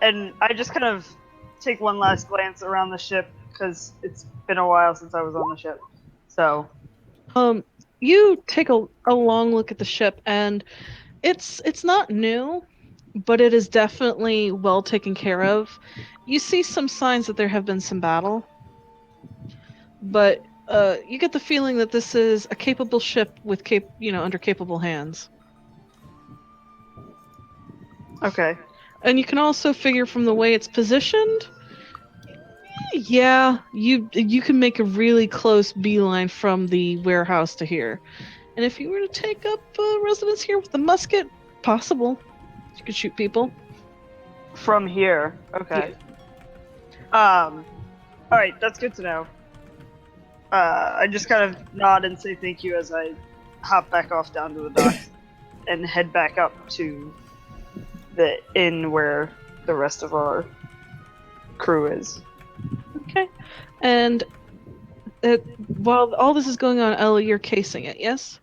And I just kind of take one last glance around the ship, because it's been a while since I was on the ship. So. You take a long look at the ship, and it's not new, but it is definitely well taken care of. You see some signs that there have been some battle, but you get the feeling that this is a capable ship with under capable hands. Okay. And you can also figure from the way it's positioned, yeah, you can make a really close beeline from the warehouse to here. And if you were to take up residence here with a musket, possible. You could shoot people. From here. Okay. Alright, that's good to know. I just kind of nod and say thank you as I hop back off down to the docks and head back up to the inn where the rest of our crew is. Okay. And while all this is going on, Ellie, you're casing it, yes?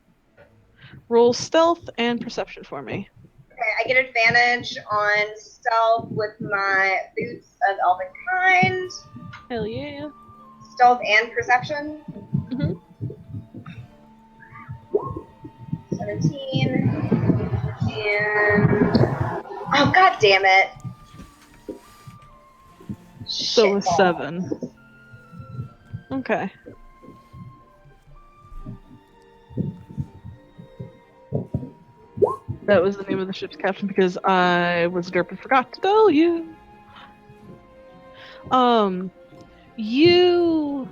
Roll stealth and perception for me. Okay, I get advantage on stealth with my boots of elven kind. Hell yeah. Stealth and perception. Mhm. 17. And oh god damn it. So a Shit. 7. Okay. That was the name of the ship's captain because I was derp and forgot to tell you. You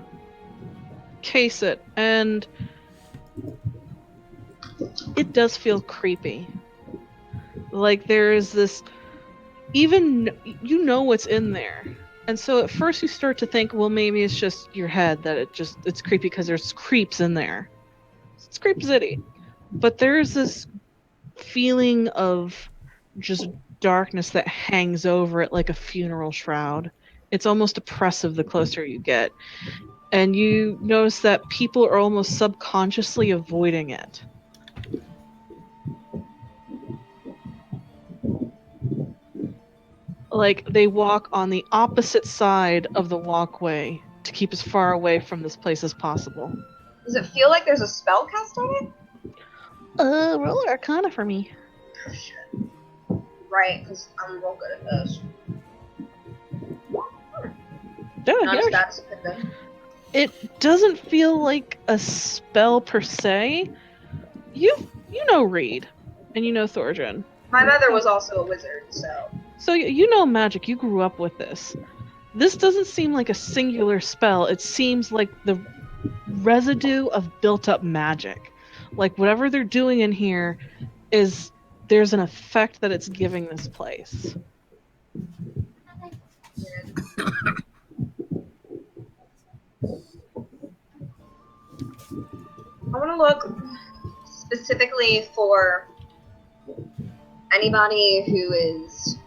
case it, and it does feel creepy. Like there is this, even you know what's in there, and so at first you start to think, well, maybe it's just your head that it's creepy because there's creeps in there. It's Creep City, but there's this feeling of just darkness that hangs over it like a funeral shroud. It's almost oppressive the closer you get. And you notice that people are almost subconsciously avoiding it. Like they walk on the opposite side of the walkway to keep as far away from this place as possible. Does it feel like there's a spell cast on it? Roll Arcana for me. Oh, shit. Right, because I'm real good at this. Not as bad as it could be. It doesn't feel like a spell per se. You know Reed, and you know Thorgrin. My mother was also a wizard, so... So you know magic, you grew up with this. This doesn't seem like a singular spell, it seems like the residue of built-up magic. Like whatever they're doing in here is... there's an effect that it's giving this place. I want to look specifically for anybody who is...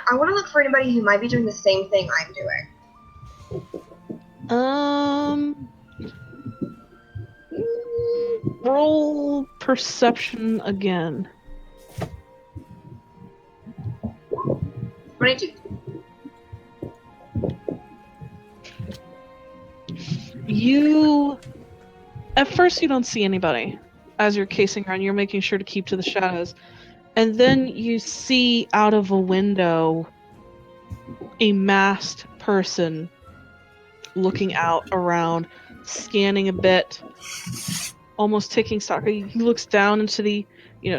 I want to look for anybody who might be doing the same thing I'm doing. Roll perception again. 22. At first you don't see anybody. As you're casing around, you're making sure to keep to the shadows. And then you see out of a window a masked person looking out around, scanning a bit, almost taking stock. He looks down into the,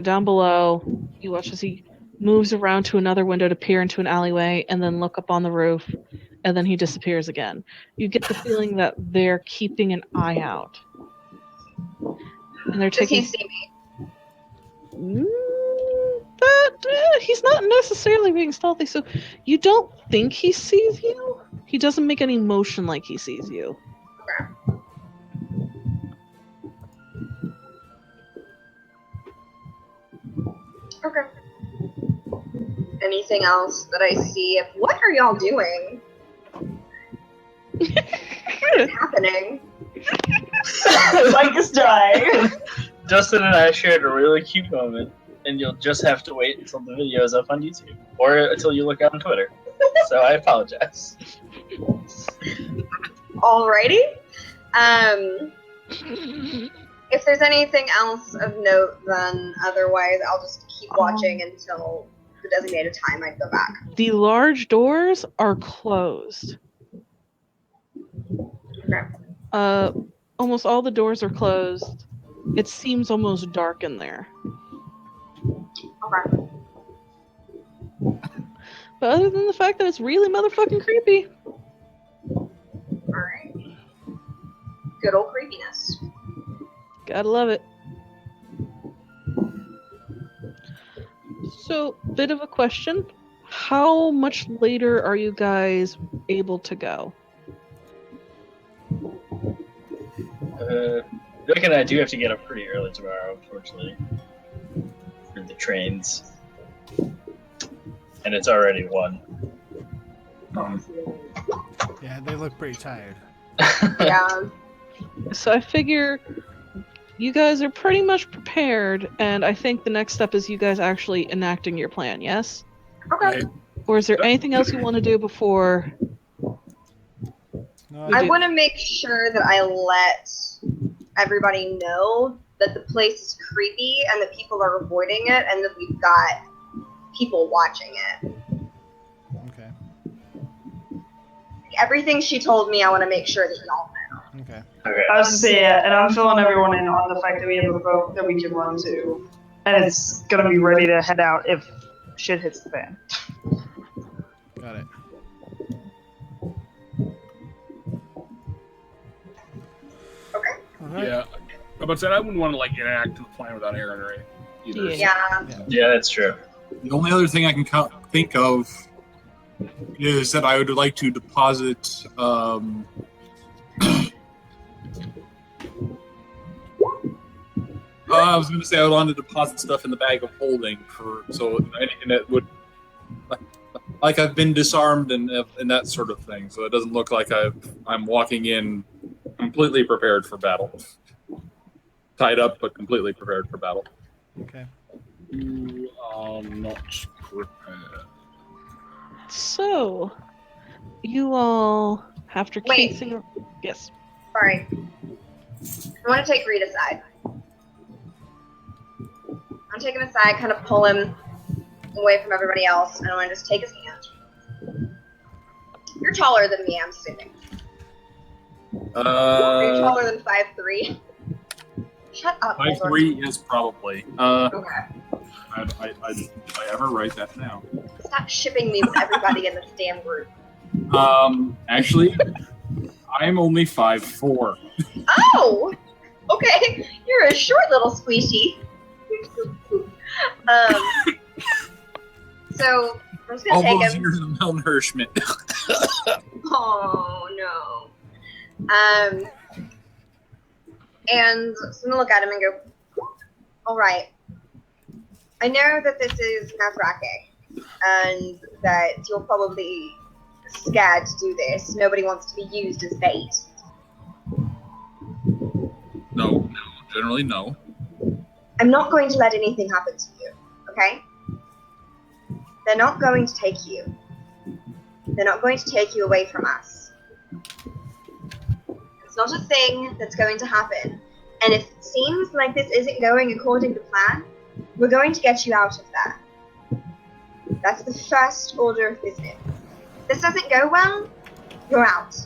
down below. You watch as he moves around to another window to peer into an alleyway and then look up on the roof, and then he disappears again. You get the feeling that they're keeping an eye out. And they're taking... Does he see me? He's not necessarily being stealthy, so you don't think he sees you. He doesn't make any motion like he sees you. Okay. Anything else that I see? What are y'all doing? What is happening? Mike is dying. Justin and I shared a really cute moment, and you'll just have to wait until the video is up on YouTube, or until you look on Twitter. So I apologize. Alrighty. If there's anything else of note, then otherwise I'll just keep watching until the designated time I go back. The large doors are closed. Okay. Almost all the doors are closed. It seems almost dark in there. Okay. But other than the fact that it's really motherfucking creepy. Alright. Good old creepiness. Gotta love it. So, bit of a question. How much later are you guys able to go? Vic and I do have to get up pretty early tomorrow, unfortunately, for the trains. And it's already 1. Yeah, they look pretty tired. Yeah. So I figure you guys are pretty much prepared, and I think the next step is you guys actually enacting your plan, yes? Okay. Or is there anything else you want to do before? No, I want to make sure that I let everybody know that the place is creepy and that people are avoiding it and that we've got people watching it. Okay. Everything she told me, I want to make sure that y'all know. Okay. Okay. I was gonna say, yeah, and I'm filling everyone in on the fact that we have a boat that we can run to, and it's gonna be ready to head out if shit hits the fan. Got it. Okay. All right. Yeah. But I wouldn't want to like enact the plan without Aaron or either. Yeah. Yeah, that's true. The only other thing I can think of is that I would like to deposit. I was going to say I would want to deposit stuff in the bag of holding so anything that would, like I've been disarmed and that sort of thing, so it doesn't look like I'm walking in completely prepared for battle, tied up but completely prepared for battle. Okay. You are not prepared. So, you all, after Wait. casing... Yes. Sorry. I want to take Reed aside. I'm taking him aside, kind of pull him away from everybody else, and I want to just take his hand. You're taller than me, I'm assuming. Are you taller than 5'3"? Shut up. 5'3" is probably. Okay. Did I ever write that down? Stop shipping me with everybody in this damn group. Actually, I'm only 5'4". Oh! Okay. You're a short little squishy. So, I'm just All gonna take those him. years of malnourishment. Oh, no. And so I'm gonna look at him and go, alright. I know that this is nerve-wracking, and that you're probably scared to do this. Nobody wants to be used as bait. No, generally no. I'm not going to let anything happen to you, okay? They're not going to take you. They're not going to take you away from us. It's not a thing that's going to happen. And if it seems like this isn't going according to plan, we're going to get you out of there. That's the first order of business. If this doesn't go well, you're out.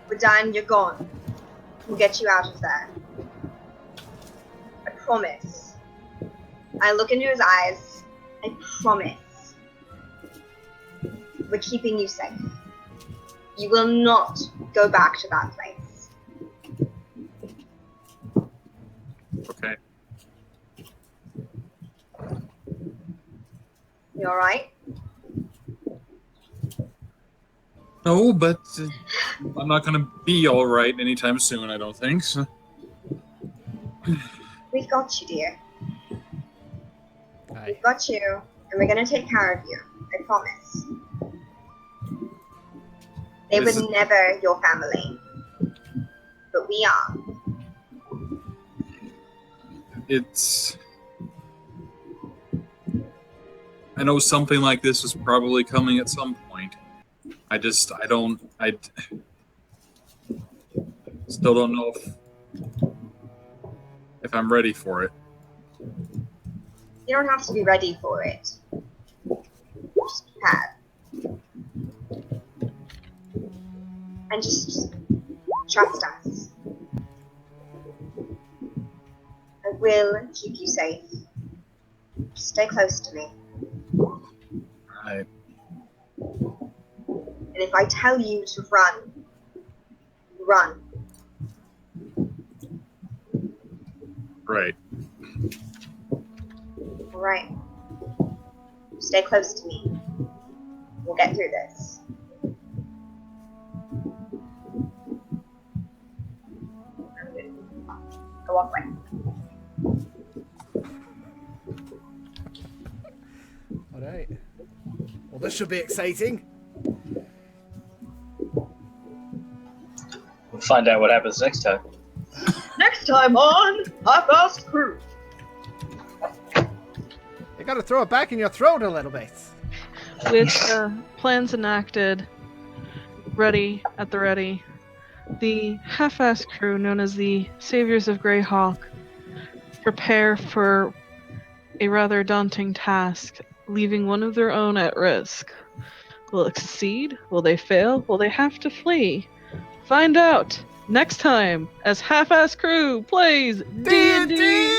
We're done, you're gone. We'll get you out of there. I promise. I look into his eyes. I promise. We're keeping you safe. You will not go back to that place. Okay. You alright? No, but I'm not going to be all right anytime soon, I don't think. So. We've got you, dear. Hi. We've got you, and we're going to take care of you. I promise. They were never your family. But we are. I know something like this is probably coming at some point. I still don't know if I'm ready for it. You don't have to be ready for it. Just prepare. And just trust us. I will keep you safe. Just stay close to me. Right. And if I tell you to run, run. Right. Alright. Stay close to me. We'll get through this. Go walk away. Alright. Well, this should be exciting. We'll find out what happens next time. Next time on Half-Assed Crew. You gotta throw it back in your throat a little bit. With plans enacted, ready at the ready, the half-assed crew, known as the Saviors of Greyhawk, prepare for a rather daunting task, leaving one of their own at risk. Will it succeed? Will they fail? Will they have to flee? Find out next time as Half-Assed Crew plays D&D.